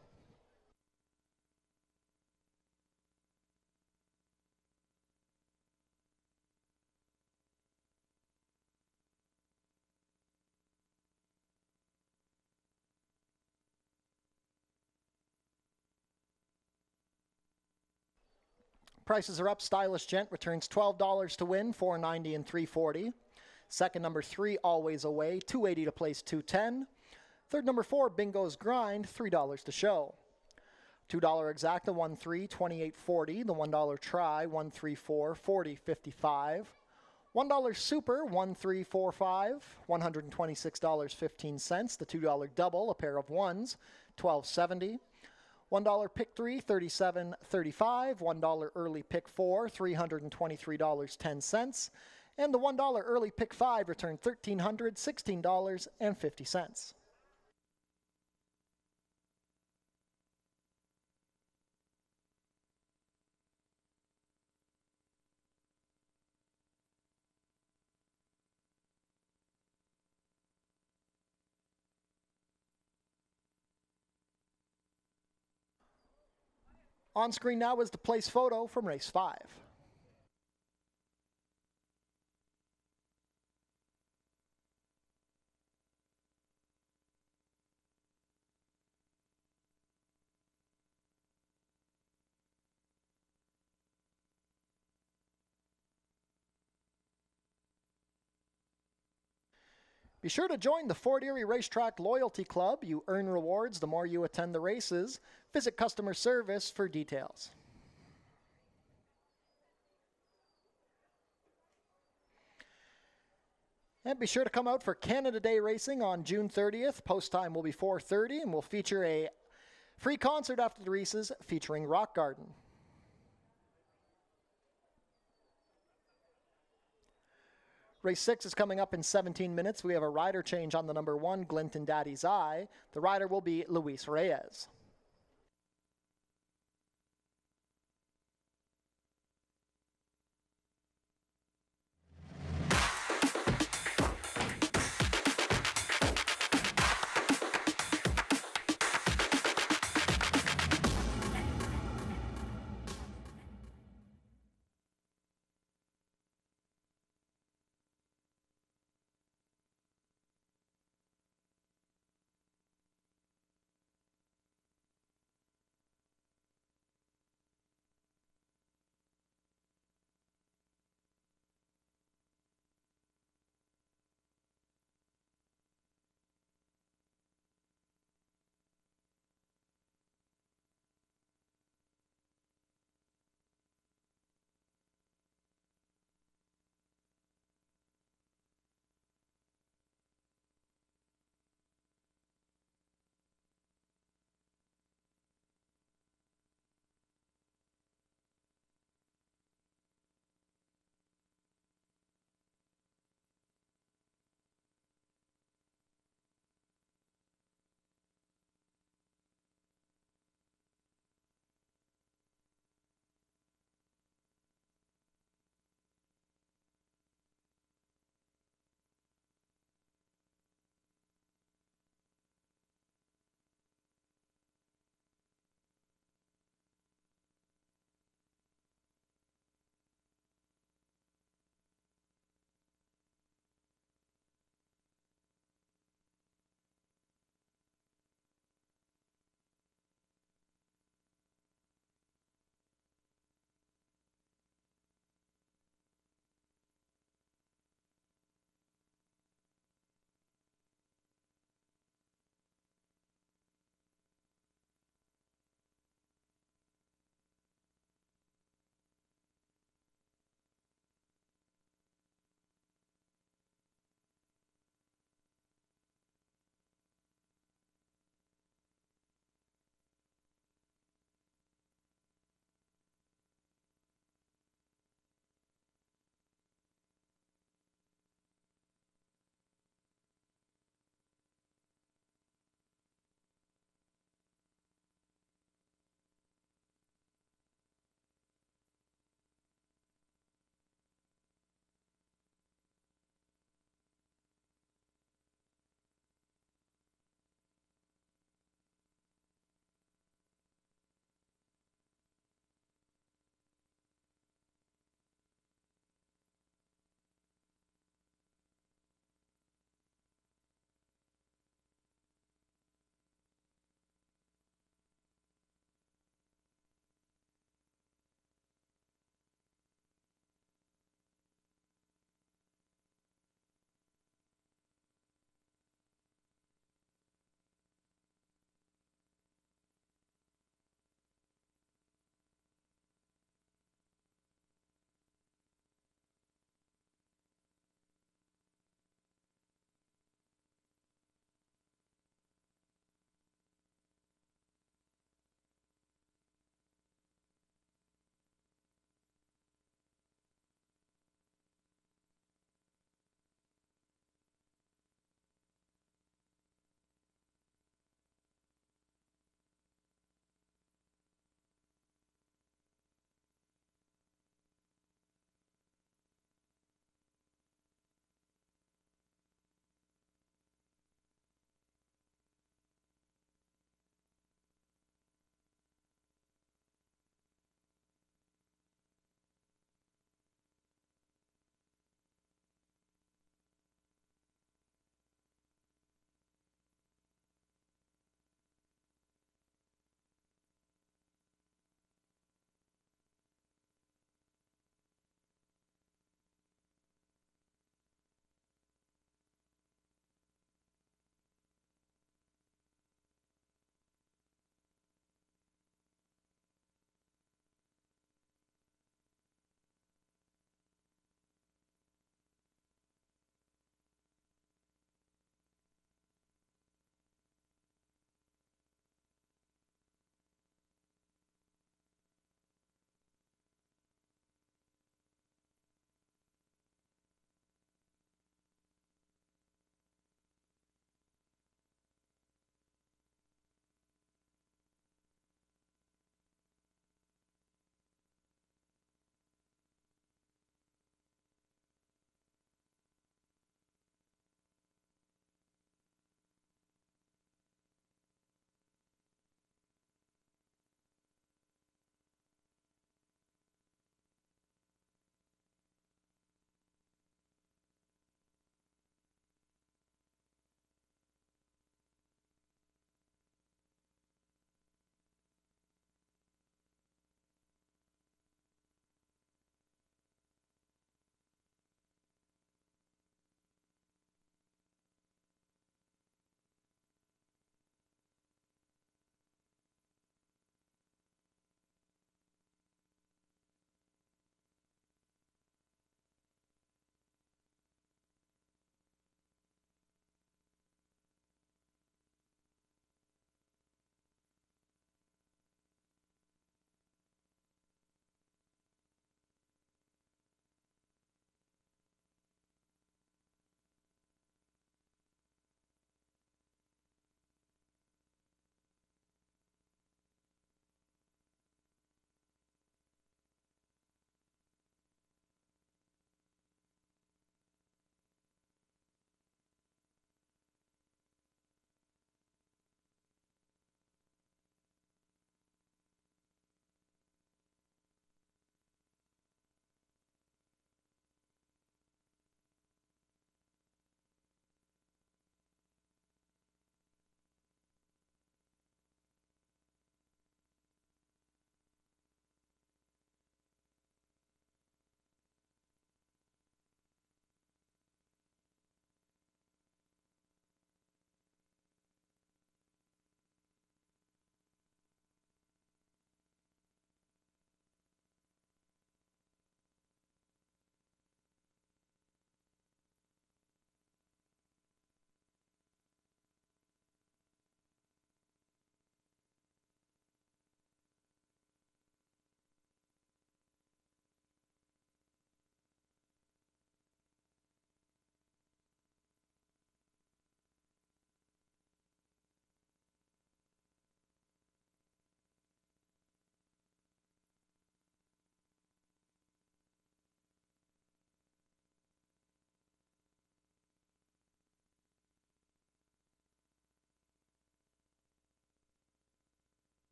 S2: Prices are up. Stylish Gent returns $12 to win, $4.90 and $3.40. Second, number 3, Always Away, $2.80 to place, $2.10. Third, number 4, Bingo's Grind, $3 to show. $2 Exacta, 1.3, $28.40. The $1 Try, 1.34, $40.55. $1 Super, 1.345, $126.15. The $2 Double, a pair of ones, $12.70. $1 Pick 3, $37.35. $1 Early Pick 4, $323.10. And the $1 Early Pick 5 returned $1,316.50. On screen now is the place photo from race 5. Be sure to join the Fort Erie Racetrack Loyalty Club. You earn rewards the more you attend the races. Visit customer service for details. And be sure to come out for Canada Day Racing on June 30th. Post time will be 4:30, and we'll feature a free concert after the races featuring Rock Garden. Race 6 is coming up in 17 minutes. We have a rider change on the number 1, Glint and Daddy's Eye. The rider will be Luis Reyes.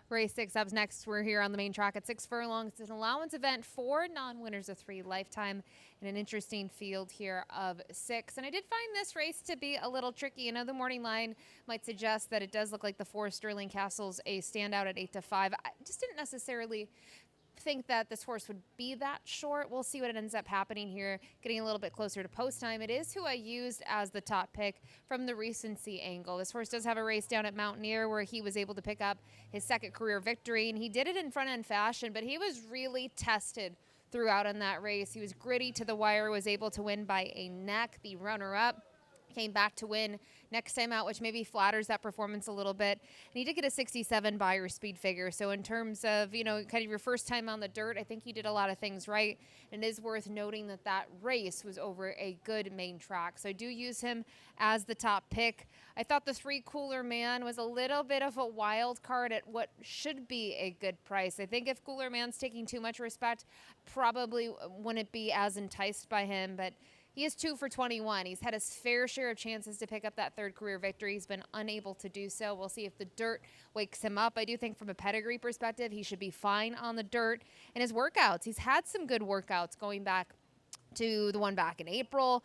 S4: Race 6 up next. We're here on the main track at 6 furlongs. It's an allowance event, 4 non-winners of 3 lifetime, and an interesting field here of 6. And I did find this race to be a little tricky. I know the morning line might suggest that it does look like the 4 Sterling Castle's a standout at 8-5. I just didn't necessarily think that this horse would be that short. We'll see what ends up happening here, getting a little bit closer to post time. It is who I used as the top pick from the recency angle. This horse does have a race down at Mountaineer where he was able to pick up his 2nd career victory, and he did it in front end fashion, but he was really tested throughout in that race. He was gritty to the wire, was able to win by a neck. The runner-up came back to win next time out, which maybe flatters that performance a little bit. And he did get a 67 Beyer speed figure. So in terms of, kind of your first time on the dirt, I think he did a lot of things right. And it is worth noting that that race was over a good main track. So I do use him as the top pick. I thought the 3 Cooler Man was a little bit of a wild card at what should be a good price. I think if Cooler Man's taking too much respect, probably wouldn't be as enticed by him, but he is 2 for 21. He's had his fair share of chances to pick up that 3rd career victory. He's been unable to do so. We'll see if the dirt wakes him up. I do think from a pedigree perspective, he should be fine on the dirt. And his workouts, he's had some good workouts going back to the one back in April,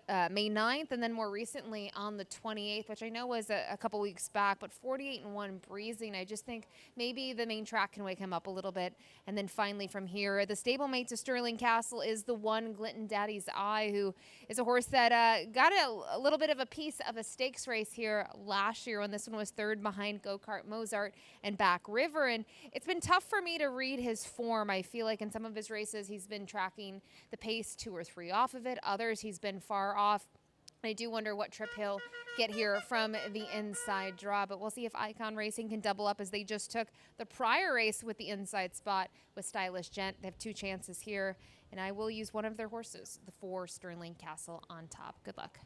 S4: May 9th, and then more recently on the 28th, which I know was a couple weeks back, but 48-1 breezing. I just think maybe the main track can wake him up a little bit. And then finally from here, the stablemate to Sterling Castle is the 1 Glinton Daddy's Eye, who is a horse that got a little bit of a piece of a stakes race here last year when this one was 3rd behind Go-Kart Mozart and Back River. And it's been tough for me to read his form. I feel like in some of his races, he's been tracking the pace 2 or 3 off of it. Others, he's been far off. I do wonder what trip he'll get here from the inside draw, but we'll see if Icon Racing can double up as they just took the prior race with the inside spot with Stylish Gent. They have 2 chances here, and I will use one of their horses, the 4 Sterling Castle on top. Good luck.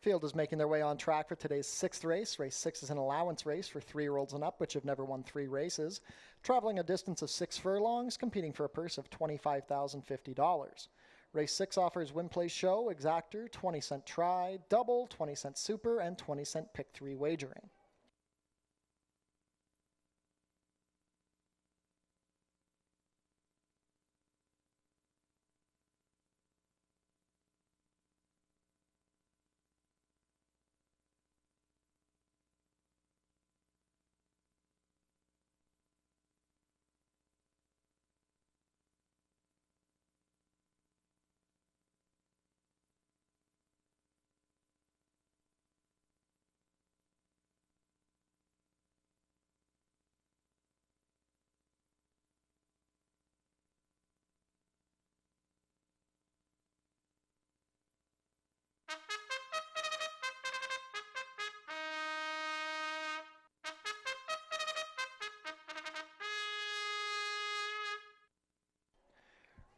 S1: Field is making their way on track for today's 6th race. Race 6 is an allowance race for 3-year-olds and up, which have never won 3 races, traveling a distance of 6 furlongs, competing for a purse of $25,050. Race 6 offers win, play, show, exactor, 20-cent try, double, 20-cent super, and 20-cent pick 3 wagering.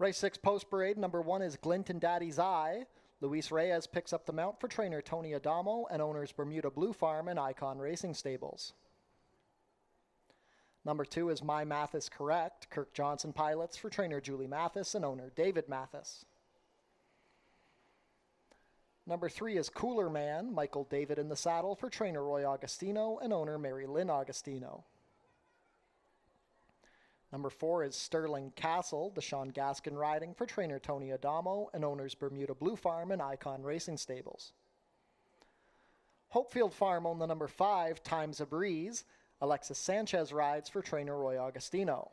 S1: Race 6 post parade, number 1 is Glint and Daddy's Eye. Luis Reyes picks up the mount for trainer Tony Adamo and owners Bermuda Blue Farm and Icon Racing Stables. Number 2 is My Math is Correct. Kirk Johnson pilots for trainer Julie Mathis and owner David Mathis. Number 3 is Cooler Man. Michael David in the saddle for trainer Roy Augustino and owner Mary Lynn Augustino. Number 4 is Sterling Castle, Deshaun Gaskin riding for trainer Tony Adamo and owners Bermuda Blue Farm and Icon Racing Stables. Hopefield Farm owned the number 5, Times a Breeze. Alexis Sanchez rides for trainer Roy Augustino.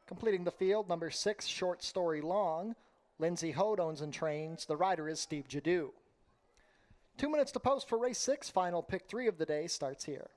S1: Completing the field, number 6, Short Story Long. Lindsay Hode owns and trains. The rider is Steve Jadu. 2 minutes to post for race 6. Final pick 3 of the day starts here.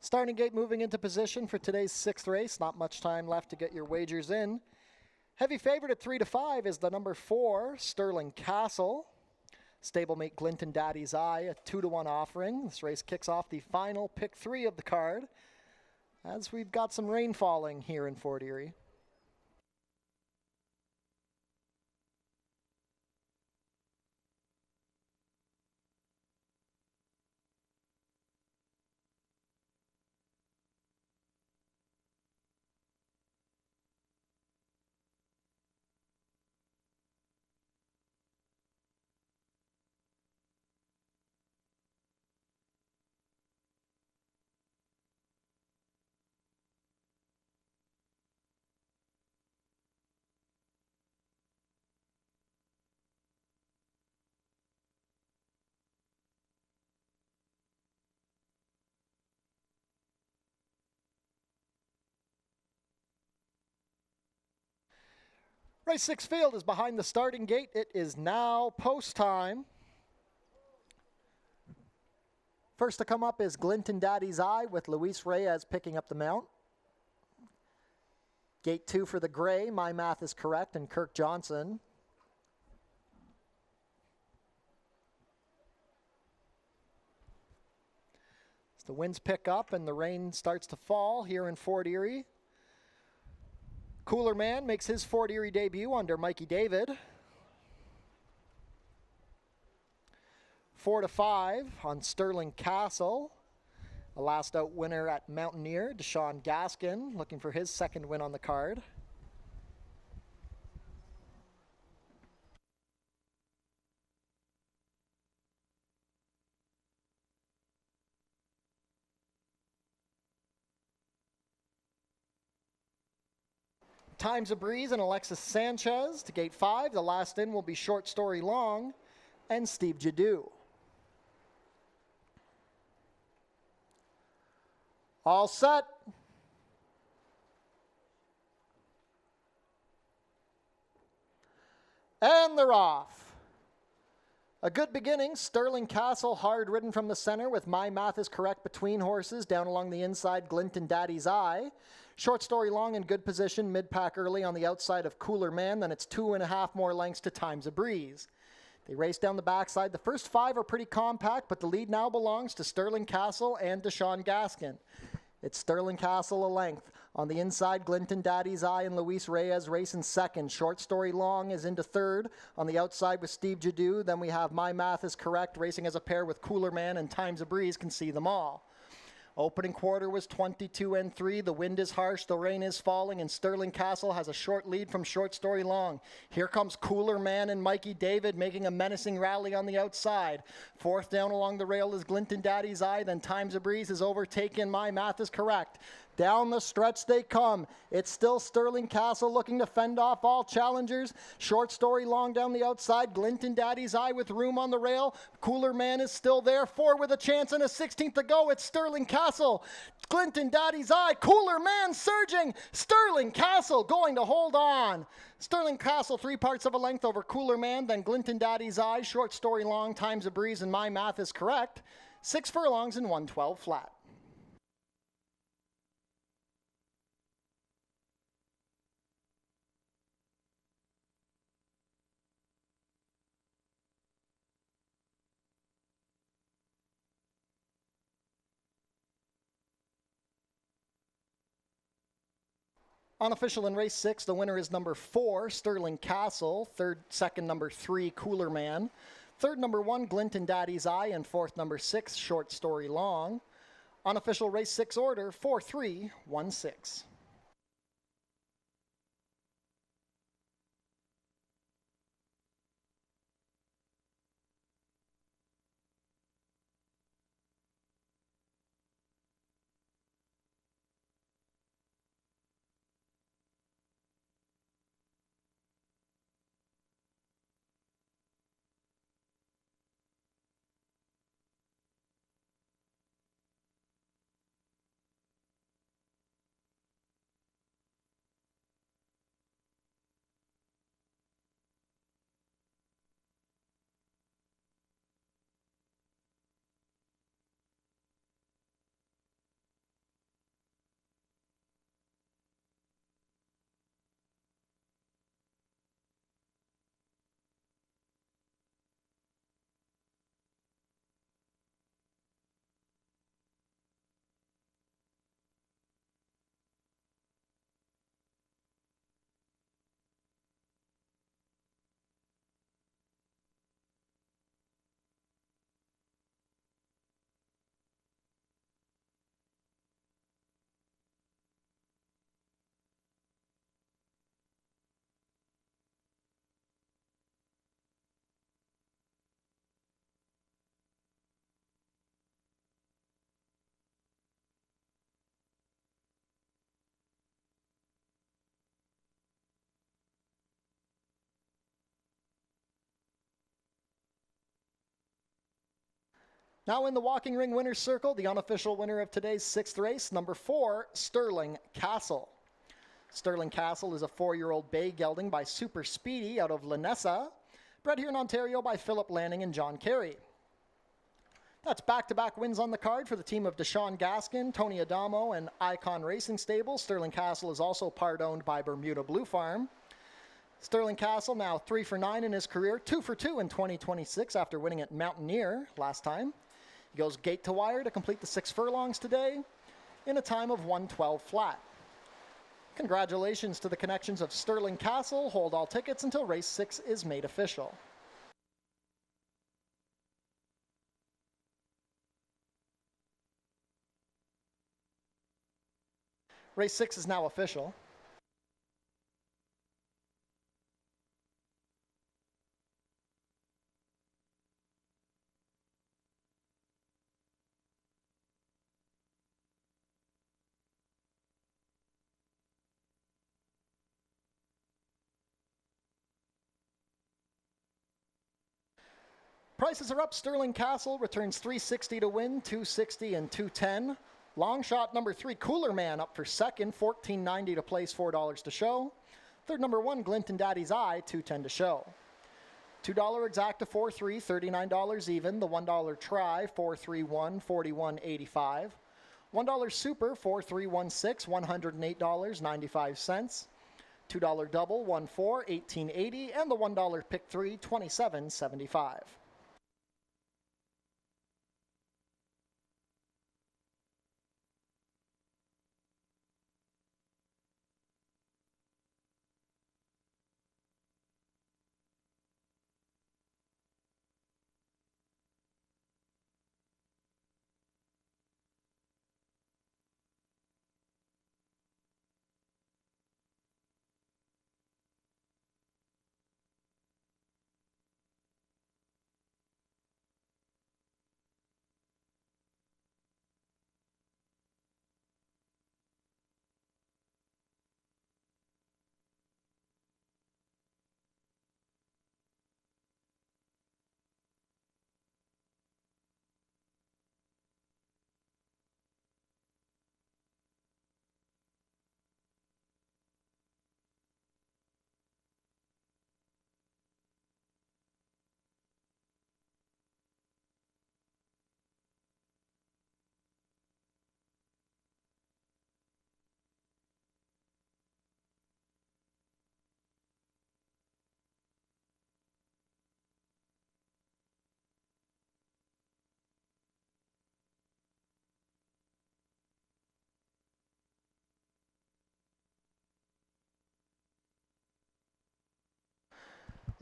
S1: Starting gate moving into position for today's 6th race. Not much time left to get your wagers in. Heavy favorite at 3 to 5 is the number 4, Sterling Castle. Stablemate Glint and Daddy's Eye, a 2 to 1 offering. This race kicks off the final pick 3 of the card, as we've got some rain falling here in Fort Erie. Race 6 field is behind the starting gate. It is now post time. First to come up is Glinton Daddy's Eye with Luis Reyes picking up the mount. Gate 2 for the gray, my math is correct, and Kirk Johnson. As the winds pick up and the rain starts to fall here in Fort Erie. Cooler Man makes his Fort Erie debut under Mikey David. 4 to 5 on Sterling Castle. A last out winner at Mountaineer, Deshaun Gaskin, looking for his second win on the card. Times a Breeze and Alexis Sanchez to gate 5. The last in will be Short Story Long and Steve Jadu. All set. And they're off. A good beginning. Sterling Castle, hard ridden from the center with my math is correct between horses. Down along the inside, Glinton Daddy's Eye. Short Story Long in good position. Mid-pack early on the outside of Cooler Man. Then it's 2.5 more lengths to Times a Breeze. They race down the backside. The first 5 are pretty compact, but the lead now belongs to Sterling Castle and Deshaun Gaskin. It's Sterling Castle a length. On the inside, Glinton Daddy's Eye and Luis Reyes race in second. Short Story Long is into third. On the outside with Steve Jadu. Then we have My Math is Correct racing as a pair with Cooler Man, and Times a Breeze can see them all. Opening quarter was 22 and 3. The wind is harsh, the rain is falling, and Sterling Castle has a short lead from Short Story Long. Here comes Cooler Man and Mikey David making a menacing rally on the outside. Fourth down along the rail is Glinton Daddy's Eye. Then Times a Breeze is overtaken. My Math is Correct. Down the stretch they come. It's still Sterling Castle looking to fend off all challengers. Short Story Long down the outside. Glinton Daddy's Eye with room on the rail. Cooler Man is still there. 4 with a chance and a 16th to go. It's Sterling Castle. Glinton Daddy's Eye. Cooler Man surging. Sterling Castle going to hold on. Sterling Castle 3 parts of a length over Cooler Man. Then Glinton Daddy's Eye. Short Story Long. Times a Breeze, and My Math is Correct. 6 furlongs and 112 flat. Unofficial in race 6, the winner is number 4, Sterling Castle. Second, number 3, Cooler Man. Third, number 1, Glinton Daddy's Eye. And fourth, number 6, Short Story Long. Unofficial race 6 order, 4-3-1-6. Now in the walking ring winner's circle, the unofficial winner of today's 6th race, number 4, Sterling Castle.
S2: Sterling Castle is a 4-year-old bay gelding by Super Speedy out of Lanessa, bred here in Ontario by Philip Lanning and John Carey. That's back-to-back wins on the card for the team of Deshaun Gaskin, Tony Adamo, and Icon Racing Stable. Sterling Castle is also part-owned by Bermuda Blue Farm. Sterling Castle now 3 for 9 in his career, 2 for 2 in 2026 after winning at Mountaineer last time. He goes gate to wire to complete the 6 furlongs today in a time of 1:12 flat. Congratulations to the connections of Sterling Castle. Hold all tickets until race 6 is made official. Race 6 is now official. Prices are up. Sterling Castle returns $360 to win, $260 and $210. Long shot number 3, Cooler Man, up for second, $14.90 to place, $4 to show. Third, number 1, Glint and Daddy's Eye, $210 to show. $2 exacta 4-3, $39 even. The $1 try, 4-3-1, $41.85. $1 super, 4-3-1-6, $108.95. $2 double, 1-4, $18.80. And the $1 pick 3, $27.75.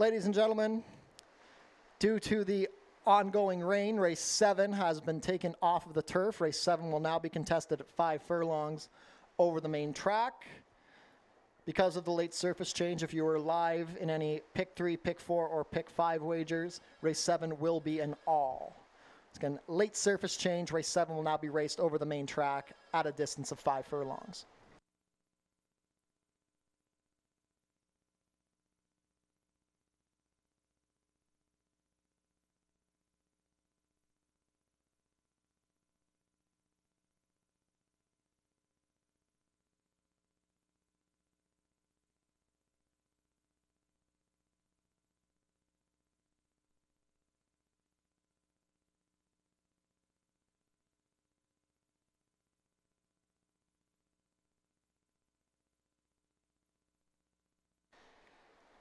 S2: Ladies and gentlemen, due to the ongoing rain, race 7 has been taken off of the turf. Race 7 will now be contested at 5 furlongs over the main track. Because of the late surface change, if you were live in any pick 3, pick 4, or pick 5 wagers, race 7 will be an all. Again, late surface change, race 7 will now be raced over the main track at a distance of 5 furlongs.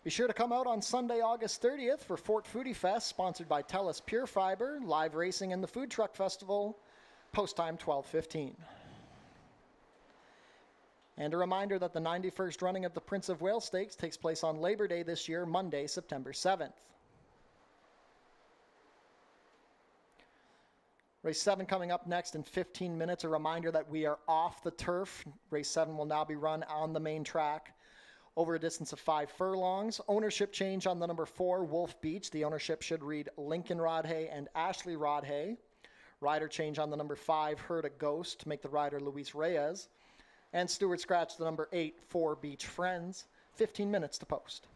S2: Be sure to come out on Sunday, August 30th for Fort Foodie Fest, sponsored by TELUS Pure Fiber, live racing and the Food Truck Festival, post time 12:15. And a reminder that the 91st running of the Prince of Wales Stakes takes place on Labor Day this year, Monday, September 7th. Race 7 coming up next in 15 minutes. A reminder that we are off the turf. Race 7 will now be run on the main track over a distance of 5 furlongs. Ownership change on the number 4, Wolf Beach. The ownership should read Lincoln Rodhay and Ashley Rodhay. Rider change on the number 5, Heard a Ghost, to make the rider Luis Reyes. And steward scratch the number 8, 4 Beach Friends. 15 minutes to post.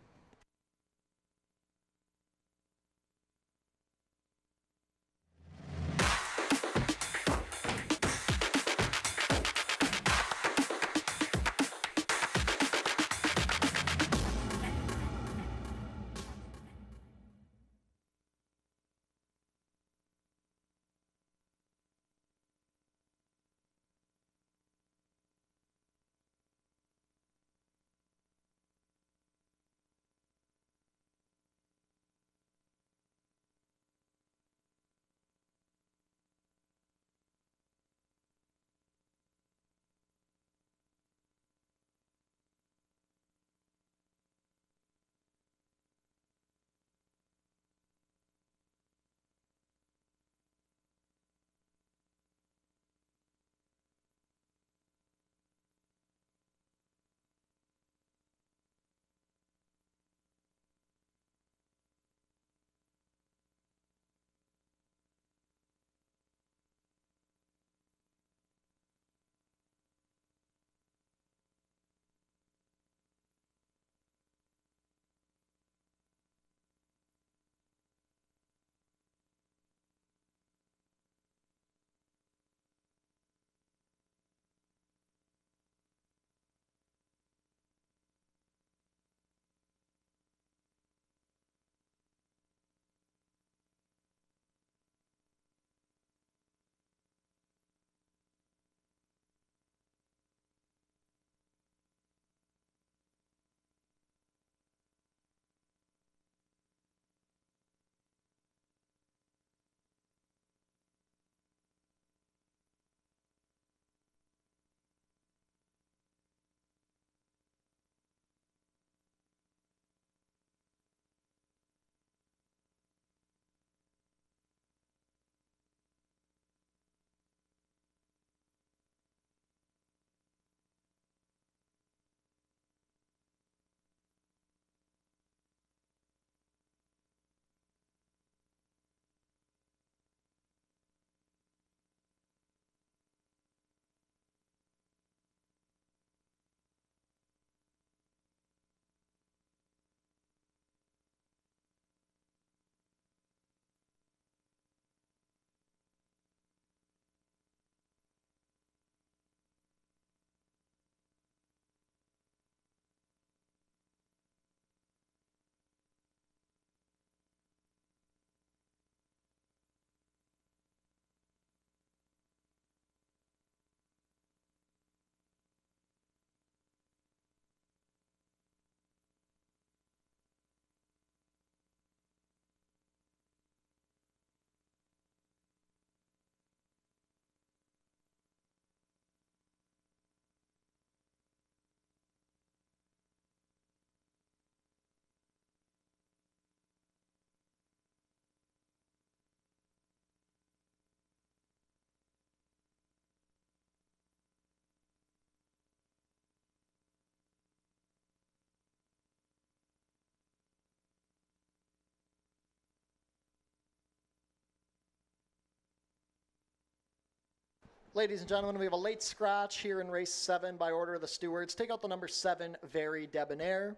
S1: Ladies and gentlemen, we have a late scratch here in race 7 by order of the stewards. Take out the number 7, Very Debonair.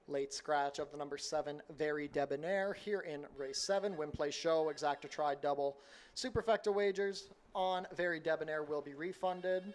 S1: Late scratch of the number 7, Very Debonair here in race 7. Win, play, show, exacta, try, double. Superfecta wagers on Very Debonair will be refunded.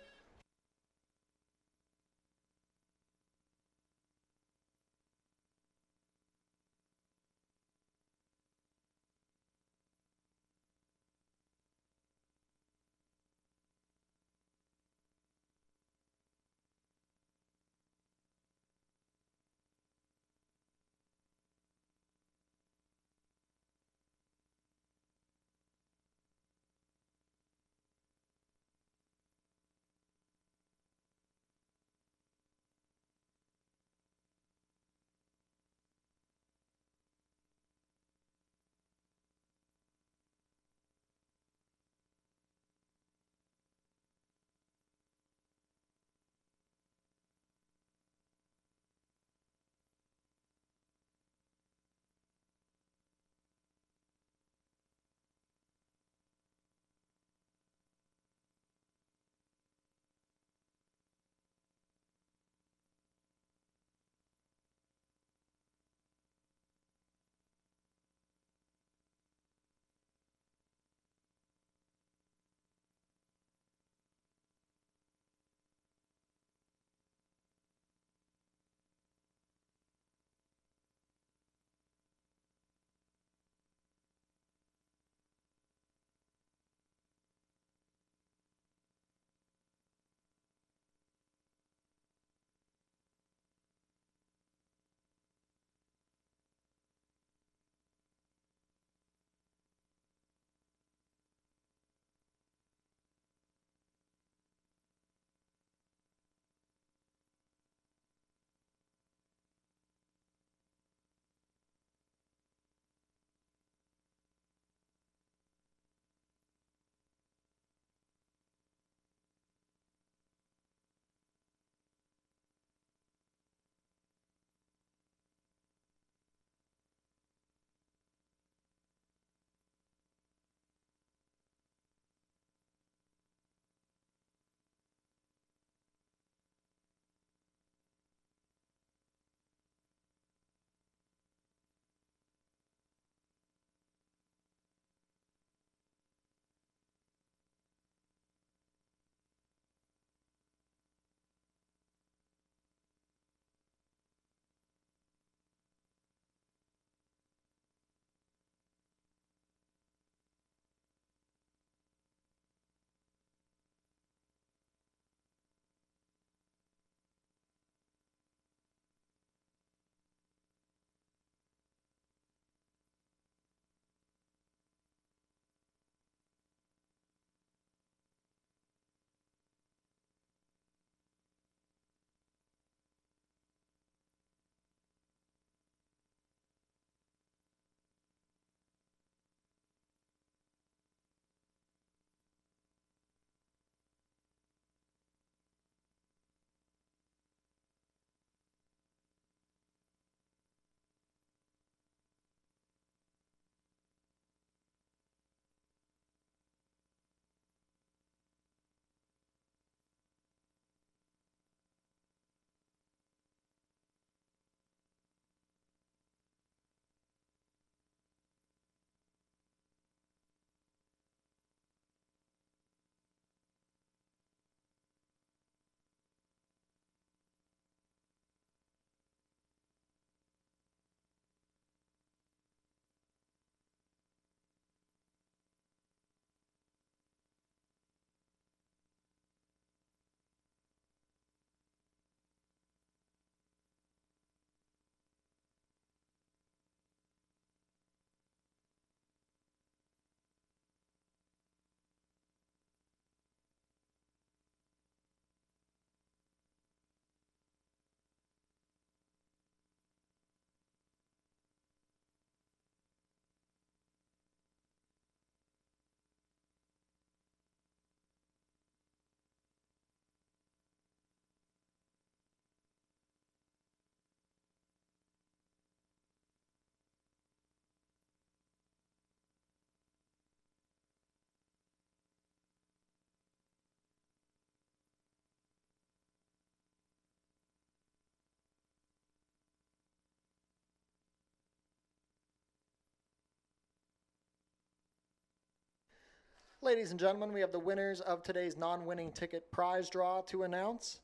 S2: Ladies and gentlemen, we have the winners of today's non-winning ticket prize draw to announce.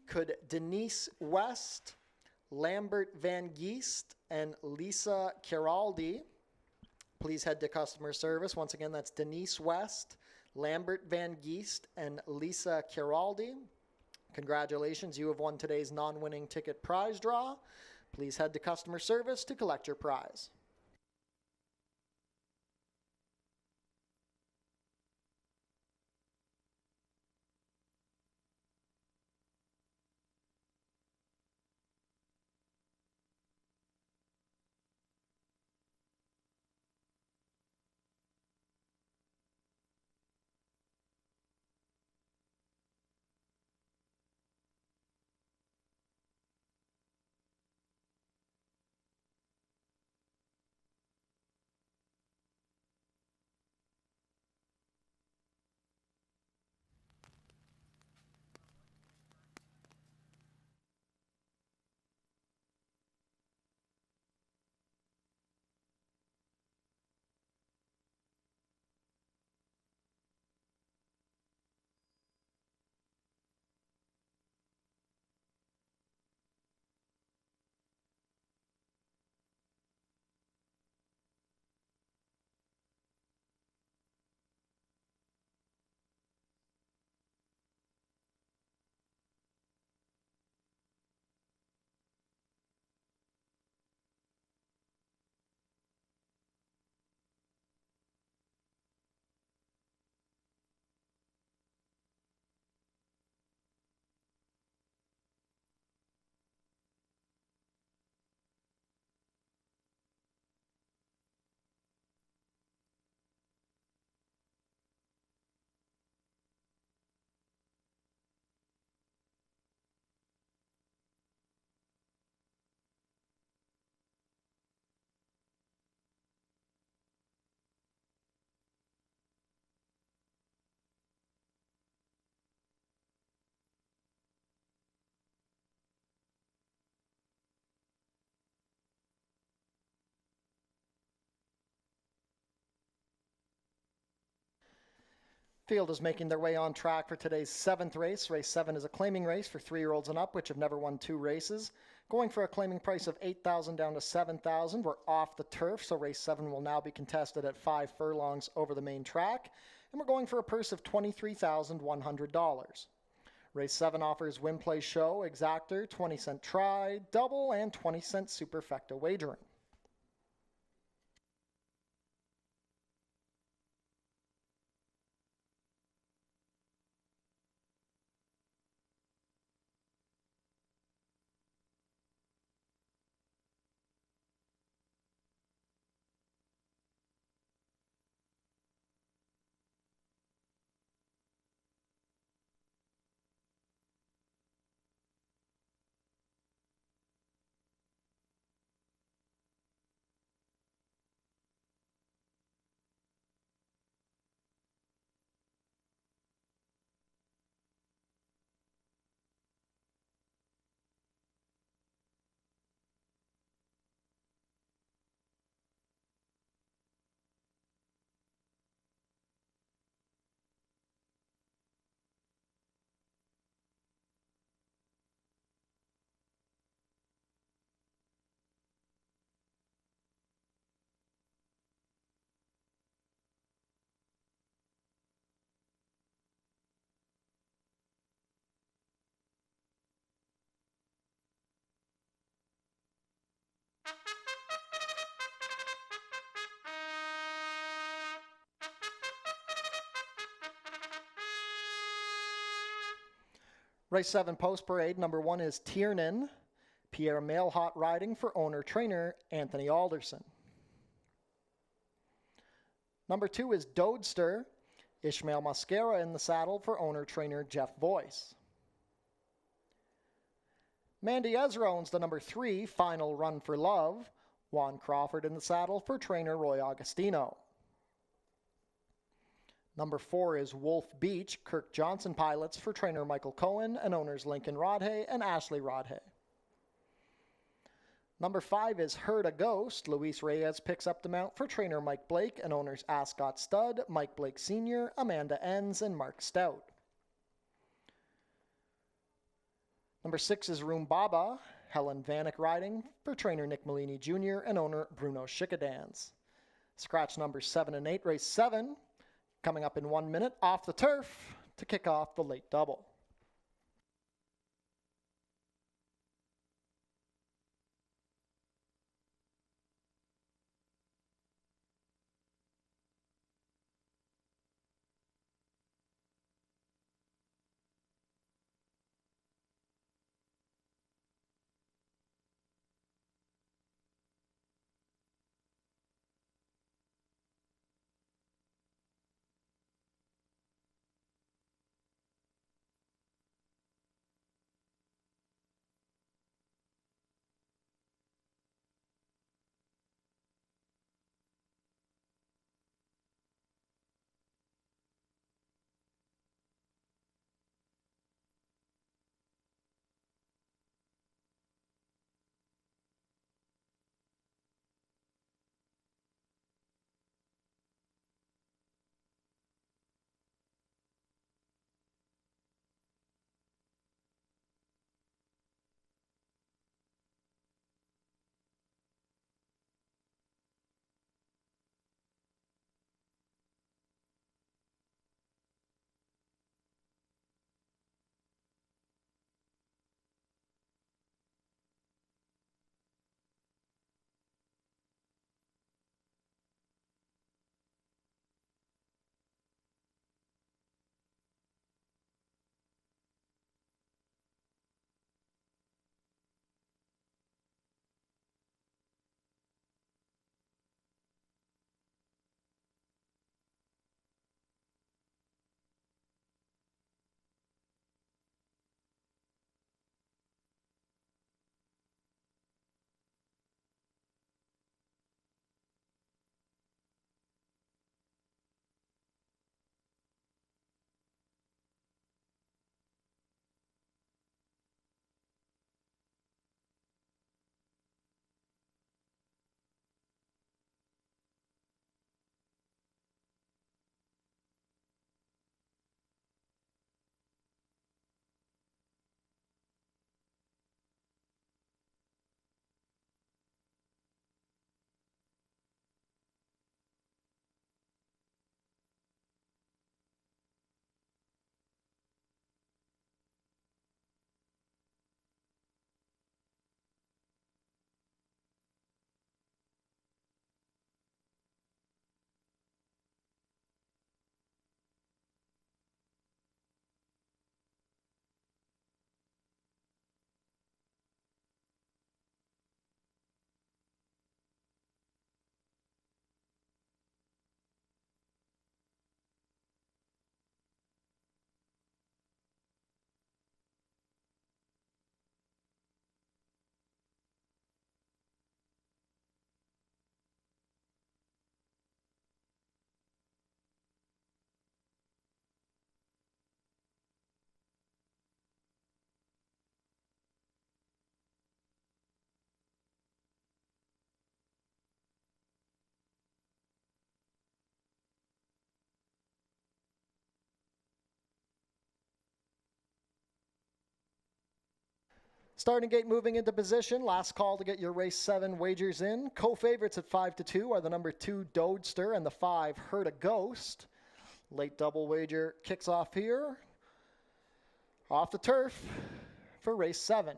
S2: Could Denise West, Lambert Van Geest, and Lisa Kiraldi please head to customer service? Once again, that's Denise West, Lambert Van Geest, and Lisa Kiraldi. Congratulations, you have won today's non-winning ticket prize draw. Please head to customer service to collect your prize. Field is making their way on track for today's 7th race. Race 7 is a claiming race for 3-year-olds and up, which have never won 2 races. Going for a claiming price of $8,000 down to $7,000. We're off the turf, so race 7 will now be contested at 5 furlongs over the main track. And we're going for a purse of $23,100. Race 7 offers win, play, show, exactor, 20-cent try, double, and 20-cent superfecta wagering. Race 7 post parade, number 1 is Tiernan, Pierre Mailhot riding for owner-trainer Anthony Alderson. Number 2 is Dodester, Ishmael Mascara in the saddle for owner-trainer Jeff Voice. Mandy Ezra owns the number 3, Final Run for Love, Juan Crawford in the saddle for trainer Roy Agostino. Number 4 is Wolf Beach, Kirk Johnson pilots for trainer Michael Cohen and owners Lincoln Rodhay and Ashley Rodhay. Number 5 is Herd a Ghost. Luis Reyes picks up the mount for trainer Mike Blake and owners Ascot Stud, Mike Blake Sr., Amanda Enns, and Mark Stout. Number 6 is Roombaba. Helen Vanek riding for trainer Nick Malini Jr. and owner Bruno Schickedans. Scratch number 7 and 8, race 7, coming up in 1 minute, Off the Turf to kick off the late double. Starting gate moving into position. Last call to get your race 7 wagers in. Co-favorites at 5-2 are the number 2 Dodester and the 5 Herd a Ghost. Late double wager kicks off here. Off the turf for race 7.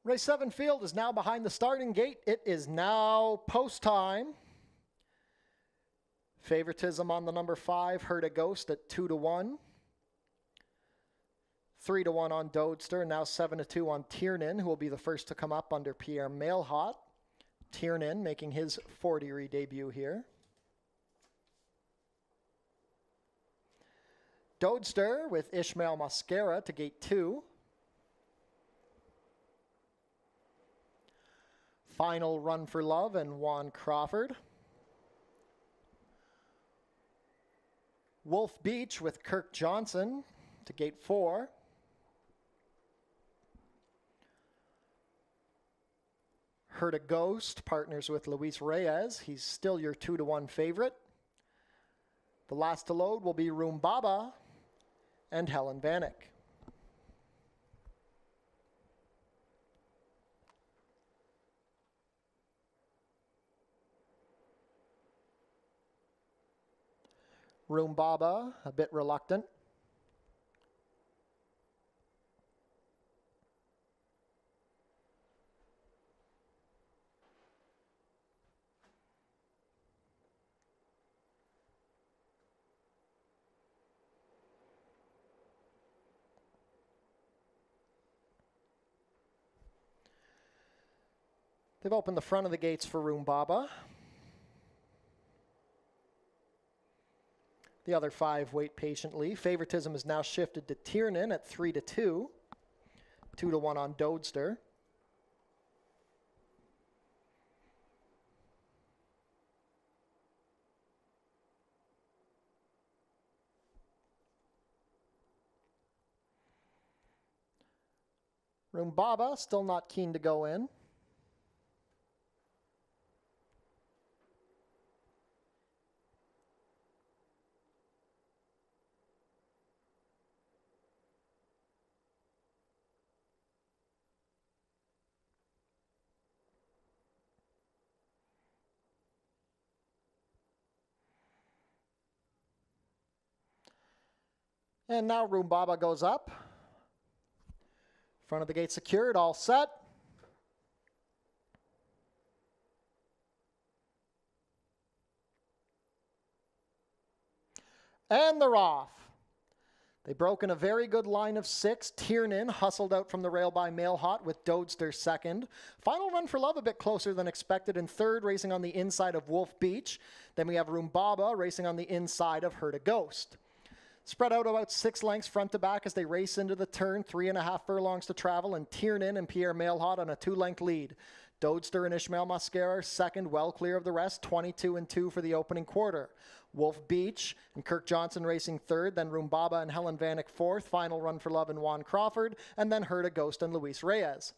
S2: Race 7 field is now behind the starting gate. It is now post time. Favoritism on the number 5, Heard a Ghost at 2-1. 3-1 on Dodester, now 7-2 on Tiernan, who will be the first to come up under Pierre Mailhot. Tiernan making his Fort Erie debut here. Dodester with Ishmael Mascara to gate 2. Final Run for Love and Juan Crawford. Wolf Beach with Kirk Johnson to gate 4. Heard a Ghost partners with Luis Reyes. He's still your 2-1 favorite. The last to load will be Roombaba and Helen Vanek. Roombaba, a bit reluctant. They've opened the front of the gates for Roombaba. The other 5 wait patiently. Favoritism is now shifted to Tiernan at 3-2. 2-1 on Dodester. Roombaba still not keen to go in. And now Roombaba goes up. Front of the gate secured, all set. And they're off. They broke in a very good line of 6. Tiernan hustled out from the rail by Mailhot with Dodester second. Final Run for Love a bit closer than expected in third, racing on the inside of Wolf Beach. Then we have Roombaba racing on the inside of Heard a Ghost. Spread out about 6 lengths front to back as they race into the turn, 3.5 furlongs to travel, and Tiernan and Pierre Mailhot on a 2-length lead. Dodester and Ishmael Mascara second, well clear of the rest, 22-2 for the opening quarter. Wolf Beach and Kirk Johnson racing third, then Roombaba and Helen Vanek fourth, Final Run for Love and Juan Crawford, and then Heard a Ghost and Luis Reyes.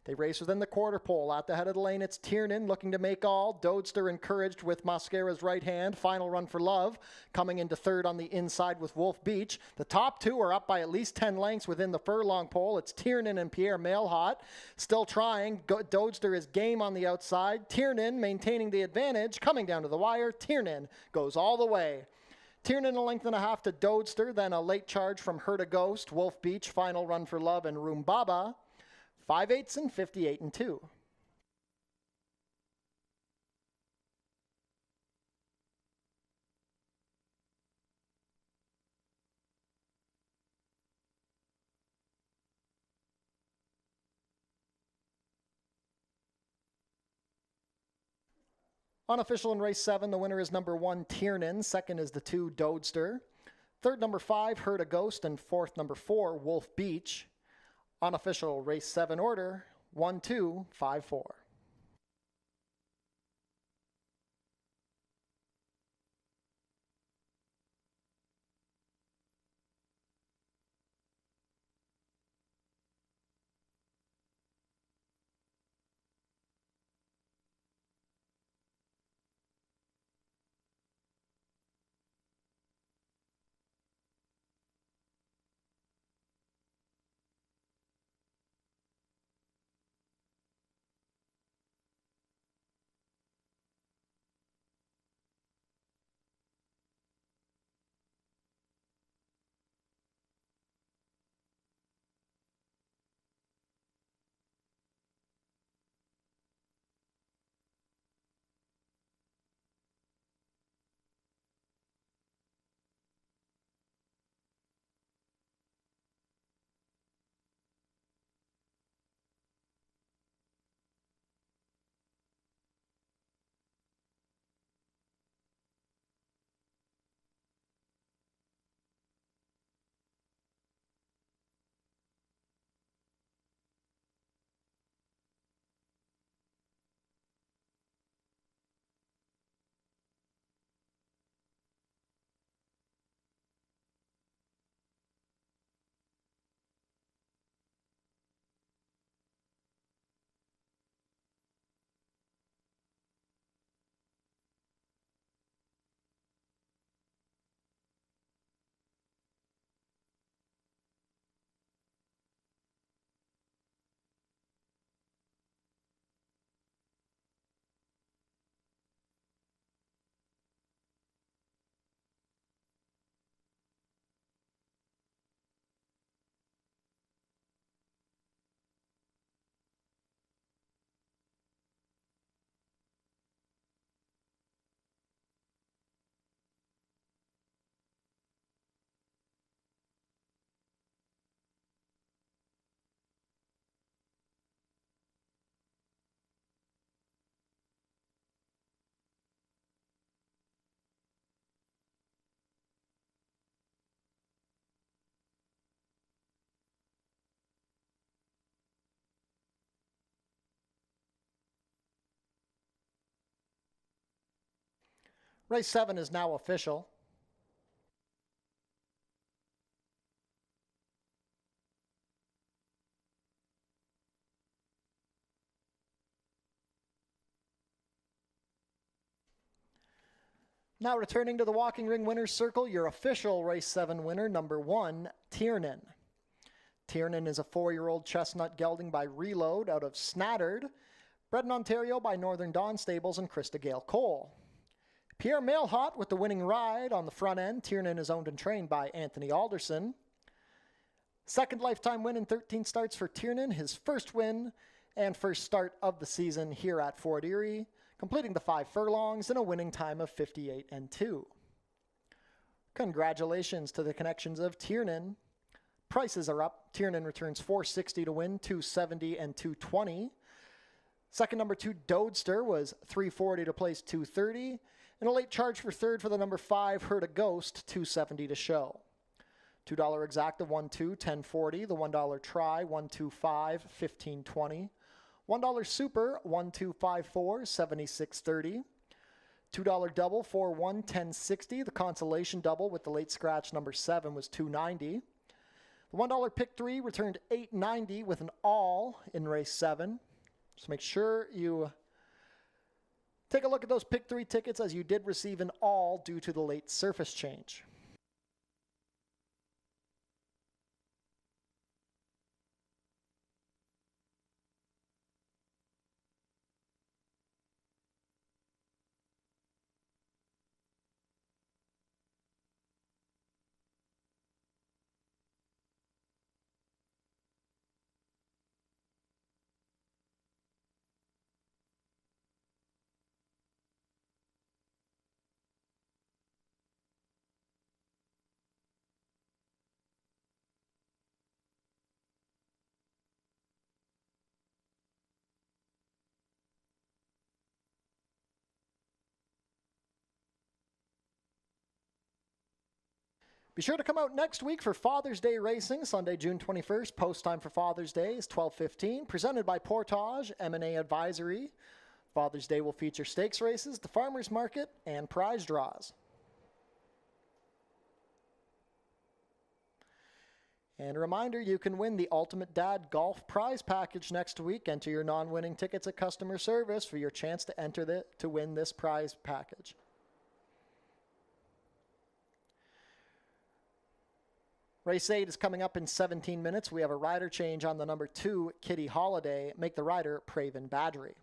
S2: They race within the quarter pole. At the head of the lane, it's Tiernan looking to make all. Dodester encouraged with Mascara's right hand. Final Run for Love coming into third on the inside with Wolf Beach. The top 2 are up by at least 10 lengths within the furlong pole. It's Tiernan and Pierre Mailhot. Still trying. Dodester is game on the outside. Tiernan maintaining the advantage. Coming down to the wire. Tiernan goes all the way. Tiernan a length and a half to Dodester. Then a late charge from Heard a Ghost, Wolf Beach, Final Run for Love, and Roombaba. 5/8 and 58-2. Unofficial in race 7, the winner is number 1, Tiernan. Second is the 2, Dodester. Third, number 5, Heard a Ghost. And fourth, number 4, Wolf Beach. Unofficial race 7 order, 1, 2, 5, 4. Race 7 is now official. Now returning to the walking ring winner's circle, your official Race 7 winner, number 1, Tiernan. Tiernan is a 4-year-old chestnut gelding by Reload out of Snattard, bred in Ontario by Northern Dawn Stables and Krista Gale Cole. Pierre Mailhot with the winning ride on the front end. Tiernan is owned and trained by Anthony Alderson. Second lifetime win in 13 starts for Tiernan, his first win and first start of the season here at Fort Erie, completing the 5 furlongs in a winning time of 58-2. Congratulations to the connections of Tiernan. Prices are up. Tiernan returns $460 to win, $270 and $220. Second, number 2, Dodester, was $340 to place, $230. And a late charge for third for the number 5, Heard a Ghost, $270 to show. $2 exacta, 1-2, $10.40. The $1 try, 125, $15.20. $1 super, 1254, $76.30. $2 double, 4-1, $10.60. The consolation double with the late scratch number 7 was $2.90. The $1 pick 3 returned $8.90 with an all in race 7. Just make sure you take a look at those pick 3 tickets, as you did receive an all due to the late surface change. Be sure to come out next week for Father's Day racing, Sunday, June 21st. Post time for Father's Day is 12:15, presented by Portage M&A Advisory. Father's Day will feature stakes races, the farmers market, and prize draws. And a reminder, you can win the Ultimate Dad Golf Prize Package next week. Enter your non-winning tickets at customer service for your chance to enter to win this prize package. Race 8 is coming up in 17 minutes. We have a rider change on the number 2, Kitty Holiday. Make the rider Praven Badgery.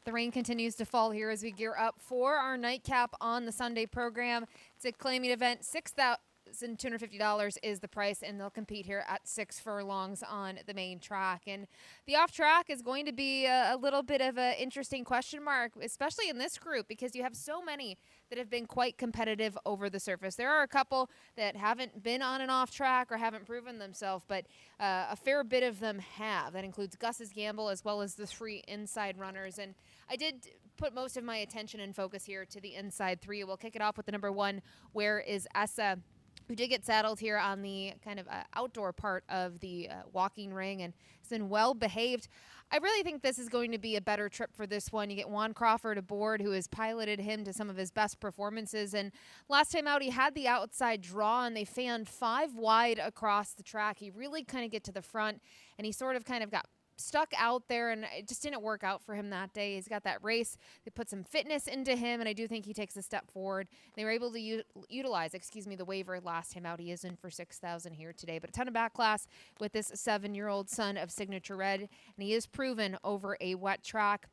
S4: The rain continues to fall here as we gear up for our nightcap on the Sunday program. It's a claiming event. $6,250 is the price, and they'll compete here at 6 furlongs on the main track. And the off track is going to be a little bit of an interesting question mark, especially in this group, because you have so many that have been quite competitive over the surface. There are a couple that haven't been on an off track or haven't proven themselves, but a fair bit of them have. That includes Gus's Gamble as well as the 3 inside runners. And I did put most of my attention and focus here to the inside 3. We'll kick it off with the number 1, Where Is Essa, who did get saddled here on the kind of outdoor part of the walking ring and has been well behaved. I really think this is going to be a better trip for this one. You get Juan Crawford aboard, who has piloted him to some of his best performances. And last time out, he had the outside draw, and they fanned 5 wide across the track. He really kind of get to the front, and he sort of kind of got stuck out there, and it just didn't work out for him that day. He's got that race. They put some fitness into him, and I do think he takes a step forward. They were able to utilize, the waiver last time out. He is in for $6,000 here today, but a ton of back class with this 7-year-old son of Signature Red, and he is proven over a wet track.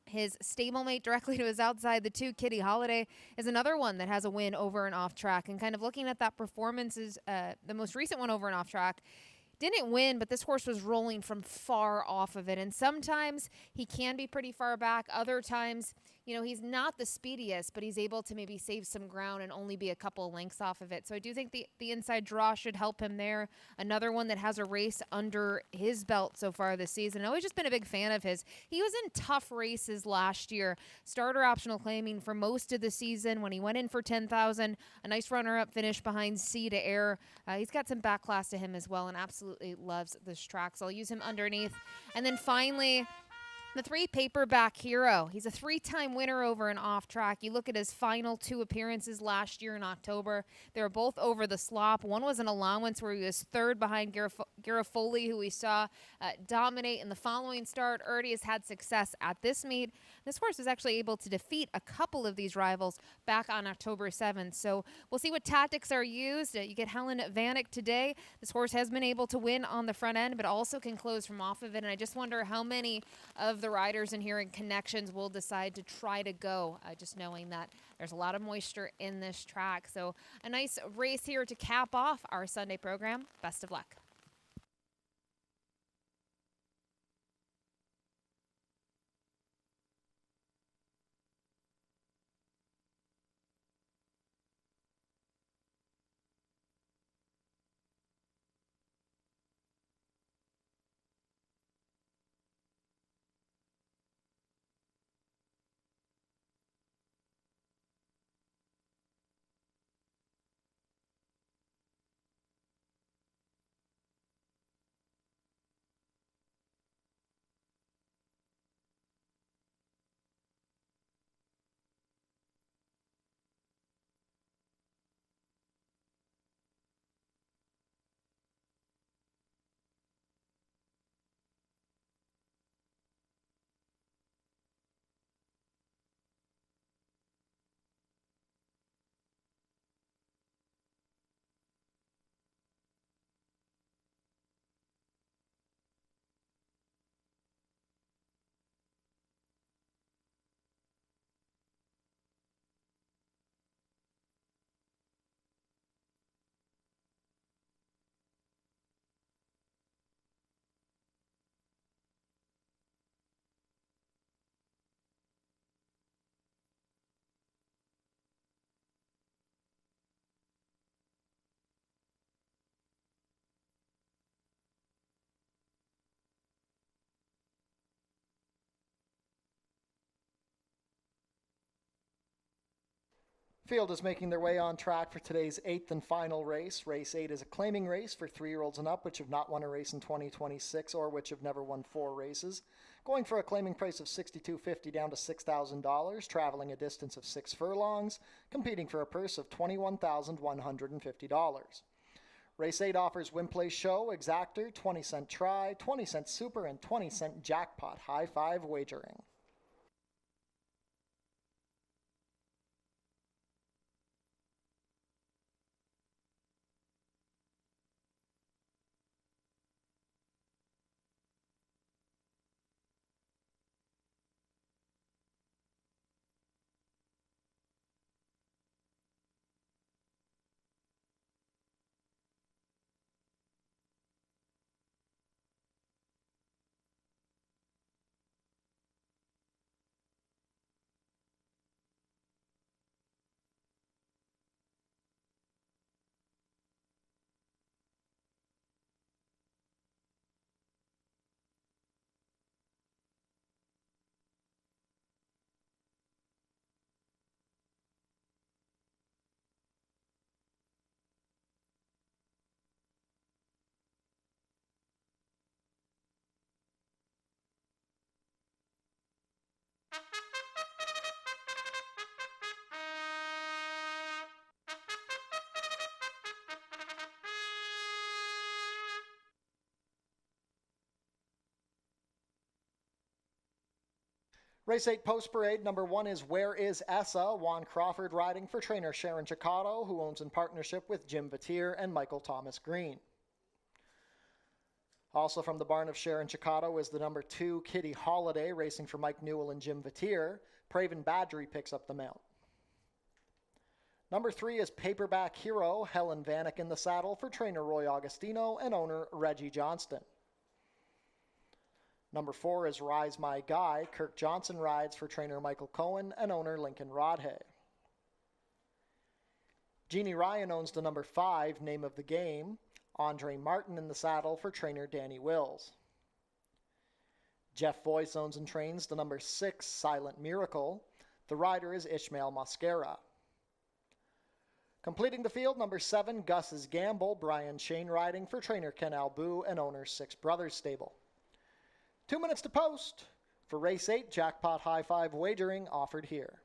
S4: His stablemate directly to his outside, the 2, Kitty Holiday, is another one that has a win over an off track. And kind of looking at that performance, is the most recent one over an off track. Didn't win, but this horse was rolling from far off of it. And sometimes he can be pretty far back. Other times, he's not the speediest, but he's able to maybe save some ground and only be a couple lengths off of it. So I do think the inside draw should help him there. Another one that has a race under his belt so far this season. I've always just been a big fan of his. He was in tough races last year. Starter optional claiming for most of the season when he went in for $10,000. A nice runner-up finish behind Sea to Air. He's got some back class to him as well and absolutely loves this track. So I'll use him underneath. And then finally, the 3, Paperback Hero. He's a 3-time winner over an off track. You look at his final 2 appearances last year in October. They were both over the slop. One was an allowance where he was 3rd behind Garofoli, who we saw dominate in the following start. Erie has had success at this meet. This horse was actually able to defeat a couple of these rivals back on October 7th. So we'll see what tactics are used. You get Helen Vanek today. This horse has been able to win on the front end, but also can close from off of it. And I just wonder how many of the riders in here in connections will decide to try to go, just knowing that there's a lot of moisture in this track. So a nice race here to cap off our Sunday program. Best of luck.
S2: Field is making their way on track for today's 8th and final race. Race 8 is a claiming race for 3-year-olds and up, which have not won a race in 2026 or which have never won 4 races. Going for a claiming price of $62.50 down to $6,000, traveling a distance of 6 furlongs, competing for a purse of $21,150. Race 8 offers win, play, show, exactor, 20-cent try, 20-cent super, and 20-cent jackpot high 5 wagering.
S1: Race 8 Post Parade, number 1 is Where Is Essa? Juan Crawford riding for trainer Sharon Chicato, who owns in partnership with Jim Vatier and Michael Thomas Green. Also from the barn of Sharon Chicato is the number 2 Kitty Holiday, racing for Mike Newell and Jim Vatier. Praven Badgery picks up the mount. Number 3 is Paperback Hero, Helen Vanek in the saddle for trainer Roy Augustino and owner Reggie Johnston. Number 4 is Rise My Guy. Kirk Johnson rides for trainer Michael Cohen and owner Lincoln Rodhay. Jeannie Ryan owns the number 5, Name of the Game. Andre Martin in the saddle for trainer Danny Wills. Jeff Voice owns and trains the number 6, Silent Miracle. The rider is Ishmael Mosquera. Completing the field, number 7, Gus's Gamble. Brian Shane riding for trainer Ken Albu and owner Six Brothers Stable. 2 minutes to post. For race 8, jackpot high five wagering offered here.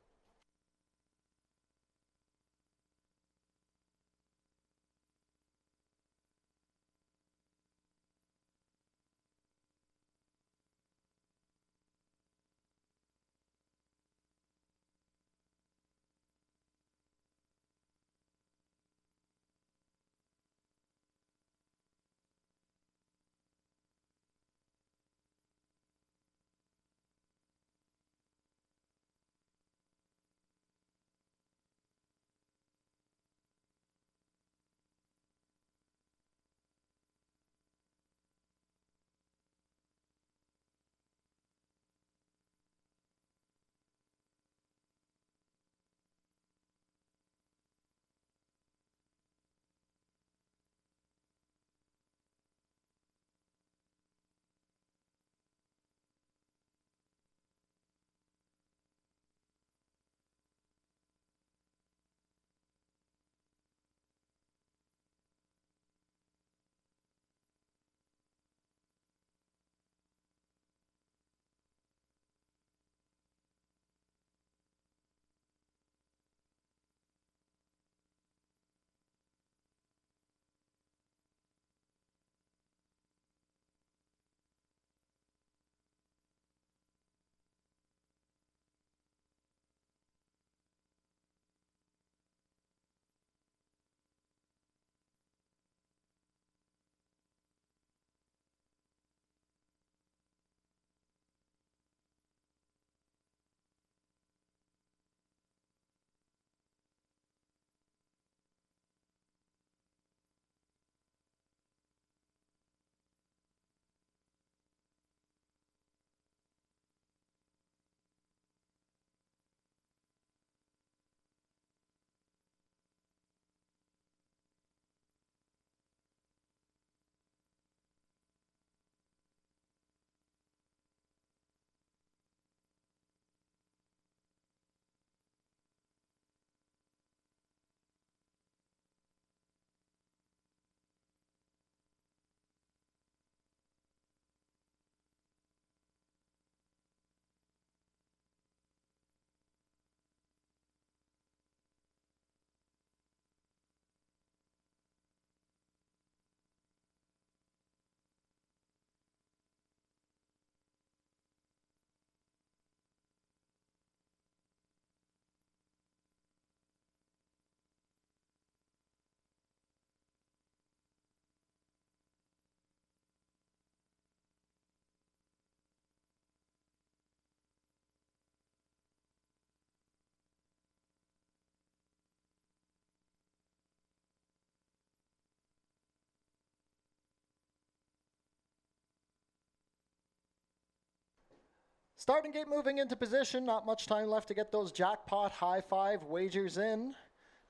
S1: Starting gate moving into position. Not much time left to get those jackpot high five wagers in.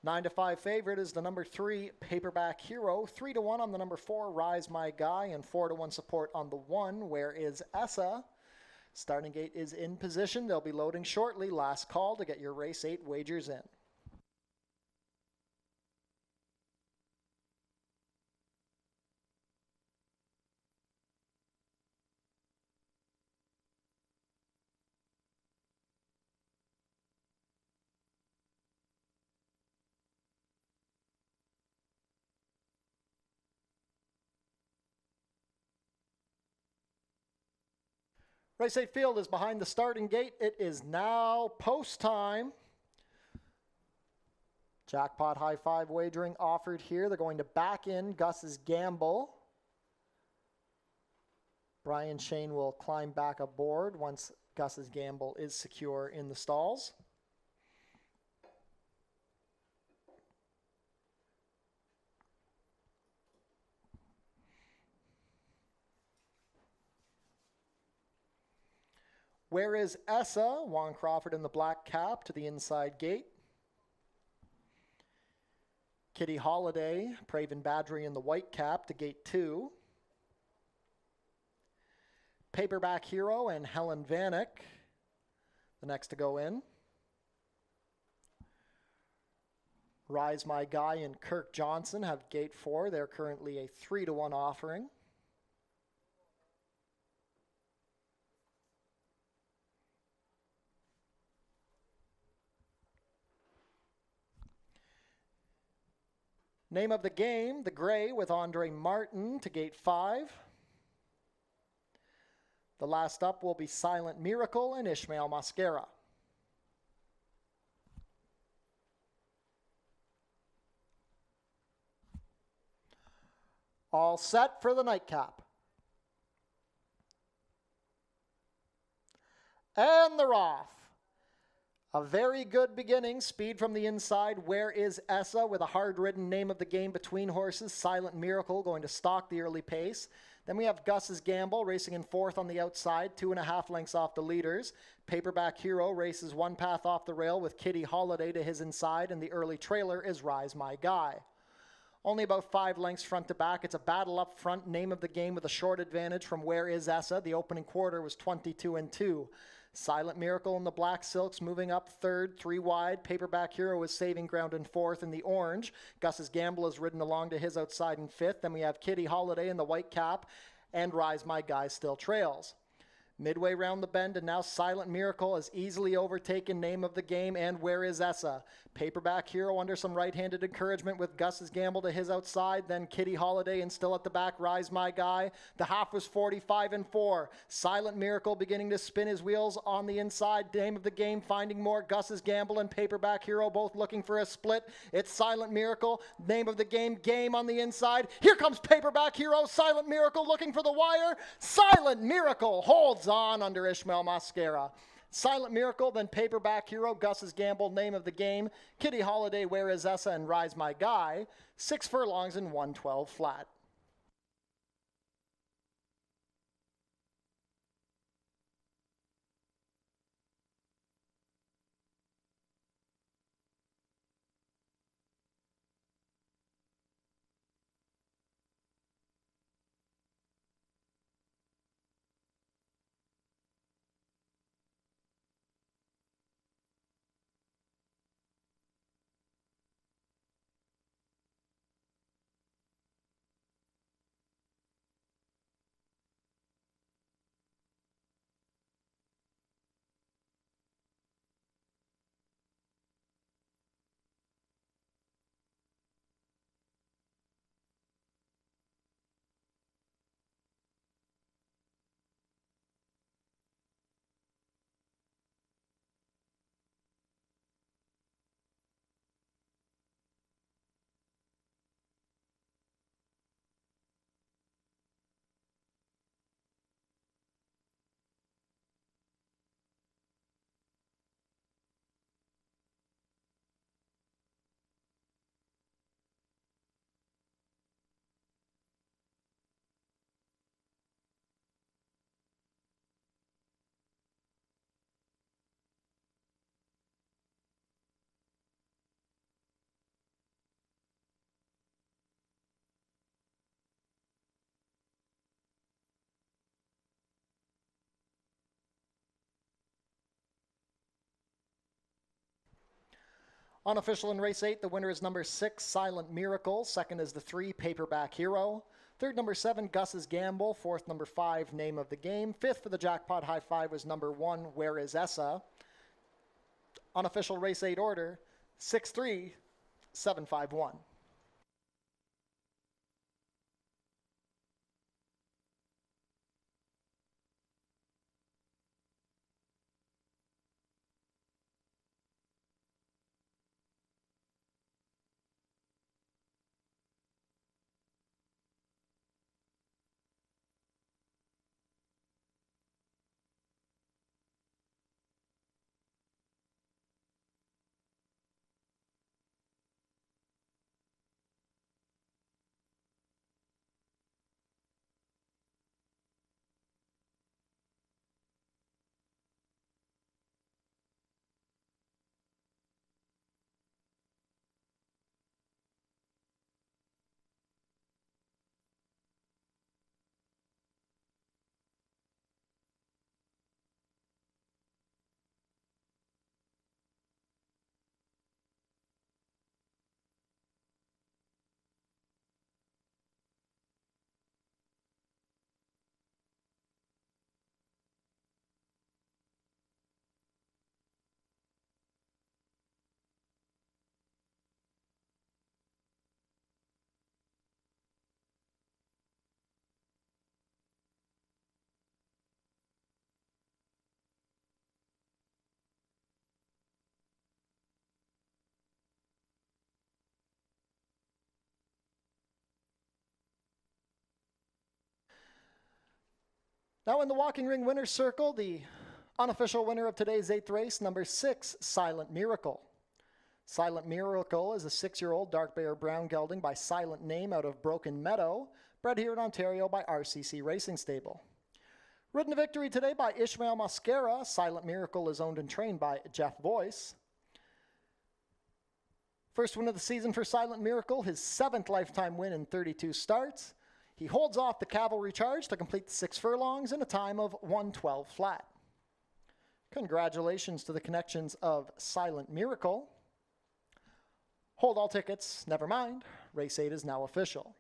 S1: 9-5 favorite is the number 3 Paperback Hero. 3-1 on the number 4 Rise My Guy, and 4-1 support on the 1 Where Is Essa. Starting gate is in position. They'll be loading shortly. Last call to get your race 8 wagers in. Race 8 field is behind the starting gate. It is now post time. Jackpot high five wagering offered here. They're going to back in Gus's gamble. Brian Shane will climb back aboard once Gus's gamble is secure in the stalls. Where is Essa? Juan Crawford in the black cap to the inside gate. Kitty Holiday, Praven Badgery in the white cap to gate 2. Paperback Hero and Helen Vanek, the next to go in. Rise My Guy and Kirk Johnson have gate 4. They're currently a 3-to-1 offering. Name of the game, the Gray with Andre Martin to gate 5. The last up will be Silent Miracle and Ishmael Mascara. All set for the nightcap. And they're off. A very good beginning. Speed from the inside. Where is Essa with a hard-ridden name of the game between horses. Silent Miracle going to stalk the early pace. Then we have Gus's Gamble racing in 4th on the outside, 2.5 lengths off the leaders. Paperback Hero races 1 path off the rail with Kitty Holiday to his inside, and the early trailer is Rise My Guy. Only about 5 lengths front to back. It's a battle up front. Name of the game with a short advantage from Where is Essa. The opening quarter was 22-2. Silent Miracle in the black silks moving up 3rd, 3 wide. Paperback Hero is saving ground in 4th in the orange. Gus's Gamble is ridden along to his outside in 5th. Then we have Kitty Holiday in the white cap, and Rise My Guy still trails. Midway round the bend, and now Silent Miracle has easily overtaken Name of the Game and Where is Essa. Paperback Hero under some right-handed encouragement with Gus's Gamble to his outside, then Kitty Holiday, and still at the back, Rise My Guy. The half was 45-4. Silent Miracle beginning to spin his wheels on the inside. Name of the Game finding more. Gus's Gamble and Paperback Hero both looking for a split. It's Silent Miracle. Name of the Game, Game on the inside. Here comes Paperback Hero. Silent Miracle looking for the wire. Silent Miracle holds on under Ishmael Mascara. Silent Miracle, then Paperback Hero, Gus's Gamble, Name of the Game, Kitty Holiday, Where is Essa, and Rise My Guy. 6 furlongs and 112 flat. Unofficial in race 8, the winner is number 6, Silent Miracle. Second is the 3, Paperback Hero. Third, number 7, Gus's Gamble. Fourth, number 5, Name of the Game. Fifth for the Jackpot High 5 was number 1, Where is Essa. Unofficial race 8 order, 6-3, 7-5-1.
S2: Now in the walking ring winner's circle, the unofficial winner of today's 8th race, number 6, Silent Miracle. Silent Miracle is a 6-year-old dark bay or brown gelding by Silent Name out of Broken Meadow, bred here in Ontario by RCC Racing Stable. Ridden to victory today by Ishmael Mascara, Silent Miracle is owned and trained by Jeff Voice. First win of the season for Silent Miracle, his 7th lifetime win in 32 starts. He holds off the cavalry charge to complete the 6 furlongs in a time of 1:12 flat. Congratulations to the connections of Silent Miracle. Hold all tickets, never mind. Race 8 is now official.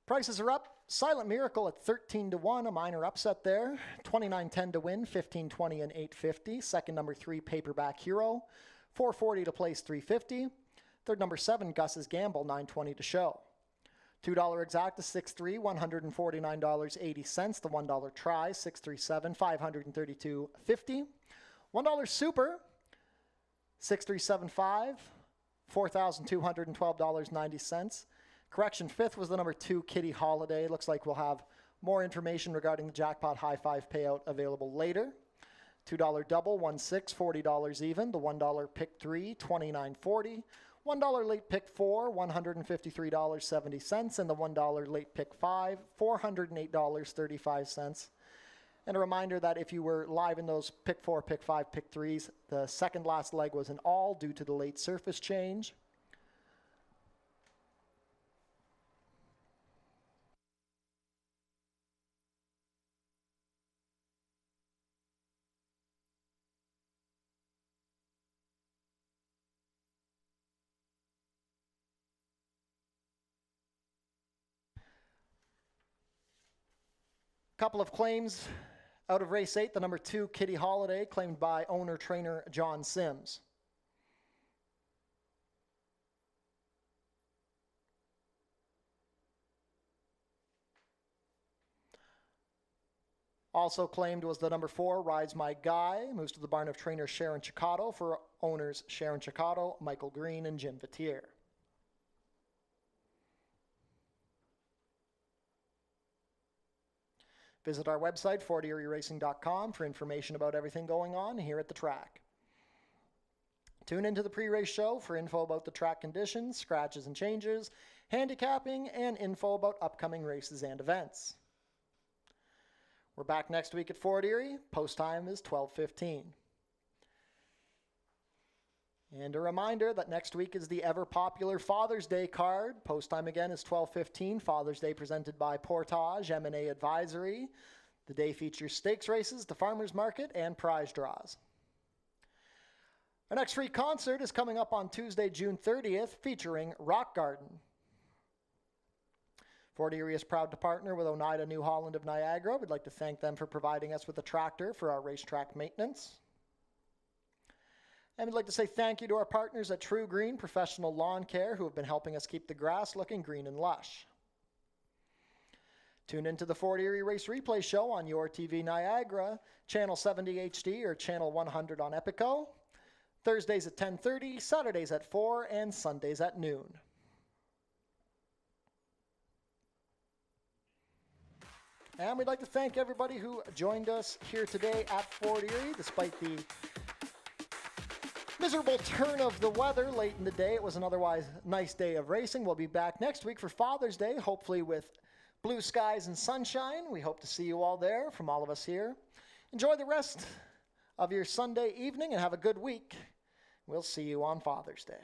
S2: Prices are up. Silent Miracle at 13-1, a minor upset there. 29.10 to win, 15.20 and 8.50. Second, number 3, Paperback Hero, 4.40 to place, 3.50. Third, number 7, Gus's Gamble, 9.20 to show. $2 exacta, 6-3, $149.80. The $1 try, 637, $532.50. $1 super, 6375, $4,212.90. Correction, 5th was the number 2, Kitty Holiday. Looks like we'll have more information regarding the jackpot high five payout available later. $2 double, 1-6, $40 even. The $1 pick 3, $29.40. $1 late pick 4, $153.70. And the $1 late pick 5, $408.35. And a reminder that if you were live in those pick 4, pick 5, pick 3s, the second last leg was an all due to the late surface change. Couple of claims out of race 8. The number 2, Kitty Holiday, claimed by owner-trainer John Sims. Also claimed was the number 4, Rides My Guy, moves to the barn of trainer Sharon Chicato for owners Sharon Chicato, Michael Green, and Jim Vatier. Visit our website, FortErieRacing.com, for information about everything going on here at the track. Tune into the pre-race show for info about the track conditions, scratches and changes, handicapping, and info about upcoming races and events. We're back next week at Fort Erie. Post time is 12:15. And a reminder that next week is the ever-popular Father's Day card. Post time again is 12:15. Father's Day presented by Portage M&A Advisory. The day features stakes races, the farmers market, and prize draws. Our next free concert is coming up on Tuesday, June 30th, featuring Rock Garden. Fort Erie is proud to partner with Oneida New Holland of Niagara. We'd like to thank them for providing us with a tractor for our racetrack maintenance. And we'd like to say thank you to our partners at True Green Professional Lawn Care who have been helping us keep the grass looking green and lush. Tune into the Fort Erie Race Replay Show on Your TV Niagara, Channel 70 HD or Channel 100 on Epico. Thursdays at 10:30, Saturdays at 4, and Sundays at noon. And we'd like to thank everybody who joined us here today at Fort Erie, despite the miserable turn of the weather late in the day. It was an otherwise nice day of racing. We'll be back next week for Father's Day, hopefully with blue skies and sunshine. We hope to see you all there from all of us here. Enjoy the rest of your Sunday evening and have a good week. We'll see you on Father's Day.